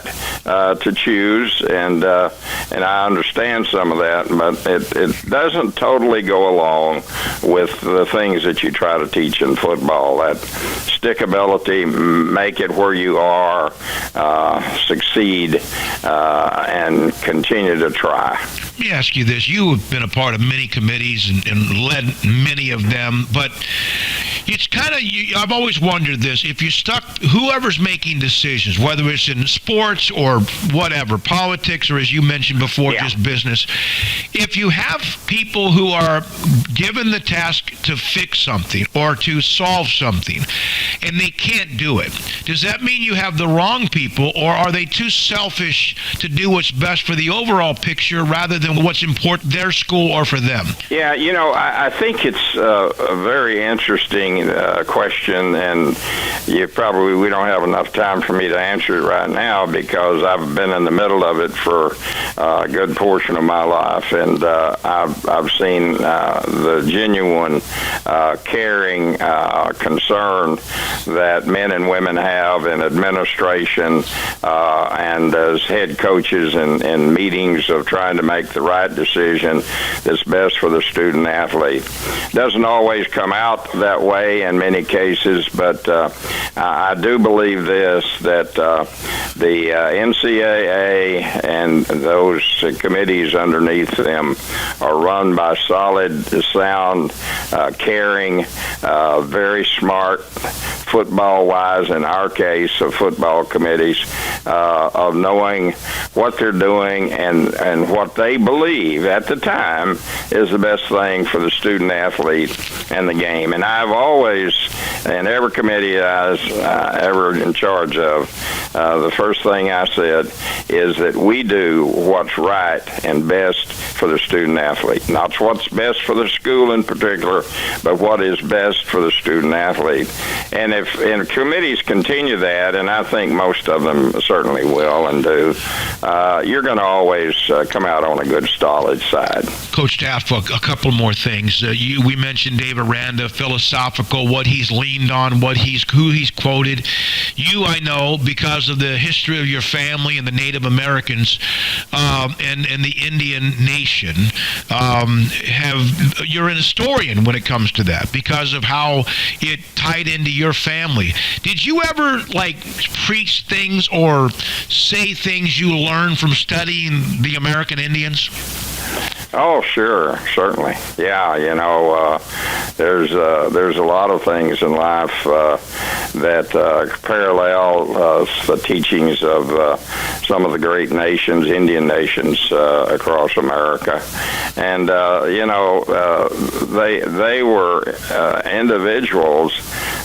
to choose, and I understand some of that, but it doesn't totally go along with the things that you try to teach in football. That stickability, make it where you are, succeed, and continue to try.
Let me ask you this. You have been a part of many committees and led many of them, but it's kind of, I've always wondered this. If you're stuck, whoever's making decisions, whether it's in sports or whatever, politics, or as you mentioned before, just business, if you have people who are given the task to fix something or to solve something and they can't do it, does that mean you have the wrong people, or are they too selfish to do what's best for the overall picture rather than what's important their school or for them?
Yeah, I think it's very interesting interesting question, and we don't have enough time for me to answer it right now because I've been in the middle of it for a good portion of my life, and I've seen the genuine caring concern that men and women have in administration and as head coaches in meetings of trying to make the right decision that's best for the student athlete. Doesn't always come out that way in many cases, but I do believe this, that the NCAA and those committees underneath them are run by solid, sound, caring, very smart, football-wise, in our case, of football committees, of knowing what they're doing and what they believe at the time is the best thing for the student athlete and the game. And I've always, in every committee I was ever in charge of, the first thing I said is that we do what's right and best for the student athlete. Not what's best for the school in particular, but what is best for the student athlete. And if committees continue that, and I think most of them certainly will and do, you're going to always come out on a good, solid side.
Coach Taff, a couple more things. We mentioned Dave Aranda, philosophical, what he's leaned on, who he's quoted. You, I know, because of the history of your family and the Native Americans and the Indian nation, you're an historian when it comes to that because of how it tied into your family. Did you ever preach things or say things you learned from studying the American Indians?
Oh, sure, certainly. Yeah, there's a lot of things in life that parallel the teachings of some of the great nations, Indian nations across America, and they were individuals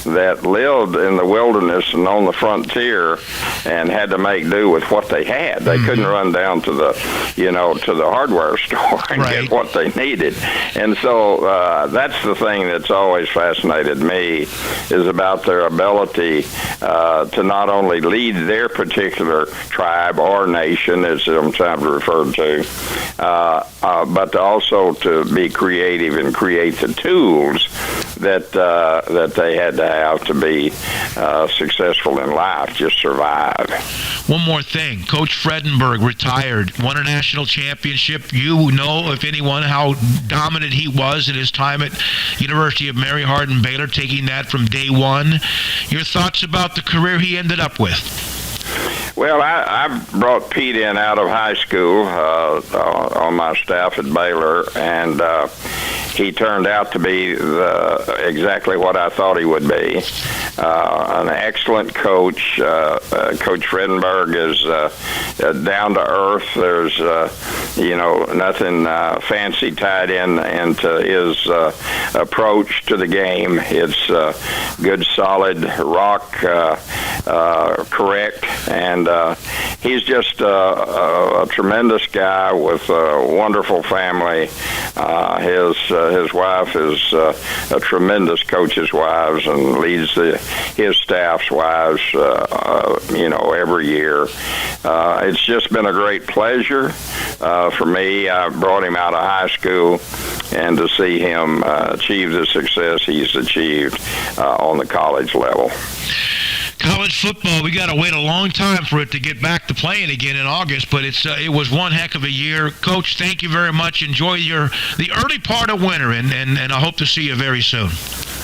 that lived in the wilderness and on the frontier and had to make do with what they had. They couldn't run down to the hardware store and get what they needed. And so that's the thing that's always fascinated me, is about their ability to not only lead their particular tribe or nation, as sometimes referred to, but also to be creative and create the tools that they had to have to be successful in life, just survive.
One more thing. Coach Fredenberg retired, won a national championship. You know, if anyone, how dominant he was in his time at University of Mary Hardin Baylor, taking that from day one. Your thoughts about the career he ended up with?
Well, I brought Pete in out of high school on my staff at Baylor, and he turned out to be exactly what I thought he would be. An excellent coach. Coach Fredenberg is down to earth. There's nothing fancy tied into his approach to the game. It's good, solid, rock, correct, and he's just a tremendous guy with a wonderful family. His wife is a tremendous coach's wives and leads his staff's wives, every year. It's just been a great pleasure for me. I brought him out of high school, and to see him achieve the success he's achieved on the college level.
College football, we got to wait a long time for it to get back to playing again in August, but it was one heck of a year. Coach, thank you very much. Enjoy the early part of winter, and I hope to see you very soon.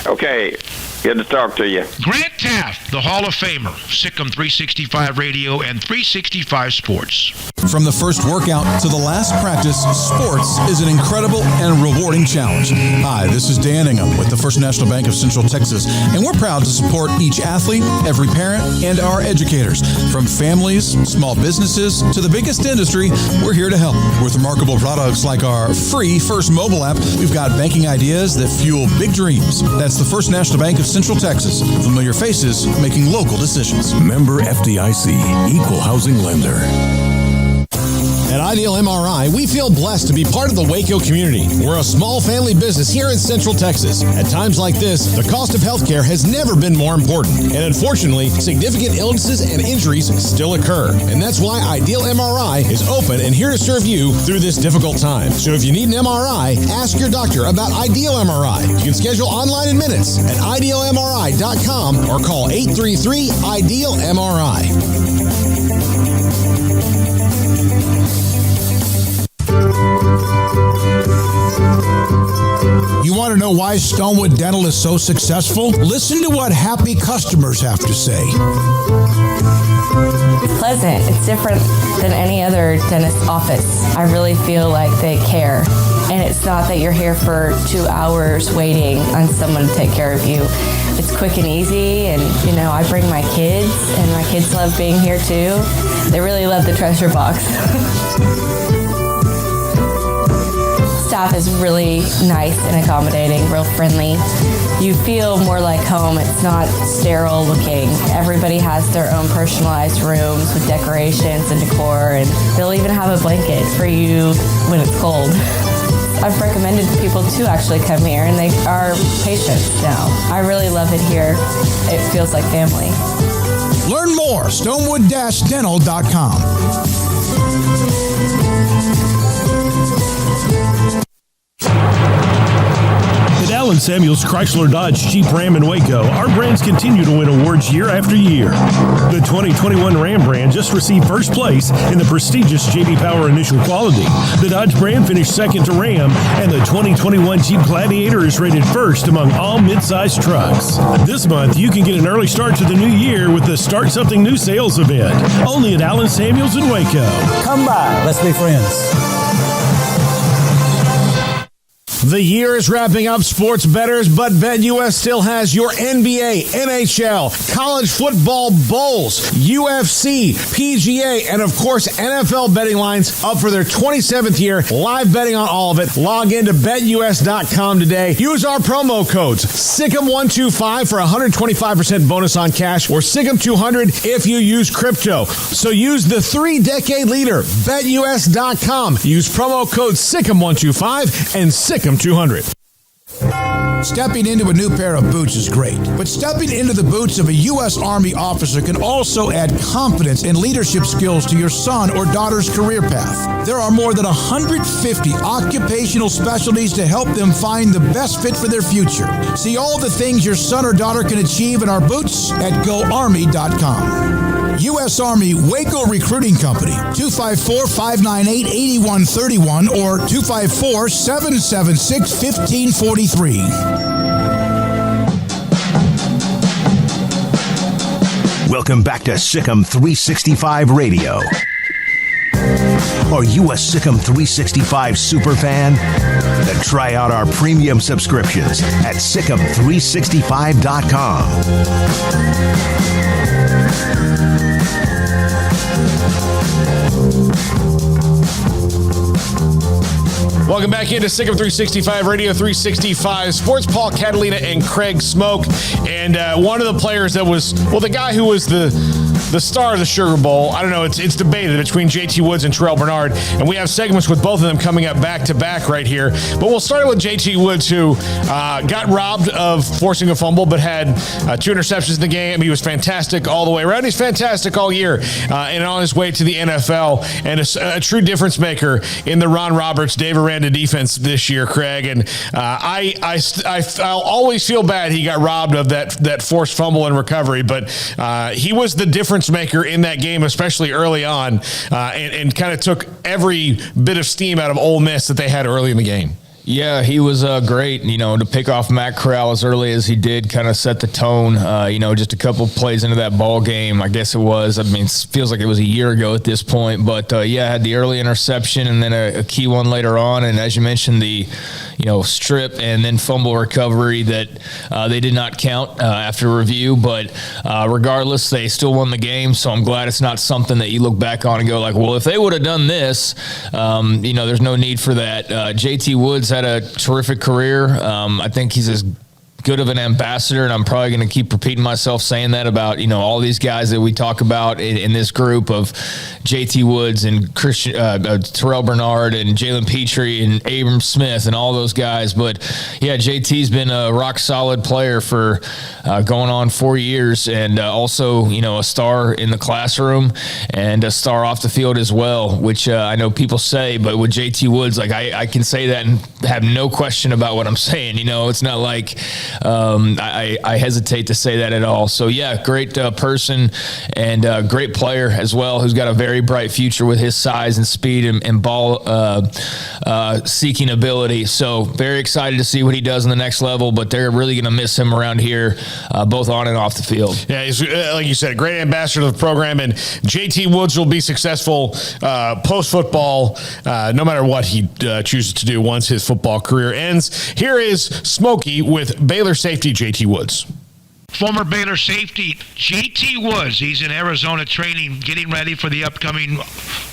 Okay. Good to talk to you.
Grant Taff, the Hall of Famer, Sikkim 365 Radio and 365 Sports.
From the first workout to the last practice, sports is an incredible and rewarding challenge. Hi, this is Dan Ingham with the First National Bank of Central Texas, and we're proud to support each athlete, every parent, and our educators. From families, small businesses, to the biggest industry, we're here to help. With remarkable products like our free First mobile app, we've got banking ideas that fuel big dreams. That's the First National Bank of Central Texas. Familiar faces making local decisions.
Member FDIC, Equal Housing Lender.
At Ideal MRI, we feel blessed to be part of the Waco community. We're a small family business here in Central Texas. At times like this, the cost of healthcare has never been more important. And unfortunately, significant illnesses and injuries still occur. And that's why Ideal MRI is open and here to serve you through this difficult time. So if you need an MRI, ask your doctor about Ideal MRI. You can schedule online in minutes at idealmri.com or call 833-IDEAL-MRI.
You want to know why Stonewood Dental is so successful? Listen to what happy customers have to say.
Pleasant. It's different than any other dentist office. I really feel like they care. And it's not that you're here for 2 hours waiting on someone to take care of you. It's quick and easy, and I bring my kids, and my kids love being here too. They really love the treasure box. Staff is really nice and accommodating, real friendly. You feel more like home. It's not sterile looking. Everybody has their own personalized rooms with decorations and decor, and they'll even have a blanket for you when it's cold. I've recommended people to actually come here, and they are patients now. I really love it here. It feels like family.
Learn more, stonewood-dental.com.
At Allen Samuels Chrysler Dodge Jeep Ram in Waco, our brands continue to win awards year after year. The 2021 Ram brand just received first place in the prestigious J.D. Power Initial Quality. The Dodge brand finished second to Ram, and the 2021 Jeep Gladiator is rated first among all midsize trucks. This month, you can get an early start to the new year with the Start Something New sales event, only at Allen Samuels in Waco.
Come by, let's be friends.
The year is wrapping up, sports bettors, but BetUS still has your NBA, NHL, college football bowls, UFC, PGA, and of course NFL betting lines up for their 27th year. Live betting on all of it. Log in to BetUS.com today. Use our promo codes SICK'EM125 for 125% bonus on cash, or SICK'EM200 if you use crypto. So use the 3-decade leader, BetUS.com. Use promo code SICK'EM125 and SICK'EM200.
Stepping into a new pair of boots is great, but stepping into the boots of a U.S. Army officer can also add confidence and leadership skills to your son or daughter's career path. There are more than 150 occupational specialties to help them find the best fit for their future. See all the things your son or daughter can achieve in our boots at GoArmy.com. U.S. Army Waco Recruiting Company, 254-598-8131 or 254-776-1543.
Welcome back to Sick'em 365 Radio. Are you a Sick'em 365 superfan? Then try out our premium subscriptions at Sick'em365.com.
Welcome back into Sick'em 365 Radio 365 Sports. Paul, Catalina, and Craig Smoak. And one of the players that was, the guy who was the star of the Sugar Bowl, I don't know, it's debated between JT Woods and Terrell Bernard. And we have segments with both of them coming up back to back right here. But we'll start with JT Woods, who got robbed of forcing a fumble, but had 2 interceptions in the game. He was fantastic all the way around. He's fantastic all year and on his way to the NFL, and a true difference maker in the Ron Roberts, Dave Aranda defense this year, Craig. And I'll always feel bad he got robbed of that forced fumble and recovery, but he was the difference maker in that game, especially early on, and kind of took every bit of steam out of Ole Miss that they had early in the game.
Yeah, he was great. To pick off Matt Corral as early as he did kind of set the tone. Just a couple plays into that ball game, I guess it was. I mean, it feels like it was a year ago at this point. But, had the early interception and then a key one later on. And as you mentioned, the strip and then fumble recovery that they did not count after review. But regardless, they still won the game. So I'm glad it's not something that you look back on and go like, well, if they would have done this, there's no need for that. JT Woods had a terrific career. I think he's as good of an ambassador, and I'm probably going to keep repeating myself saying that about, all these guys that we talk about in this group of JT Woods and Christian, Terrell Bernard and Jalen Petrie and Abram Smith and all those guys. But yeah, JT's been a rock solid player for going on 4 years, and also, a star in the classroom and a star off the field as well, which I know people say, but with JT Woods, like I can say that and have no question about what I'm saying. It's not like I hesitate to say that at all. So yeah, great person and great player as well, who's got a very bright future with his size and speed and ball seeking ability. So very excited to see what he does in the next level, but they're really going to miss him around here, both on and off the field.
Yeah, he's, like you said, a great ambassador of the program, and JT Woods will be successful post-football, no matter what he chooses to do once his football career ends. Here is Smoky with Baylor safety JT Woods.
Former Baylor safety JT Woods. He's in Arizona training, getting ready for the upcoming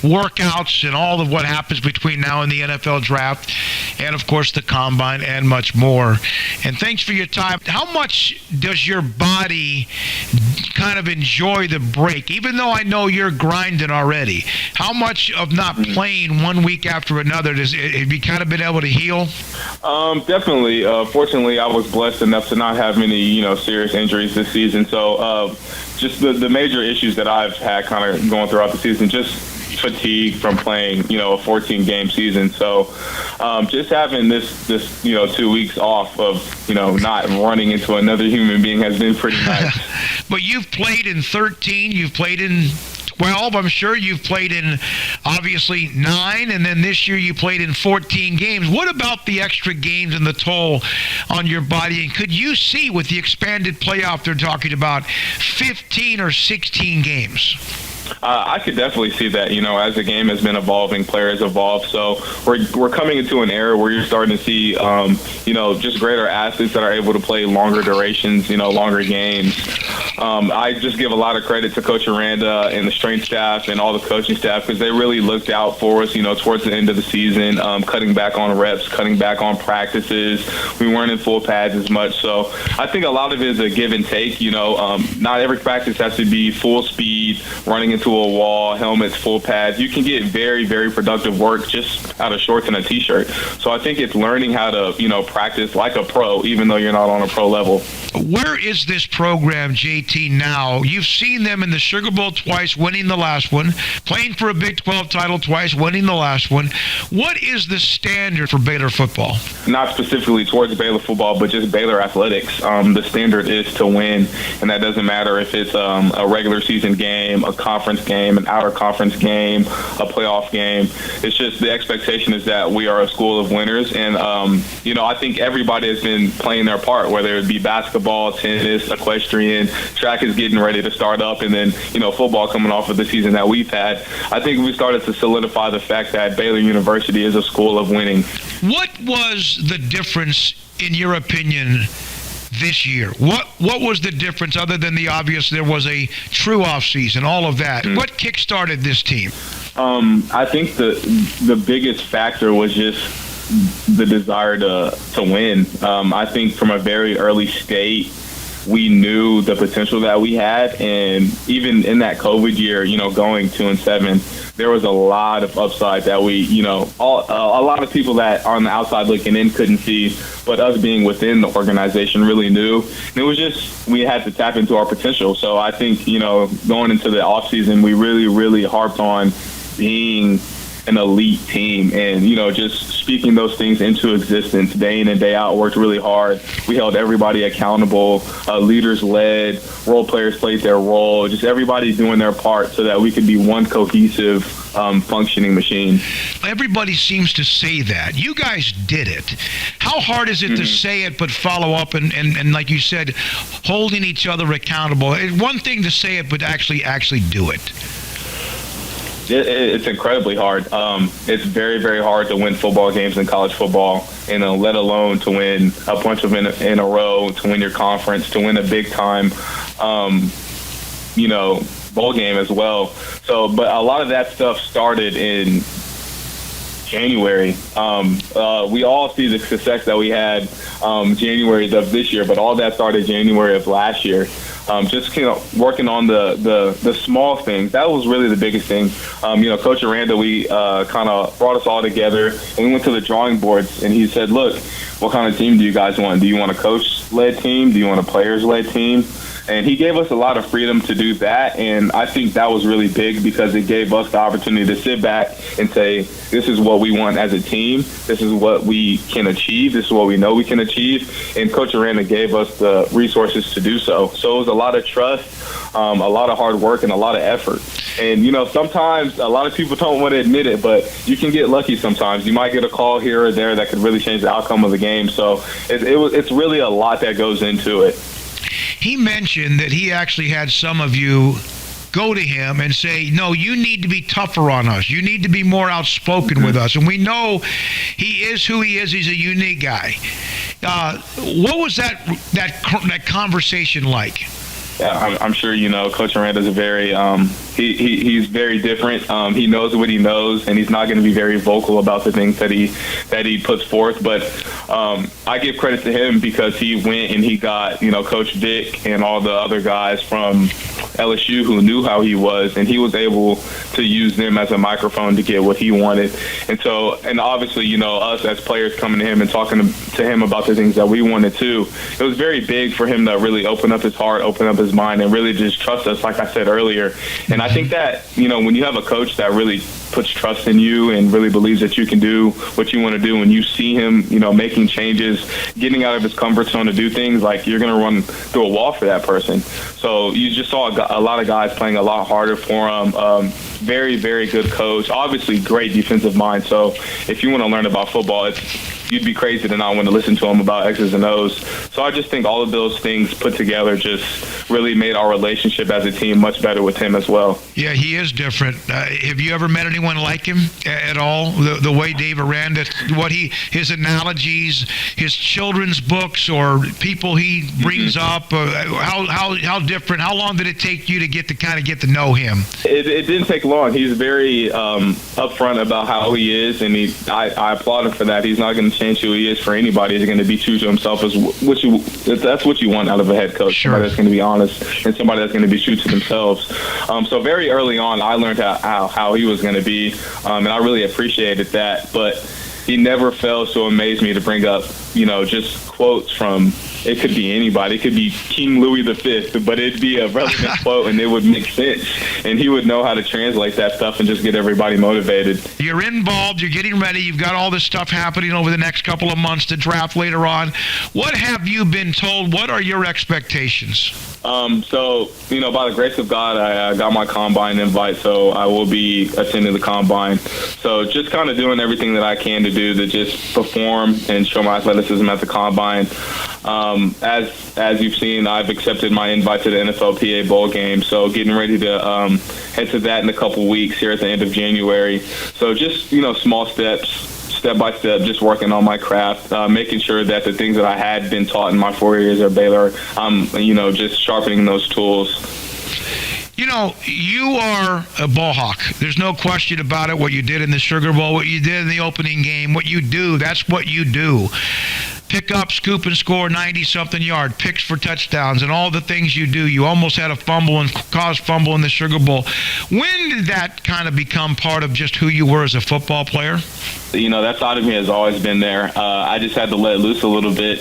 workouts and all of what happens between now and the NFL draft, and of course the combine and much more. And thanks for your time. How much does your body kind of enjoy the break, even though I know you're grinding already? How much of not playing 1 week after another have you kind of been able to heal?
Definitely. Fortunately, I was blessed enough to not have many, serious injuries this season. So just the major issues that I've had kind of going throughout the season, just fatigue from playing, a 14-game season. So just having this 2 weeks off of, not running into another human being has been pretty nice.
But you've played in 13, you've played in 12, I'm sure you've played in, obviously, 9, and then this year you played in 14 games. What about the extra games and the toll on your body? And could you see, with the expanded playoff they're talking about, 15 or 16 games?
I could definitely see that, as the game has been evolving, players evolve. So we're coming into an era where you're starting to see, just greater athletes that are able to play longer durations, longer games. I just give a lot of credit to Coach Aranda and the strength staff and all the coaching staff, because they really looked out for us, towards the end of the season, cutting back on reps, cutting back on practices. We weren't in full pads as much. So I think a lot of it is a give and take. Not every practice has to be full speed, running into a wall, helmets, full pads. You can get very, very productive work just out of shorts and a t-shirt. So I think it's learning how to, practice like a pro, even though you're not on a pro level.
Where is this program, JT, now? You've seen them in the Sugar Bowl twice, winning the last one, playing for a Big 12 title twice, winning the last one. What is the standard for Baylor football?
Not specifically towards Baylor football, but just Baylor athletics. The standard is to win, and that doesn't matter if it's a regular season game, a conference game, an outer conference game, a playoff game. It's just the expectation is that we are a school of winners, and I think everybody has been playing their part, whether it be basketball, tennis, equestrian, track is getting ready to start up, and then football coming off of the season that we've had. I think we started to solidify the fact that Baylor University is a school of winning. What
was the difference, in your opinion, this year? What was the difference, other than the obvious there was a true offseason, all of that? What kick-started this team?
I think the biggest factor was just the desire to win. I think from a very early state, we knew the potential that we had, and even in that COVID year, going 2-7, there was a lot of upside that we, a lot of people that are on the outside looking in couldn't see, but us being within the organization really knew. And it was just, we had to tap into our potential. So I think, going into the offseason, we really, really harped on being an elite team, and just speaking those things into existence day in and day out. Worked really hard. We held everybody accountable. Leaders led. Role players played their role. Just everybody doing their part so that we could be one cohesive, functioning machine.
Everybody seems to say that. You guys did it. How hard is it to say it but follow up and like you said, holding each other accountable? It's one thing to say it, but actually do it.
It's incredibly hard. It's very, very hard to win football games in college football, and let alone to win a bunch of in a row, to win your conference, to win a big time, bowl game as well. So, but a lot of that stuff started in January. We all see the success that we had January of this year, but all that started January of last year. Just working on the small things. That was really the biggest thing. Coach Aranda, we kind of brought us all together, and we went to the drawing boards, and he said, look, what kind of team do you guys want? Do you want a coach-led team? Do you want a players-led team? And he gave us a lot of freedom to do that, and I think that was really big because it gave us the opportunity to sit back and say, this is what we want as a team. This is what we can achieve. This is what we know we can achieve. And Coach Aranda gave us the resources to do so. So it was a lot of trust, a lot of hard work, and a lot of effort. And, sometimes a lot of people don't want to admit it, but you can get lucky sometimes. You might get a call here or there that could really change the outcome of the game. So it's really a lot that goes into it.
He mentioned that he actually had some of you go to him and say, no, you need to be tougher on us. You need to be more outspoken with us. And we know he is who he is. He's a unique guy. What was that conversation like?
Yeah, I'm sure Coach Aranda is a very he's very different. He knows what he knows, and he's not going to be very vocal about the things that he puts forth. But I give credit to him because he went and he got Coach Vic and all the other guys from LSU who knew how he was, and he was able to use them as a microphone to get what he wanted. And obviously us as players coming to him and talking to him about the things that we wanted too. It was very big for him to really open up his heart, open up his mind, and really just trust us, like I said earlier. And I think that when you have a coach that really puts trust in you and really believes that you can do what you want to do, and you see him making changes, getting out of his comfort zone to do things, like you're going to run through a wall for that person. So you just saw a lot of guys playing a lot harder for him. Very, very good coach. Obviously, great defensive mind. So if you want to learn about football, you'd be crazy to not want to listen to him about X's and O's. So I just think all of those things put together just really made our relationship as a team much better with him as well.
Yeah, he is different. Have you ever met anyone like him at all? The way Dave Aranda, his analogies, his children's books, or people he brings up, how different? How long did it take you to get to know him?
It didn't take long. He's very upfront about how he is, and I applaud him for that. He's not going to change who he is for anybody. He's going to be true to himself. That's what you want out of a head coach. Sure. Somebody that's going to be honest and somebody that's going to be true to themselves. So very early on, I learned how he was going to be, and I really appreciated that. But he never fails to amaze me to bring up, just quotes from. It could be anybody. It could be King Louis V, but it'd be a relevant quote, and it would make sense. And he would know how to translate that stuff and just get everybody motivated.
You're involved. You're getting ready. You've got all this stuff happening over the next couple of months, to draft later on. What have you been told? What are your expectations?
So, by the grace of God, I got my combine invite, so I will be attending the combine. So just kind of doing everything that I can to do to just perform and show my athleticism at the combine. As you've seen, I've accepted my invite to the NFLPA bowl game, so getting ready to head to that in a couple weeks here at the end of January. So just small steps, step by step, just working on my craft, making sure that the things that I had been taught in my 4 years at Baylor, just sharpening those tools.
You are a ball hawk. There's no question about it. What you did in the Sugar Bowl, what you did in the opening game, what you do, that's what you do. Pick up, scoop, and score 90-something yard, picks for touchdowns, and all the things you do. You almost had a fumble and caused fumble in the Sugar Bowl. When did that kind of become part of just who you were as a football player?
That side of me has always been there. I just had to let loose a little bit.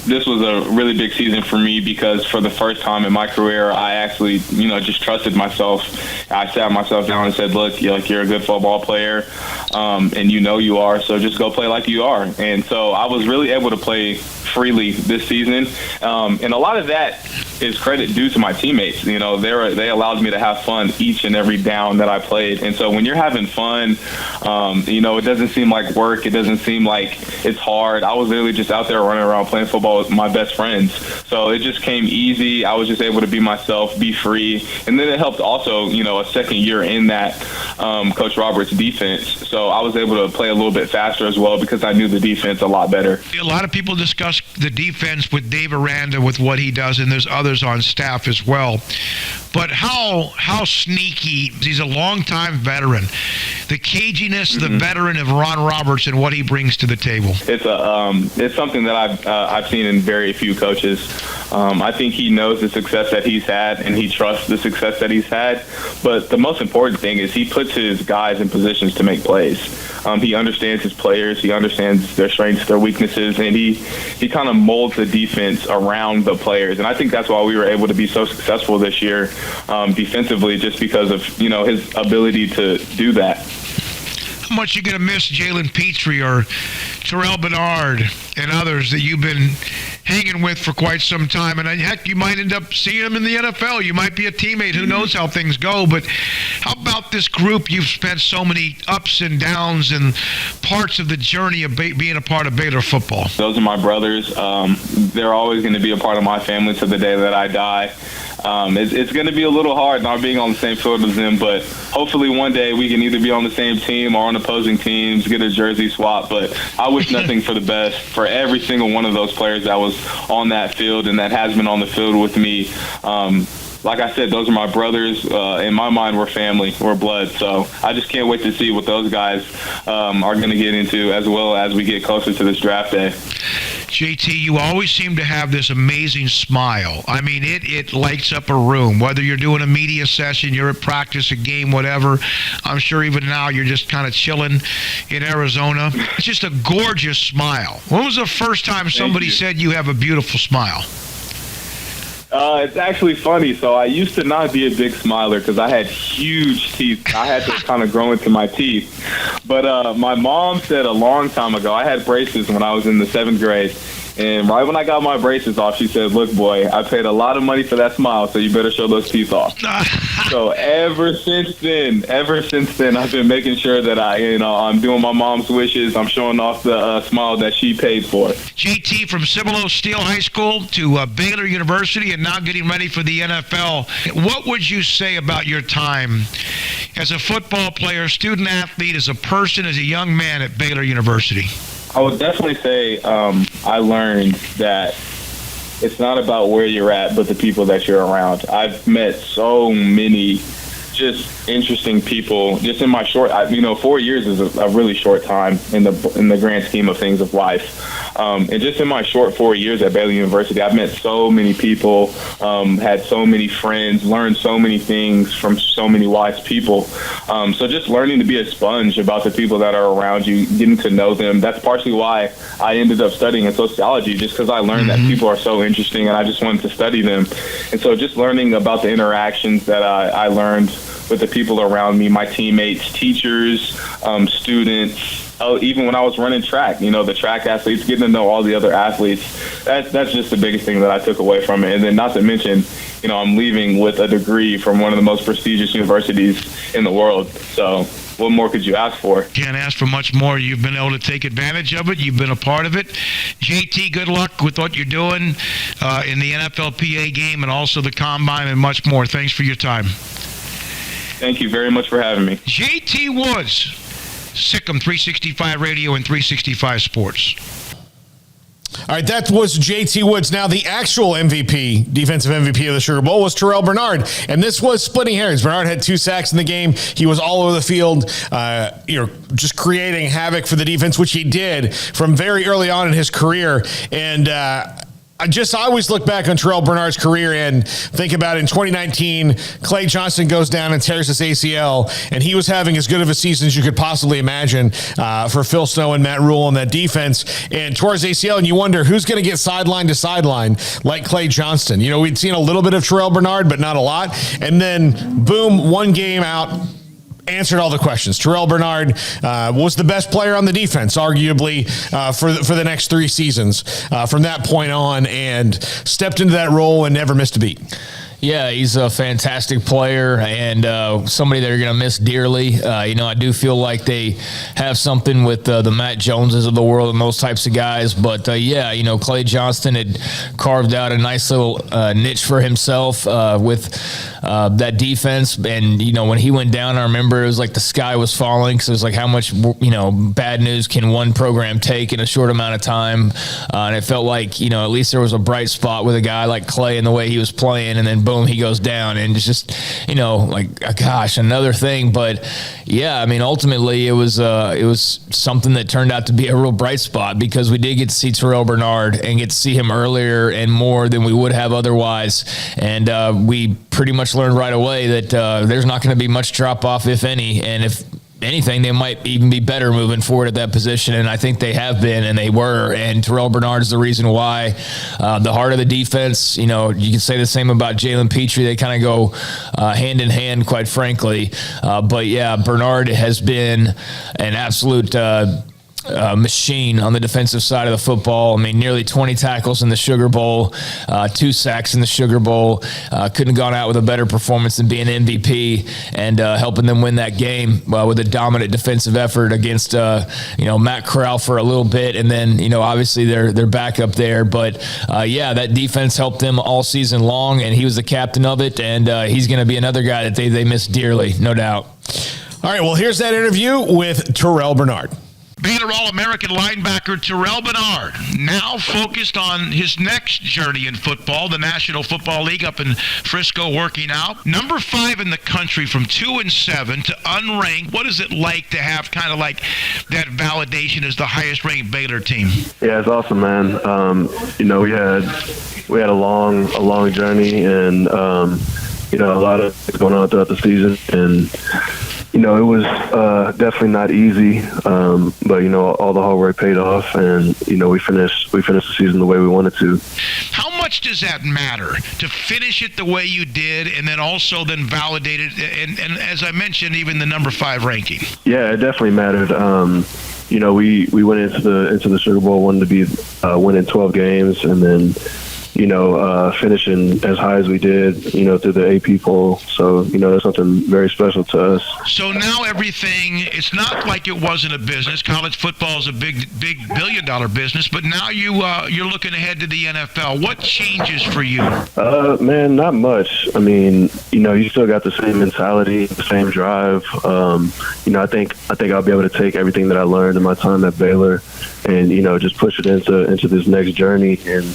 This was a really big season for me because for the first time in my career, I actually, just trusted myself. I sat myself down and said, look, you're a good football player, and you are, so just go play like you are. And so I was really able to play freely this season. And a lot of that is credit due to my teammates. They allowed me to have fun each and every down that I played. And so when you're having fun, it doesn't seem like work. It doesn't seem like it's hard. I was literally just out there running around playing football with my best friends. So it just came easy. I was just able to be myself, be free. And then it helped also, a second year in that Coach Roberts defense. So I was able to play a little bit faster as well because I knew the defense a lot better.
A lot of people discuss the defense with Dave Aranda with what he does, and there's others on staff as well. But how sneaky, he's a longtime veteran. The caginess, the veteran of Ron Roberts and what he brings to the table.
It's something that I've seen in very few coaches. I think he knows the success that he's had, and he trusts the success that he's had. But the most important thing is he puts his guys in positions to make plays. He understands his players. He understands their strengths, their weaknesses, and he kind of molds the defense around the players. And I think that's why we were able to be so successful this year defensively, just because of his ability to do that.
How much you going to miss Jalen Petrie or Terrell Bernard and others that you've been hanging with for quite some time? And heck, you might end up seeing them in the NFL. You might be a teammate. Who knows how things go? But how about this group? You've spent so many ups and downs and parts of the journey of being a part of Baylor football.
Those are my brothers. They're always going to be a part of my family to the day that I die. It's going to be a little hard not being on the same field as them, but hopefully one day we can either be on the same team or on opposing teams, get a jersey swap. But I wish nothing for the best for every single one of those players that was on that field and that has been on the field with me. Like I said, those are my brothers. In my mind, we're family. We're blood. So I just can't wait to see what those guys are going to get into as well as we get closer to this draft day.
JT, you always seem to have this amazing smile. I mean, it lights up a room. Whether you're doing a media session, you're at practice, a game, whatever. I'm sure even now you're just kind of chilling in Arizona. It's just a gorgeous smile. When was the first time somebody said you have a beautiful smile?
It's actually funny. So I used to not be a big smiler because I had huge teeth. I had to kind of grow into my teeth. But my mom said a long time ago, I had braces when I was in the 7th grade. And right when I got my braces off, she said, "Look, boy, I paid a lot of money for that smile, so you better show those teeth off." So ever since then, I've been making sure that I'm doing my mom's wishes. I'm showing off the smile that she paid for.
JT, from Cibolo Steele High School to Baylor University and now getting ready for the NFL. What would you say about your time as a football player, student athlete, as a person, as a young man at Baylor University?
I would definitely say I learned that it's not about where you're at, but the people that you're around. I've met so many just interesting people just in my short, 4 years is a really short time in the grand scheme of things of life. And just in my short 4 years at Baylor University, I've met so many people, had so many friends, learned so many things from so many wise people. So just learning to be a sponge about the people that are around you, getting to know them. That's partially why I ended up studying in sociology, just because I learned that people are so interesting and I just wanted to study them. And so just learning about the interactions that I learned with the people around me, my teammates, teachers, students. Even when I was running track, the track athletes, getting to know all the other athletes, that's just the biggest thing that I took away from it. And then not to mention, I'm leaving with a degree from one of the most prestigious universities in the world. So what more could you ask for?
Can't ask for much more. You've been able to take advantage of it. You've been a part of it. JT, good luck with what you're doing in the NFLPA game and also the Combine and much more. Thanks for your time.
Thank you very much for having me.
JT Woods, Sikkim 365 Radio and 365 Sports.
All right, that was JT Woods. Now, the actual MVP, defensive MVP of the Sugar Bowl, was Terrell Bernard. And this was splitting hairs. Bernard had 2 sacks in the game. He was all over the field, just creating havoc for the defense, which he did from very early on in his career. And I always look back on Terrell Bernard's career and think about in 2019, Clay Johnston goes down and tears his ACL, and he was having as good of a season as you could possibly imagine for Phil Snow and Matt Rule on that defense, and tore his ACL, and you wonder who's going to get sideline to sideline like Clay Johnston. We'd seen a little bit of Terrell Bernard, but not a lot, and then boom, one game out, answered all the questions. Terrell Bernard was the best player on the defense, arguably, for the next 3 seasons from that point on, and stepped into that role and never missed a beat.
Yeah, he's a fantastic player and somebody they're going to miss dearly. I do feel like they have something with the Matt Joneses of the world and those types of guys. But, Clay Johnston had carved out a nice little niche for himself with that defense. And, when he went down, I remember it was like the sky was falling because it was like how much, bad news can one program take in a short amount of time. And it felt like, at least there was a bright spot with a guy like Clay and the way he was playing. And then boom, he goes down, and it's just, gosh, another thing. But yeah, ultimately it was something that turned out to be a real bright spot because we did get to see Terrell Bernard and get to see him earlier and more than we would have otherwise. And we pretty much learned right away that there's not going to be much drop off, if any. And if anything, they might even be better moving forward at that position, and I think they have been, and they were. And Terrell Bernard is the reason why. The heart of the defense, you can say the same about Jalen Petrie. They kind of go hand in hand, quite frankly. But yeah, Bernard has been an absolute machine on the defensive side of the football. Nearly 20 tackles in the Sugar Bowl, 2 sacks in the Sugar Bowl. Couldn't have gone out with a better performance than being MVP and helping them win that game with a dominant defensive effort against Matt Corral for a little bit, and then obviously they're back up there. But that defense helped them all season long, and he was the captain of it, and he's going to be another guy that they miss dearly, no doubt.
All right, well, here's that interview with Terrell Bernard.
Baylor All-American linebacker Terrell Bernard, now focused on his next journey in football, the National Football League up in Frisco working out. Number 5 in the country from 2-7 to unranked. What is it like to have kind of like that validation as the highest ranked Baylor team?
Yeah, it's awesome, man. We had a long journey and a lot of things going on throughout the season, and it was definitely not easy, but all the hard work paid off, and we finished the season the way we wanted to.
How much does that matter to finish it the way you did, and then also validate it, and as I mentioned, even the number 5 ranking? Yeah,
it definitely mattered. We went into the Sugar Bowl wanting to be winning 12 games, and then finishing as high as we did, through the AP poll. So, that's something very special to us.
So now everything, it's not like it wasn't a business. College football is a big billion-dollar business, but now you're looking ahead to the NFL. What changes for you?
Man, not much. You still got the same mentality, the same drive. I think I'll be able to take everything that I learned in my time at Baylor and, just push it into this next journey. And,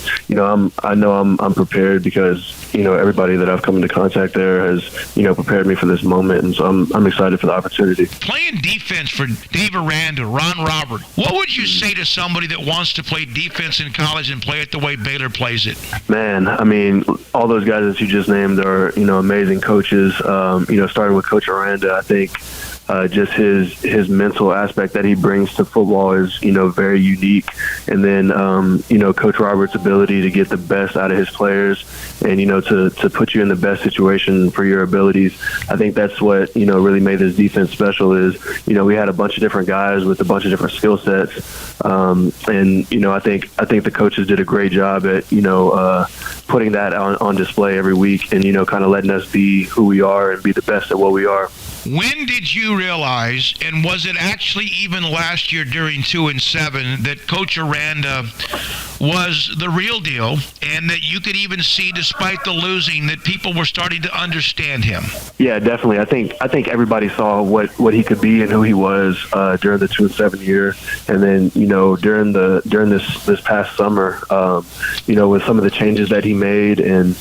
I know I'm prepared because, everybody that I've come into contact there has, prepared me for this moment. And so I'm excited for the opportunity.
Playing defense for Dave Aranda, Ron Robert, what would you say to somebody that wants to play defense in college and play it the way Baylor plays it?
Man, all those guys that you just named are, amazing coaches. Starting with Coach Aranda, I think just his mental aspect that he brings to football is, very unique. And then, Coach Robert's ability to get the best out of his players and, to put you in the best situation for your abilities. I think that's what, really made this defense special is, we had a bunch of different guys with a bunch of different skill sets. And, I think the coaches did a great job at, putting that on display every week and, kind of letting us be who we are and be the best at what we are.
When did you realize, and was it actually even last year during 2-7, that Coach Aranda was the real deal and that you could even see, despite the losing, that people were starting to understand him?
Yeah, definitely. I think everybody saw what he could be and who he was during the 2-7 year. And then, during this past summer, with some of the changes that he made and,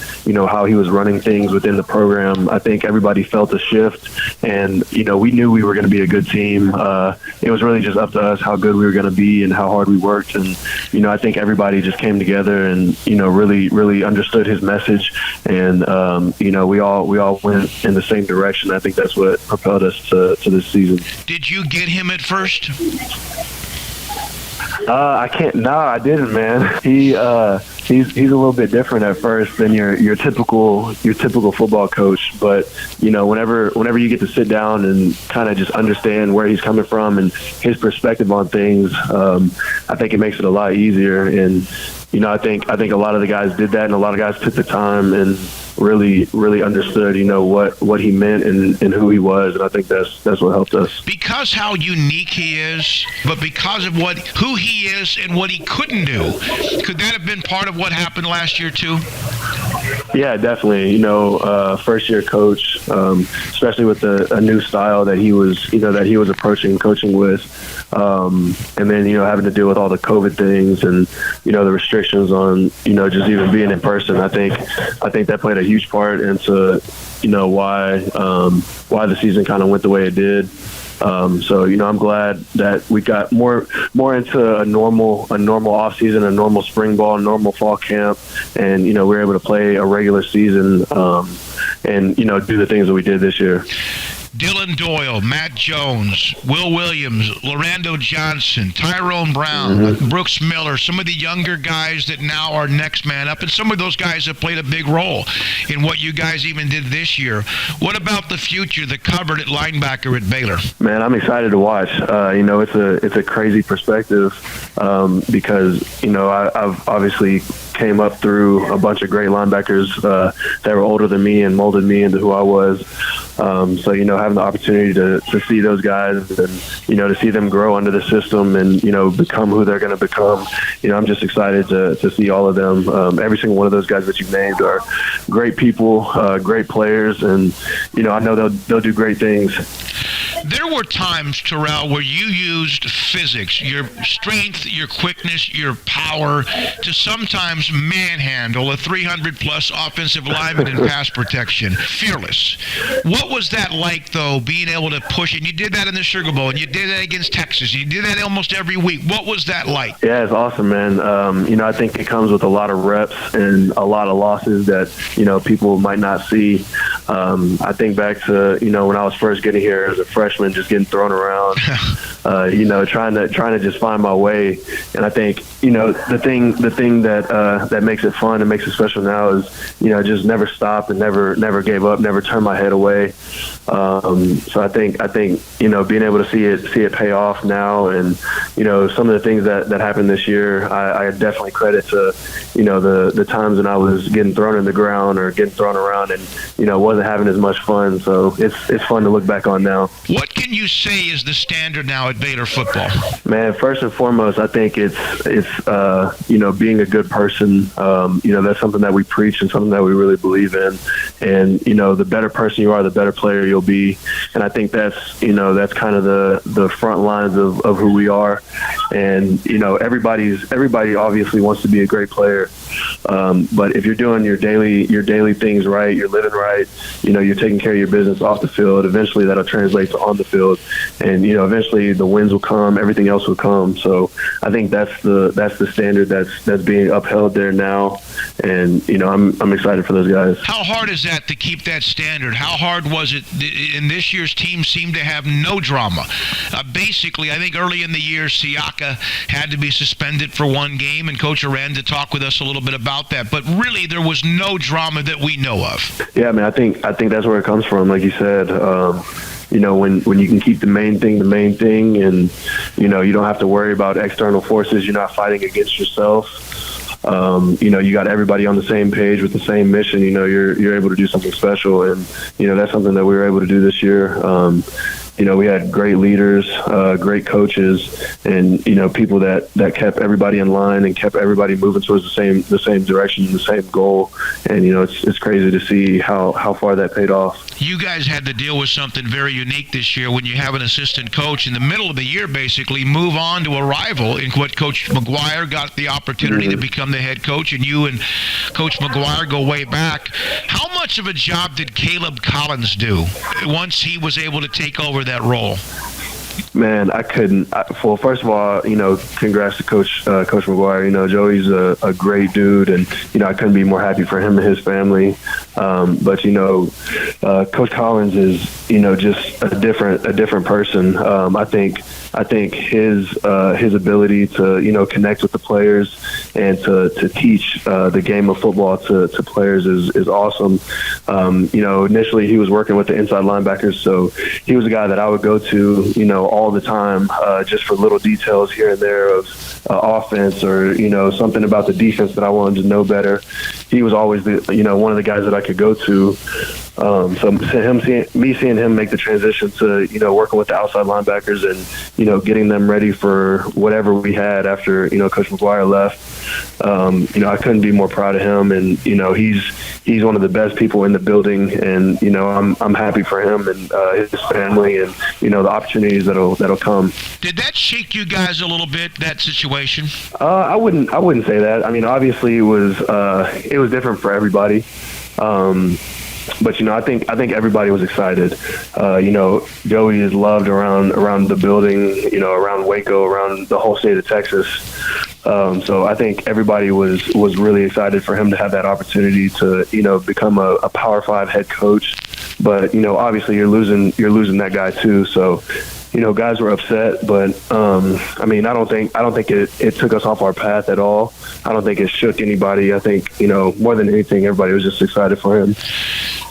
how he was running things within the program, I think everybody felt a shift. And, we knew we were going to be a good team. It was really just up to us how good we were going to be and how hard we worked. And, I think everybody just came together and, really, really understood his message. And, we all went in the same direction. I think that's what propelled us to this season.
Did you get him at first?
I can't. No, I didn't, man. He's a little bit different at first than your typical football coach. But whenever you get to sit down and kind of just understand where he's coming from and his perspective on things, I think it makes it a lot easier. And I think a lot of the guys did that, and a lot of guys took the time and really understood, what he meant and who he was. And I think that's what helped us.
Because how unique he is, but because of who he is and what he couldn't do, could that have been part of what happened last year too?
Yeah, definitely. First year coach, especially with a new style that he was approaching coaching with, and then having to deal with all the COVID things and the restrictions on just even being in person. I think that played a huge part into why the season kind of went the way it did. So I'm glad that we got more into a normal off season, a normal spring ball, a normal fall camp, and we were able to play a regular season and do the things that we did this year.
Dylan Doyle, Matt Jones, Will Williams, Lorando Johnson, Tyrone Brown, Brooks Miller, some of the younger guys that now are next man up, and some of those guys have played a big role in what you guys even did this year. What about the future, the cupboard at linebacker at Baylor?
Man, I'm excited to watch. It's a crazy perspective because I've obviously came up through a bunch of great linebackers that were older than me and molded me into who I was. So having the opportunity to see those guys and to see them grow under the system and become who they're going to become, I'm just excited to see all of them. Every single one of those guys that you've named are great people, great players, and I know they'll do great things.
There were times, Terrell, where you used physics, your strength, your quickness, your power, to sometimes manhandle a 300-plus offensive lineman in pass protection. Fearless. What was that like, though, being able to push it? You did that in the Sugar Bowl, and you did that against Texas. You did that almost every week. What was that like?
Yeah, it's awesome, man. I think it comes with a lot of reps and a lot of losses that, people might not see. I think back to, when I was first getting here as a freshman, just getting thrown around, trying to just find my way. And I think, the thing that makes it fun and makes it special now is, just never stop and never gave up, never turned my head away. So I think, being able to see it pay off now, and, some of the things that happened this year, I definitely credit to, the times when I was getting thrown in the ground or getting thrown around and, wasn't having as much fun. So it's fun to look back on now.
What can you say is the standard now at Baylor football?
Man, first and foremost, I think it's being a good person. That's something that we preach and something that we really believe in. And, the better person you are, the better player you'll be. And I think that's kind of the front lines of who we are. And, everybody obviously wants to be a great player. But if you're doing your daily things right, you're living right, you're taking care of your business off the field, eventually that'll translate to on the field. And, eventually the wins will come, everything else will come. So I think that's the standard that's being upheld there now. And, I'm excited for those guys.
How hard is that to keep that standard? How hard was it? In this year's team seemed to have no drama. Basically, I think early in the year, Siaka had to be suspended for one game, and Coach Aranda talked with us a little bit about that. But really, there was no drama that we know of.
Yeah, I mean, I think that's where it comes from, like you said. When you can keep the main thing, and, you don't have to worry about external forces. You're not fighting against yourself. You got everybody on the same page with the same mission. You're able to do something special, and that's something that we were able to do this year. We had great leaders, great coaches, and people that kept everybody in line and kept everybody moving towards the same direction, the same goal. And it's crazy to see how far that paid off.
You guys had to deal with something very unique this year when you have an assistant coach in the middle of the year basically move on to a rival in what Coach McGuire got the opportunity to become the head coach, and you and Coach McGuire go way back. How much of a job did Caleb Collins do once he was able to take over that role?
Man, I couldn't. Well, first of all, congrats to Coach McGuire. Joey's a great dude, and I couldn't be more happy for him and his family. But Coach Collins is just a different person. I think his ability to connect with the players and to teach the game of football to players is awesome. Initially he was working with the inside linebackers, so he was a guy that I would go to all the time just for little details here and there of offense or something about the defense that I wanted to know better. he was always one of the guys that I could go to. So seeing him make the transition to, working with the outside linebackers and, getting them ready for whatever we had after, Coach McGuire left, I couldn't be more proud of him. And, he's one of the best people in the building. And, I'm happy for him and his family and, the opportunities that'll come.
Did that shake you guys a little bit, that situation?
I wouldn't say that. I mean, obviously it was different for everybody. But I think everybody was excited. Joey is loved around the building, around Waco, around the whole state of Texas. So I think everybody was really excited for him to have that opportunity to become a Power 5 head coach. But obviously you're losing that guy too. So guys were upset, but I don't think it took us off our path at all. I don't think it shook anybody. I think more than anything, everybody was just excited for him.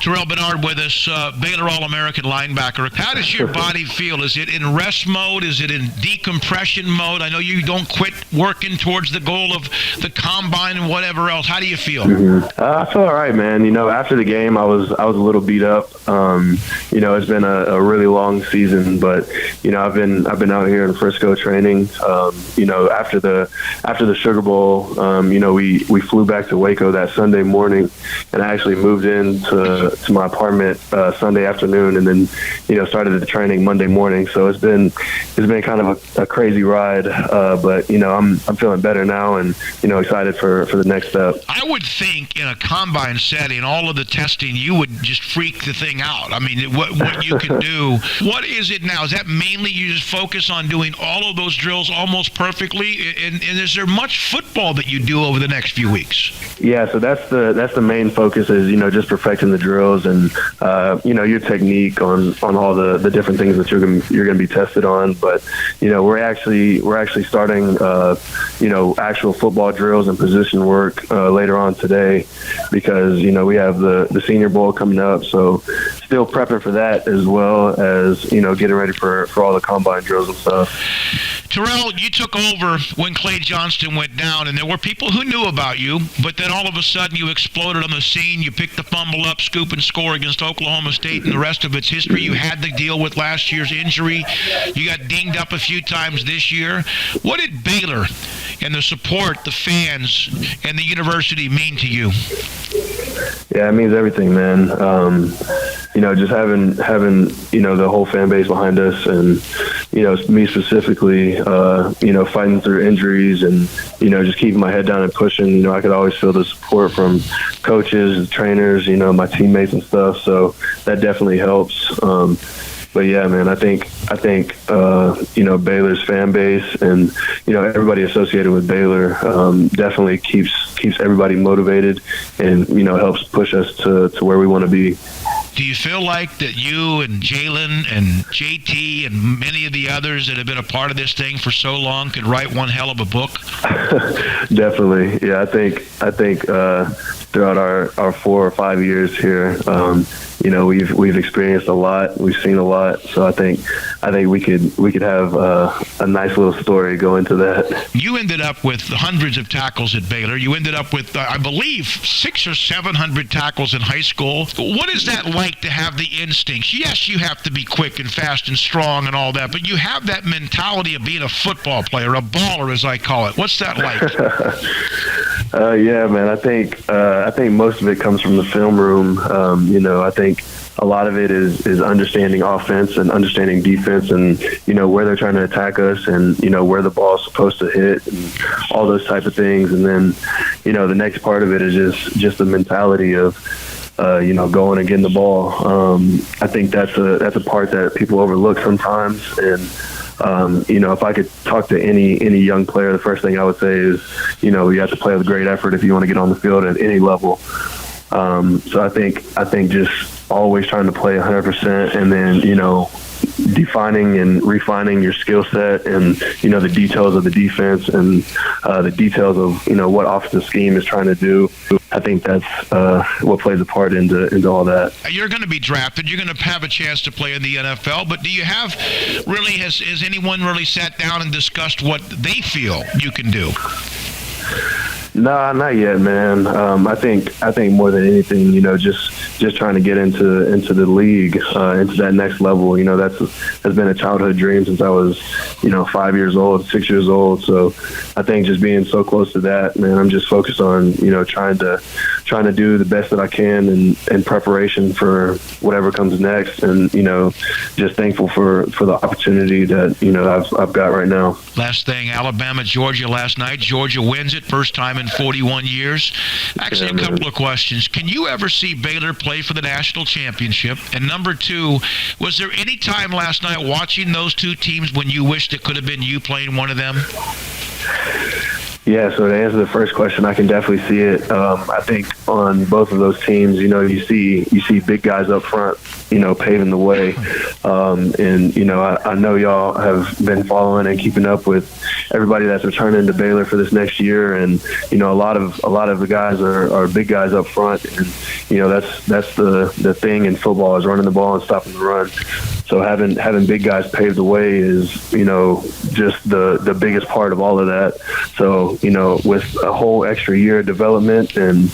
Terrell Bernard with us, Baylor All-American linebacker. How does your body feel? Is it in rest mode? Is it in decompression mode? I know you don't quit working towards the goal of the combine and whatever else. How do you feel?
Mm-hmm. I feel all right, man. After the game, I was a little beat up. It's been a really long season, but I've been out here in Frisco training. After the Sugar Bowl, we flew back to Waco that Sunday morning, and I actually moved into my apartment Sunday afternoon, and then started the training Monday morning. So it's been kind of a crazy ride, but I'm feeling better now, and excited for the next step.
I would think in a combine setting, all of the testing, you would just freak the thing out. I mean, what you can do. What is it now? Is that mainly you just focus on doing all of those drills almost perfectly? And is there much football that you do over the next few weeks?
Yeah, so that's the main focus is just perfecting the drills and your technique on all the different things that you're gonna be tested on. But we're actually starting actual football drills and position work later on today because we have the Senior Bowl coming up. So still prepping for that as well as getting ready for all the combine drills and stuff.
Terrell, you took over when Clay Johnston went down, and there were people who knew about you, but then all of a sudden you exploded on the scene. You picked the fumble up, scoop and score against Oklahoma State, and the rest of its history. You had to deal with last year's injury. You got dinged up a few times this year. What did Baylor and the support, the fans, and the university mean to you?
Yeah, it means everything, man. Just having the whole fan base behind us, and me specifically, fighting through injuries, and just keeping my head down and pushing. I could always feel the support from coaches, trainers, my teammates and stuff. So that definitely helps. But yeah, man, I think Baylor's fan base and everybody associated with Baylor definitely keeps everybody motivated and helps push us to where we want to be.
Do you feel like that you and Jalen and JT and many of the others that have been a part of this thing for so long could write one hell of a book?
Definitely, yeah. I think throughout our 4 or 5 years here, we've experienced a lot, we've seen a lot. So I think we could have a nice little story go into that.
You ended up with hundreds of tackles at Baylor. You ended up with, I believe, 600 or 700 tackles in high school. What is that like to have the instincts? Yes, you have to be quick and fast and strong and all that, but you have that mentality of being a football player, a baller, as I call it. What's that like?
Yeah, man. I think most of it comes from the film room. I think a lot of it is understanding offense and understanding defense, and where they're trying to attack us, and where the ball is supposed to hit, and all those type of things. And then the next part of it is just the mentality of going and getting the ball. I think that's a part that people overlook sometimes. And if I could talk to any young player, the first thing I would say is, you have to play with great effort if you want to get on the field at any level. So I think just always trying to play 100%, and then defining and refining your skill set, and the details of the defense, and the details of what offensive scheme is trying to do. I think that's what plays a part into all that.
You're going to be drafted. You're going to have a chance to play in the NFL. But do you have has anyone really sat down and discussed what they feel you can do?
No, not yet, man. I think more than anything, just trying to get into the league, into that next level. Has been a childhood dream since I was, 5 years old, 6 years old. So I think just being so close to that, man, I'm just focused on, trying to do the best that I can in preparation for whatever comes next, and just thankful for the opportunity that I've got right now.
Last thing, Alabama, Georgia last night. Georgia wins it, first time in 41 years. Actually, a couple of questions. Can you ever see Baylor play for the national championship? And number two, was there any time last night watching those two teams when you wished it could have been you playing one of them?
Yeah, so to answer the first question, I can definitely see it. I think on both of those teams, you see big guys up front, paving the way. I know y'all have been following and keeping up with everybody that's returning to Baylor for this next year, and a lot of the guys are big guys up front, and that's the thing in football is running the ball and stopping the run. So having big guys pave the way is just the biggest part of all of that. So with a whole extra year of development and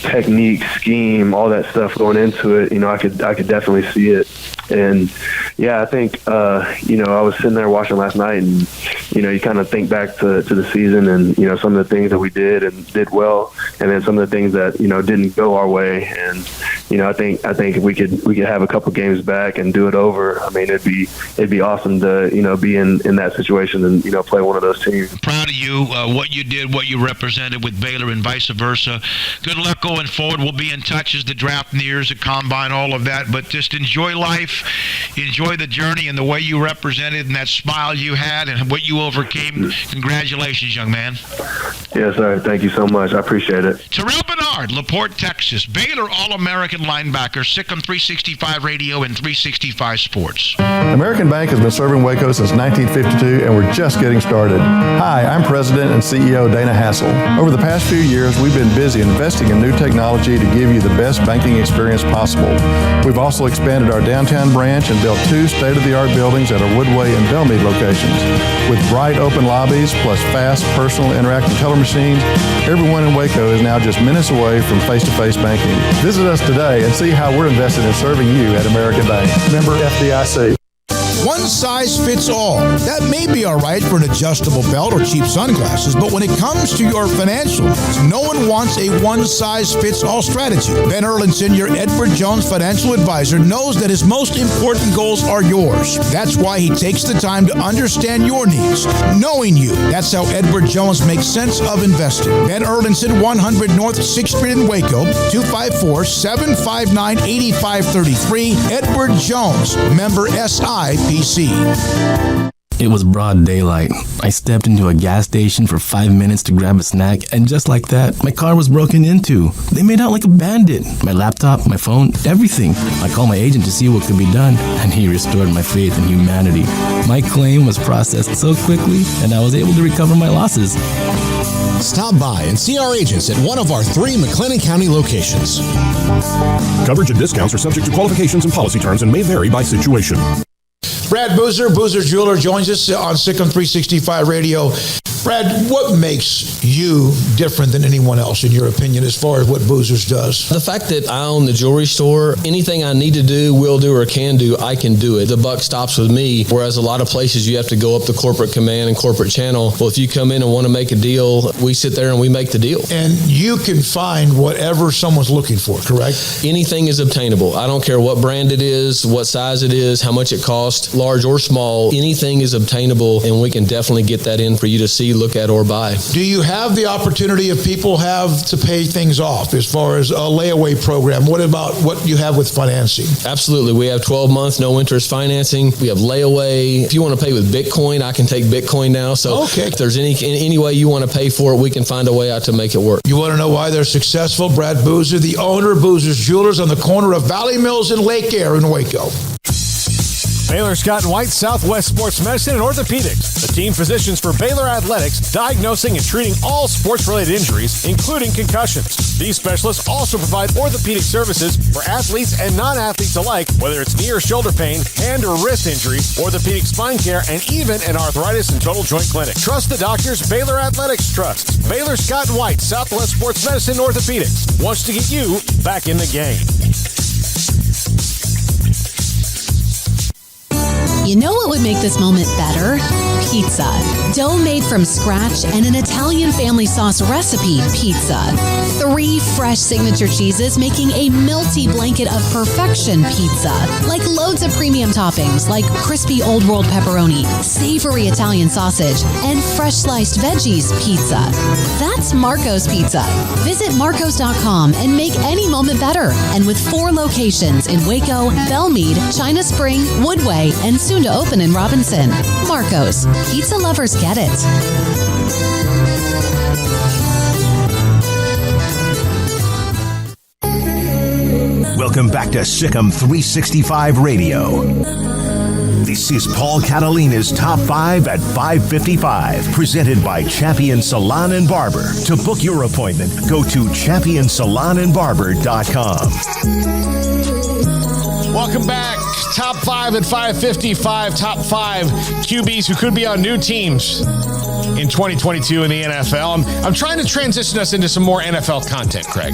technique, scheme, all that stuff going into it, I could definitely see it. And yeah, I think I was sitting there watching last night, and you kind of think back to the season, and some of the things that we did and did well, and then some of the things that didn't go our way. And I think if we could have a couple games back and do it over, I mean, it'd be awesome to be in that situation and play one of those teams.
Proud of you, what you did, what you represented with Baylor, and vice versa. Good luck going forward. We'll be in touch as the draft nears, the combine, all of that. But just enjoy life. Enjoy the journey and the way you represented and that smile you had and what you overcame. Congratulations, young man.
Yes, sir. Thank you so much. I appreciate it.
Terrell Bernard, LaPorte, Texas. Baylor All-American linebacker, Sikkim 365 Radio and 365 Sports.
American Bank has been serving Waco since 1952, and we're just getting started. Hi, I'm President and CEO Dana Hassel. Over the past few years, we've been busy investing in new technology to give you the best banking experience possible. We've also expanded our downtown branch and built 2 state-of-the-art buildings at our Woodway and Bellmead locations. With bright open lobbies plus fast personal interactive teller machines, everyone in Waco is now just minutes away from face-to-face banking. Visit us today and see how we're invested in serving you at American Bank. Member FDIC.
One size fits all. That may be all right for an adjustable belt or cheap sunglasses, but when it comes to your financial needs, no one wants a one-size-fits-all strategy. Ben Erlinson, your Edward Jones financial advisor, knows that his most important goals are yours. That's why he takes the time to understand your needs, knowing you. That's how Edward Jones makes sense of investing. Ben Erlinson, 100 North 6th Street in Waco, 254-759-8533. Edward Jones, member SIPC.
It was broad daylight. I stepped into a gas station for 5 minutes to grab a snack, and just like that, my car was broken into. They made out like a bandit. My laptop, my phone, everything. I called my agent to see what could be done, and he restored my faith in humanity. My claim was processed so quickly, and I was able to recover my losses.
Stop by and see our agents at one of our 3 McLennan County locations.
Coverage and discounts are subject to qualifications and policy terms and may vary by situation.
Brad Boozer, Boozer's Jeweler, joins us on Sikkim 365 Radio. Brad, what makes you different than anyone else, in your opinion, as far as what Boozer's does?
The fact that I own the jewelry store, anything I need to do, will do, or can do, I can do it. The buck stops with me, whereas a lot of places you have to go up the corporate command and corporate channel. Well, if you come in and want to make a deal, we sit there and we make the deal.
And you can find whatever someone's looking for, correct?
Anything is obtainable. I don't care what brand it is, what size it is, how much it costs, large or small. Anything is obtainable, and we can definitely get that in for you to see, look at, or buy.
Do you have the opportunity if people have to pay things off as far as a layaway program? What about what you have with financing?
Absolutely. We have 12-month no interest financing. We have layaway. If you want to pay with Bitcoin, I can take Bitcoin now. So if there's any way you want to pay for it, we can find a way out to make it work.
You want to know why they're successful? Brad Boozer, the owner of Boozer's Jewelers on the corner of Valley Mills and Lake Air in Waco.
Baylor Scott and White, Southwest Sports Medicine and Orthopedics, the team physicians for Baylor Athletics, diagnosing and treating all sports-related injuries, including concussions. These specialists also provide orthopedic services for athletes and non-athletes alike, whether it's knee or shoulder pain, hand or wrist injuries, orthopedic spine care, and even an arthritis and total joint clinic. Trust the doctors Baylor Athletics trusts. Baylor Scott and White, Southwest Sports Medicine and Orthopedics wants to get you back in the game.
You know what would make this moment better? Pizza. Dough made from scratch and an Italian family sauce recipe pizza. 3 fresh signature cheeses making a melty blanket of perfection pizza. Like loads of premium toppings like crispy Old World pepperoni, savory Italian sausage, and fresh sliced veggies pizza. That's Marco's Pizza. Visit marcos.com and make any moment better. And with 4 locations in Waco, Belmead, China Spring, Woodway, and soon to open in Robinson. Marco's. Pizza lovers get it.
Welcome back to Sikkim 365 Radio. This is Paul Catalina's Top 5 at 5:55, presented by Champion Salon and Barber. To book your appointment, go to championsalonandbarber.com.
Welcome back. Top 5 at 5:55. Top 5 QBs who could be on new teams in 2022 in the NFL. I'm trying to transition us into some more NFL content, Craig.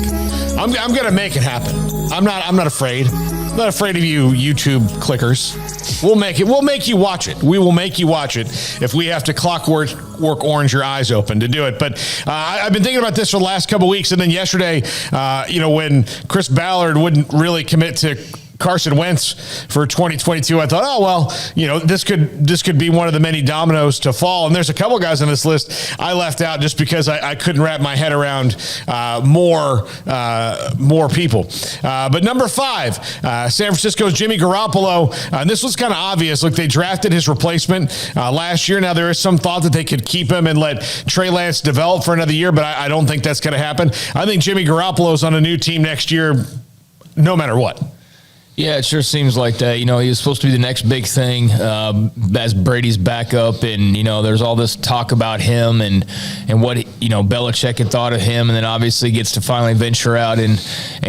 I'm going to make it happen. I'm not afraid. I'm not afraid of you YouTube clickers. We'll make it. We'll make you watch it. We will make you watch it if we have to clockwork orange your eyes open to do it. But I've been thinking about this for the last couple of weeks, and then yesterday, when Chris Ballard wouldn't really commit to Carson Wentz for 2022, I thought, this could be one of the many dominoes to fall. And there's a couple guys on this list I left out just because I couldn't wrap my head around more people. But number 5, San Francisco's Jimmy Garoppolo. And this was kind of obvious. Look, they drafted his replacement last year. Now there is some thought that they could keep him and let Trey Lance develop for another year, but I don't think that's going to happen. I think Jimmy Garoppolo's on a new team next year, no matter what.
Yeah, it sure seems like that. He was supposed to be the next big thing as Brady's backup, and there's all this talk about him and what Belichick had thought of him, and then obviously gets to finally venture out and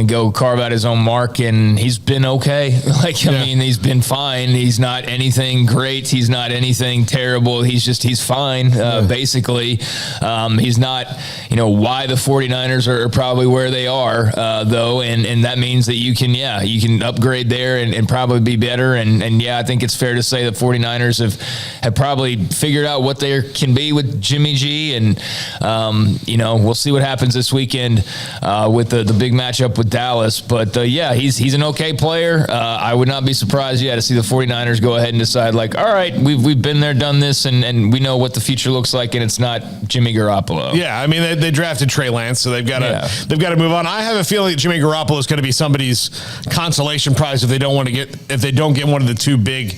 go carve out his own mark, and he's been okay. I mean, he's been fine. He's not anything great. He's not anything terrible. He's fine, basically. He's not, why the 49ers are probably where they are, though, and that means that you can upgrade there and probably be better. And I think it's fair to say the 49ers have probably figured out what they can be with Jimmy G. And, we'll see what happens this weekend with the big matchup with Dallas. But, he's an okay player. I would not be surprised, to see the 49ers go ahead and decide, all right, we've been there, done this, and we know what the future looks like, and it's not Jimmy Garoppolo.
Yeah, I mean, they drafted Trey Lance, so they've got to move on. I have a feeling that Jimmy Garoppolo is going to be somebody's consolation prize if they don't get one of the 2 big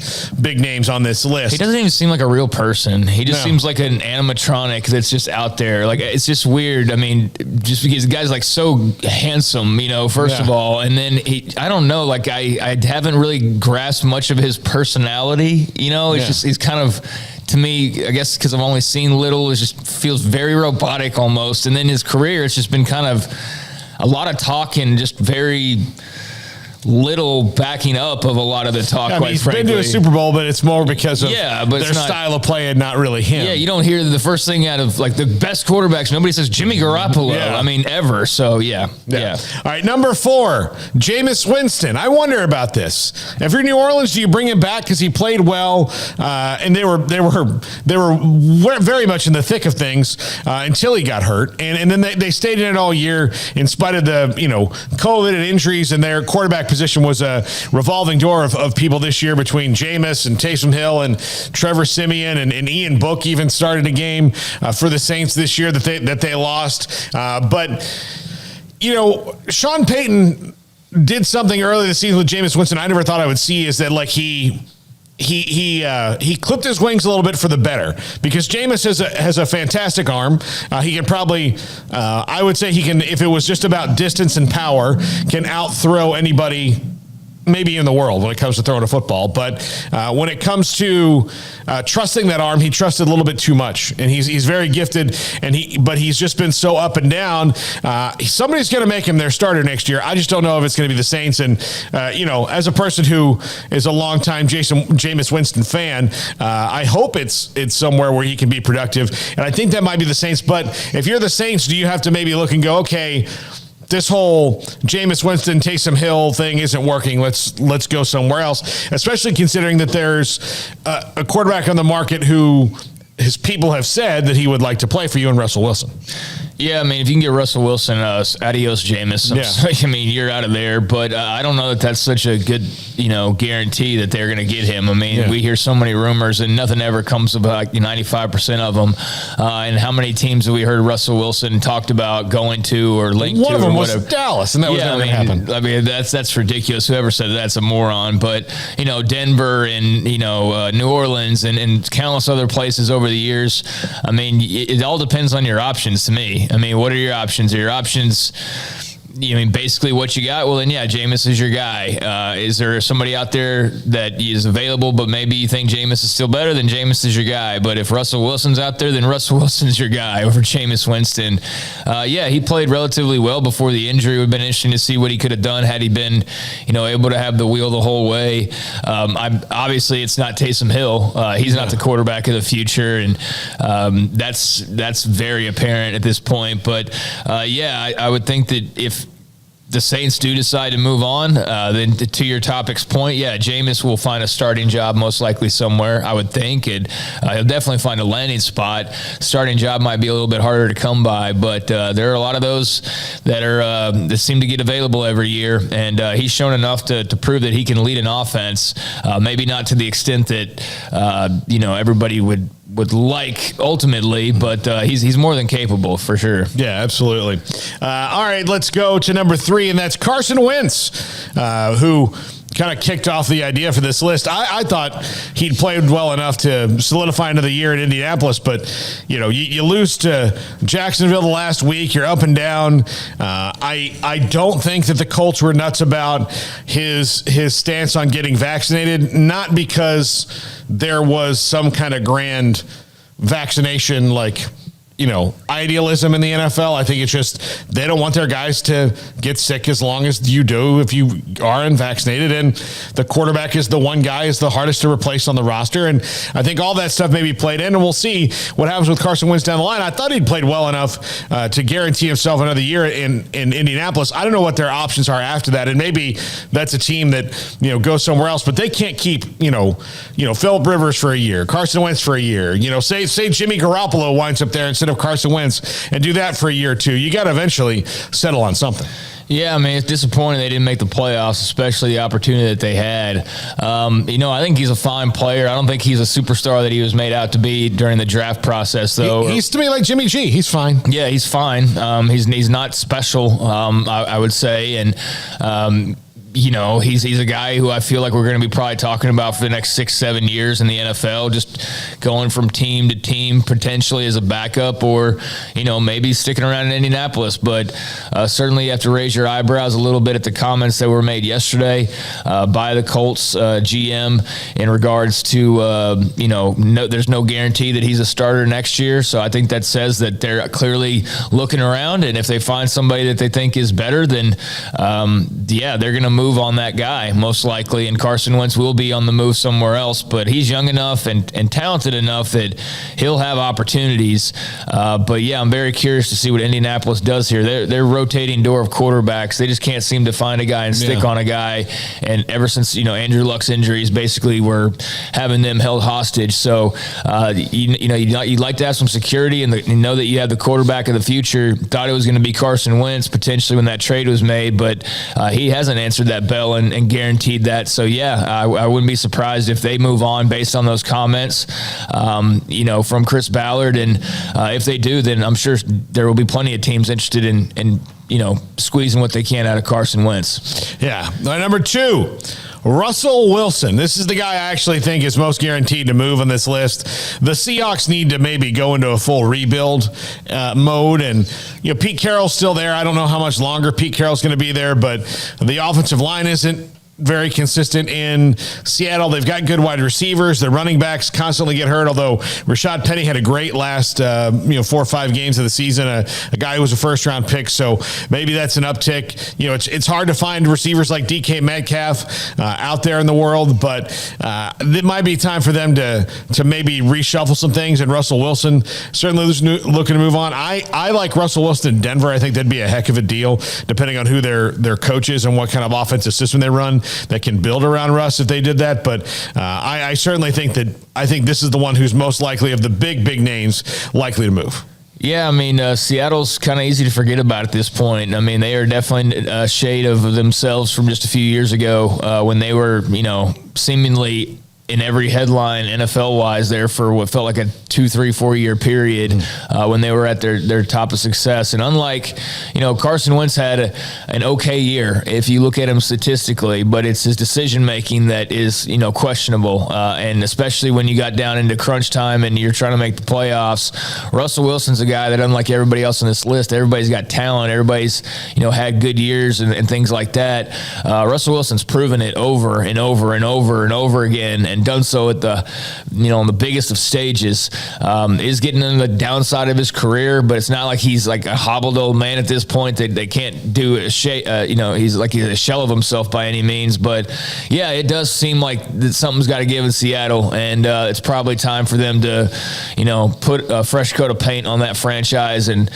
names on this list.
He doesn't even seem like a real person. He just seems like an animatronic that's just out there. It's just weird. I mean, just because the guy's so handsome, first of all, and then I don't know, I haven't really grasped much of his personality. It's just he's kind of, to me, I guess because I've only seen little, it just feels very robotic almost. And then his career, it's just been kind of a lot of talk and just very little backing up of a lot of the talk.
He's been to a Super Bowl, but it's more because of their style of play and not really him.
Yeah, you don't hear the first thing out of the best quarterbacks. Nobody says Jimmy Garoppolo. Yeah. I mean, ever. So yeah.
All right, number 4, Jameis Winston. I wonder about this. If you're New Orleans, do you bring him back because he played well? And they were very much in the thick of things until he got hurt, and then they stayed in it all year in spite of the COVID and injuries, and their quarterback position was a revolving door of people this year between Jameis and Taysom Hill and Trevor Siemian and Ian Book even started a game for the Saints this year that they lost. But Sean Payton did something early this season with Jameis Winston I never thought I would see, is that he clipped his wings a little bit for the better, because Jameis has a fantastic arm. He can probably, I would say he can, if it was just about distance and power, can out-throw anybody maybe in the world when it comes to throwing a football. But when it comes to trusting that arm, he trusted a little bit too much. And he's very gifted, but he's just been so up and down. Somebody's going to make him their starter next year. I just don't know if it's going to be the Saints. And, as a person who is a longtime Jameis Winston fan, I hope it's somewhere where he can be productive. And I think that might be the Saints. But if you're the Saints, do you have to maybe look and go, okay, this whole Jameis Winston, Taysom Hill thing isn't working. Let's go somewhere else, especially considering that there's a quarterback on the market who his people have said that he would like to play for you in Russell Wilson.
Yeah, I mean, if you can get Russell Wilson, adios, Jameis.
Yeah.
I mean, you're out of there. But I don't know that that's such a good, guarantee that they're going to get him. I mean, we hear so many rumors, and nothing ever comes about 95% of them. And how many teams have we heard Russell Wilson talked about going to or linked to?
One of them was
whatever.
Dallas, and that was never going to happen.
I mean, that's ridiculous. Whoever said that's a moron. But, Denver and, New Orleans and countless other places over the years, I mean, it all depends on your options to me. I mean, what are your options? Are your options, basically what you got? Well, then, yeah, Jameis is your guy. Is there somebody out there that is available, but maybe you think Jameis is still better? Then Jameis is your guy. But if Russell Wilson's out there, then Russell Wilson's your guy over Jameis Winston. He played relatively well before the injury. It would have been interesting to see what he could have done had he been, able to have the wheel the whole way. Obviously, it's not Taysom Hill. He's not the quarterback of the future, and that's very apparent at this point. But, I would think that if the Saints do decide to move on, then to your topic's point, Jameis will find a starting job most likely somewhere, I would think, and he'll definitely find a landing spot. Starting job might be a little bit harder to come by, but there are a lot of those that seem to get available every year, and he's shown enough to prove that he can lead an offense, maybe not to the extent that everybody would like ultimately, but he's more than capable for sure.
Yeah, absolutely. All right, let's go to number 3, and that's Carson Wentz, who kind of kicked off the idea for this list. I thought he'd played well enough to solidify another year in Indianapolis, but you lose to Jacksonville the last week. You're up and down. I don't think that the Colts were nuts about his stance on getting vaccinated, not because there was some kind of grand vaccination idealism in the NFL. I think it's just they don't want their guys to get sick as long as you do if you are unvaccinated, and the quarterback is the one guy is the hardest to replace on the roster, and I think all that stuff maybe played in, and we'll see what happens with Carson Wentz down the line. I thought he'd played well enough to guarantee himself another year in Indianapolis. I don't know what their options are after that, and maybe that's a team that goes somewhere else, but they can't keep Phillip Rivers for a year, Carson Wentz for a year, say Jimmy Garoppolo winds up there instead of Carson Wentz, and do that for a year or two. You got to eventually settle on something.
Yeah, I mean, it's disappointing they didn't make the playoffs, especially the opportunity that they had. I think he's a fine player. I don't think he's a superstar that he was made out to be during the draft process, though.
He's to me like Jimmy G. He's fine.
Yeah, he's fine. He's not special, I would say, and he's a guy who I feel like we're going to be probably talking about for the next 6-7 years in the NFL, just going from team to team, potentially as a backup, or, maybe sticking around in Indianapolis. But certainly you have to raise your eyebrows a little bit at the comments that were made yesterday by the Colts GM in regards to, there's no guarantee that he's a starter next year. So I think that says that they're clearly looking around, and if they find somebody that they think is better, then, they're going to move on that guy most likely, and Carson Wentz will be on the move somewhere else, but he's young enough and talented enough that he'll have opportunities. But I'm very curious to see what Indianapolis does here. They're rotating door of quarterbacks. They just can't seem to find a guy and stick on a guy, and ever since Andrew Luck's injuries basically were having them held hostage. So you'd like to have some security and know that you have the quarterback of the future. Thought it was going to be Carson Wentz potentially when that trade was made, but he hasn't answered that bell and guaranteed that. So I wouldn't be surprised if they move on based on those comments, from Chris Ballard. And if they do, then I'm sure there will be plenty of teams interested in squeezing what they can out of Carson Wentz.
Yeah. Number 2, Russell Wilson. This is the guy I actually think is most guaranteed to move on this list. The Seahawks need to maybe go into a full rebuild mode, and Pete Carroll's still there. I don't know how much longer Pete Carroll's going to be there, but the offensive line isn't very consistent in Seattle. They've got good wide receivers. Their running backs constantly get hurt, although Rashad Penny had a great last 4 or 5 games of the season, a guy who was a first-round pick, so maybe that's an uptick. It's hard to find receivers like DK Metcalf out there in the world, but it might be time for them to maybe reshuffle some things, and Russell Wilson certainly looking to move on. I like Russell Wilson in Denver. I think that'd be a heck of a deal, depending on who their coach is and what kind of offensive system they run that can build around Russ if they did that. But I certainly think this is the one who's most likely of the big names likely to move.
Yeah, I mean, Seattle's kind of easy to forget about at this point. I mean, they are definitely a shade of themselves from just a few years ago when they were, seemingly in every headline NFL-wise there for what felt like a 2, 3, 4 year period when they were at their top of success. And unlike, Carson Wentz had an okay year if you look at him statistically, but it's his decision-making that is, questionable. And especially when you got down into crunch time and you're trying to make the playoffs, Russell Wilson's a guy that, unlike everybody else on this list, everybody's got talent. Everybody's, had good years and things like that. Russell Wilson's proven it over and over and over and over again, and done so at the, on the biggest of stages. Is getting on the downside of his career, but it's not like he's like a hobbled old man at this point that they can't do he's like a shell of himself by any means. But yeah, it does seem like that something's got to give in Seattle, and it's probably time for them to, put a fresh coat of paint on that franchise and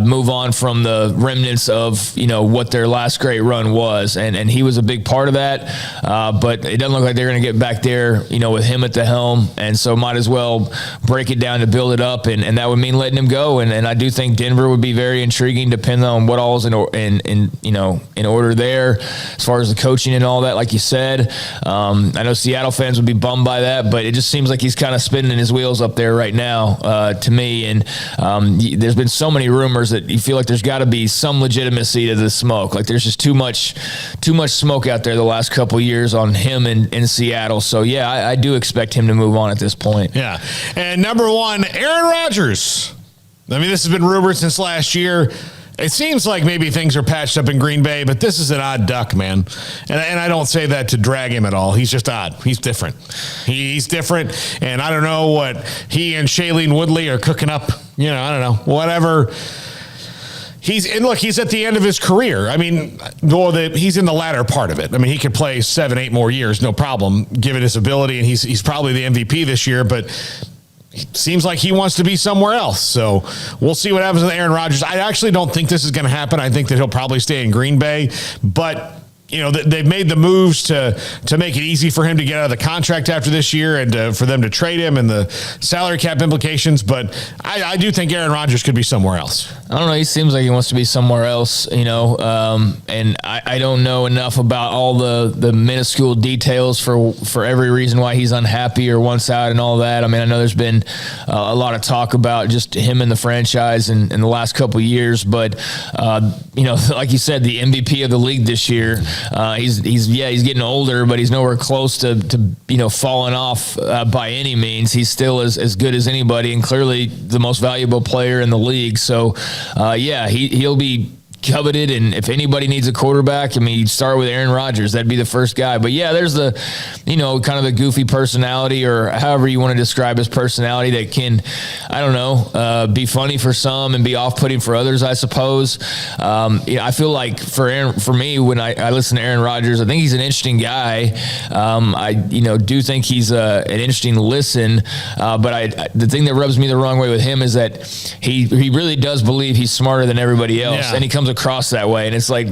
move on from the remnants of, what their last great run was. And he was a big part of that, but it doesn't look like they're going to get back there, with him at the helm, and so might as well break it down to build it up, and that would mean letting him go. And I do think Denver would be very intriguing, depending on what all's in order there as far as the coaching and all that. Like you said, I know Seattle fans would be bummed by that, but it just seems like he's kind of spinning his wheels up there right now to me. And there's been so many rumors that you feel like there's got to be some legitimacy to the smoke. Like there's just too much smoke out there the last couple of years on him in Seattle. So yeah, I do expect him to move on at this point.
Yeah. And number 1, Aaron Rodgers. I mean, this has been rumored since last year. It seems like maybe things are patched up in Green Bay, but this is an odd duck, man. And I don't say that to drag him at all. He's just odd. He's different. He's different, and I don't know what he and Shailene Woodley are cooking up. I don't know. Whatever. He's at the end of his career. I mean, he's in the latter part of it. I mean, he could play 7, 8 more years, no problem, given his ability, and he's probably the MVP this year, but it seems like he wants to be somewhere else. So we'll see what happens with Aaron Rodgers. I actually don't think this is going to happen. I think that he'll probably stay in Green Bay, but they've made the moves to make it easy for him to get out of the contract after this year and for them to trade him and the salary cap implications. But I do think Aaron Rodgers could be somewhere else.
I don't know. He seems like he wants to be somewhere else, and I don't know enough about all the minuscule details for every reason why he's unhappy or wants out and all that. I mean, I know there's been a lot of talk about just him and the franchise in the last couple of years, but like you said, the MVP of the league this year. He's getting older, but he's nowhere close to falling off by any means. He's still as good as anybody, and clearly the most valuable player in the league. So, he'll be coveted, and if anybody needs a quarterback, I mean, you start with Aaron Rodgers. That'd be the first guy. But yeah, there's the, kind of the goofy personality, or however you want to describe his personality, that can, I don't know, be funny for some and be off-putting for others, I suppose. I feel like for me, when I listen to Aaron Rodgers, I think he's an interesting guy. I do think he's an interesting listen. But the thing that rubs me the wrong way with him is that he really does believe he's smarter than everybody else, and he comes across that way, and it's like,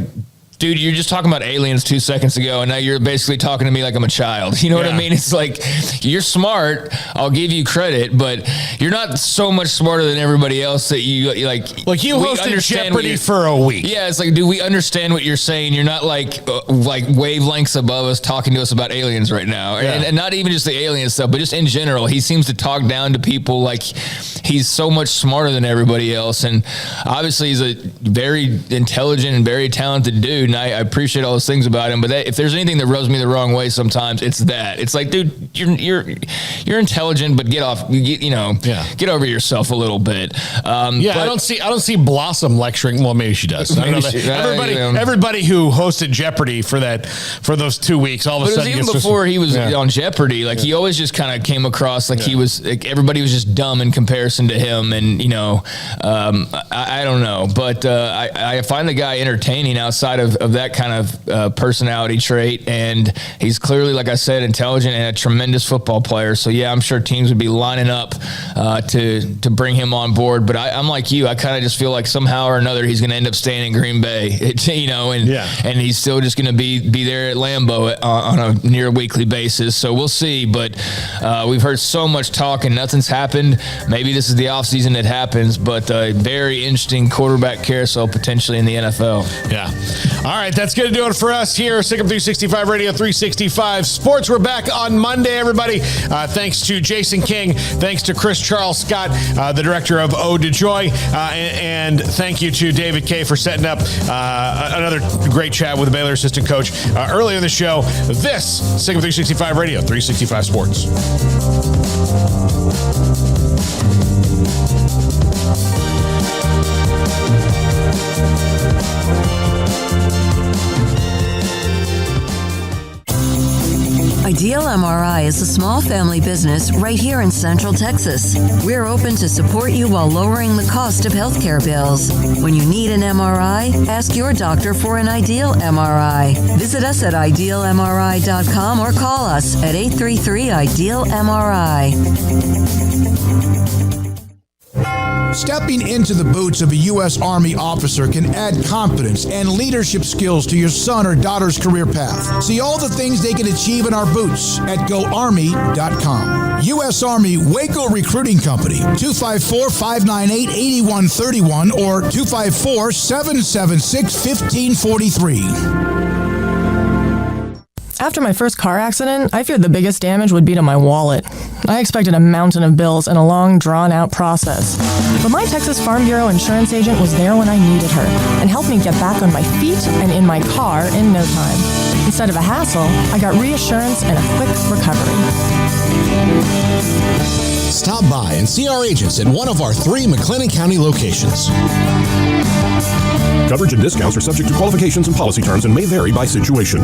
dude, you're just talking about aliens 2 seconds ago, and now you're basically talking to me like I'm a child. You know what I mean? It's like, you're smart, I'll give you credit, but you're not so much smarter than everybody else that you
hosted Jeopardy for a week.
Yeah, it's like, do we understand what you're saying? You're not like wavelengths above us talking to us about aliens right now. And not even just the alien stuff, but just in general. He seems to talk down to people like he's so much smarter than everybody else. And obviously he's a very intelligent and very talented dude. dude, and I appreciate all those things about him. But if there's anything that rubs me the wrong way, sometimes it's that. It's like, dude, you're intelligent, but get over yourself a little bit.
I don't see Blossom lecturing. Well, maybe she does. I don't know. Everybody who hosted Jeopardy for those 2 weeks, all of a sudden,
even before he was on Jeopardy, like he always just kind of came across like he was. Like, everybody was just dumb in comparison to him, and I don't know, but I find the guy entertaining outside of that kind of personality trait, and he's clearly, like I said, intelligent and a tremendous football player. So yeah, I'm sure teams would be lining up to bring him on board. But I'm like you, I kind of just feel like somehow or another he's going to end up staying in Green Bay, and he's still just going to be there at Lambeau on a near weekly basis. So we'll see. But we've heard so much talk and nothing's happened. Maybe this is the offseason that happens, but a very interesting quarterback carousel potentially in the NFL.
Yeah. All right, that's going to do it for us here. Sikkim 365 Radio 365 Sports. We're back on Monday, everybody. Thanks to Jason King. Thanks to Chris Charles Scott, the director of Ode to Joy. And thank you to David K. for setting up another great chat with the Baylor assistant coach earlier in the show. This, Sikkim 365 Radio 365 Sports.
Ideal MRI is a small family business right here in Central Texas. We're open to support you while lowering the cost of healthcare bills. When you need an MRI, ask your doctor for an Ideal MRI. Visit us at idealmri.com or call us at 833-IDEAL-MRI.
Stepping into the boots of a U.S. Army officer can add confidence and leadership skills to your son or daughter's career path. See all the things they can achieve in our boots at GoArmy.com. U.S. Army Waco Recruiting Company, 254-598-8131 or 254-776-1543.
After my first car accident, I feared the biggest damage would be to my wallet. I expected a mountain of bills and a long, drawn-out process. But my Texas Farm Bureau insurance agent was there when I needed her and helped me get back on my feet and in my car in no time. Instead of a hassle, I got reassurance and a quick recovery.
Stop by and see our agents at one of our 3 McLennan County locations.
Coverage and discounts are subject to qualifications and policy terms and may vary by situation.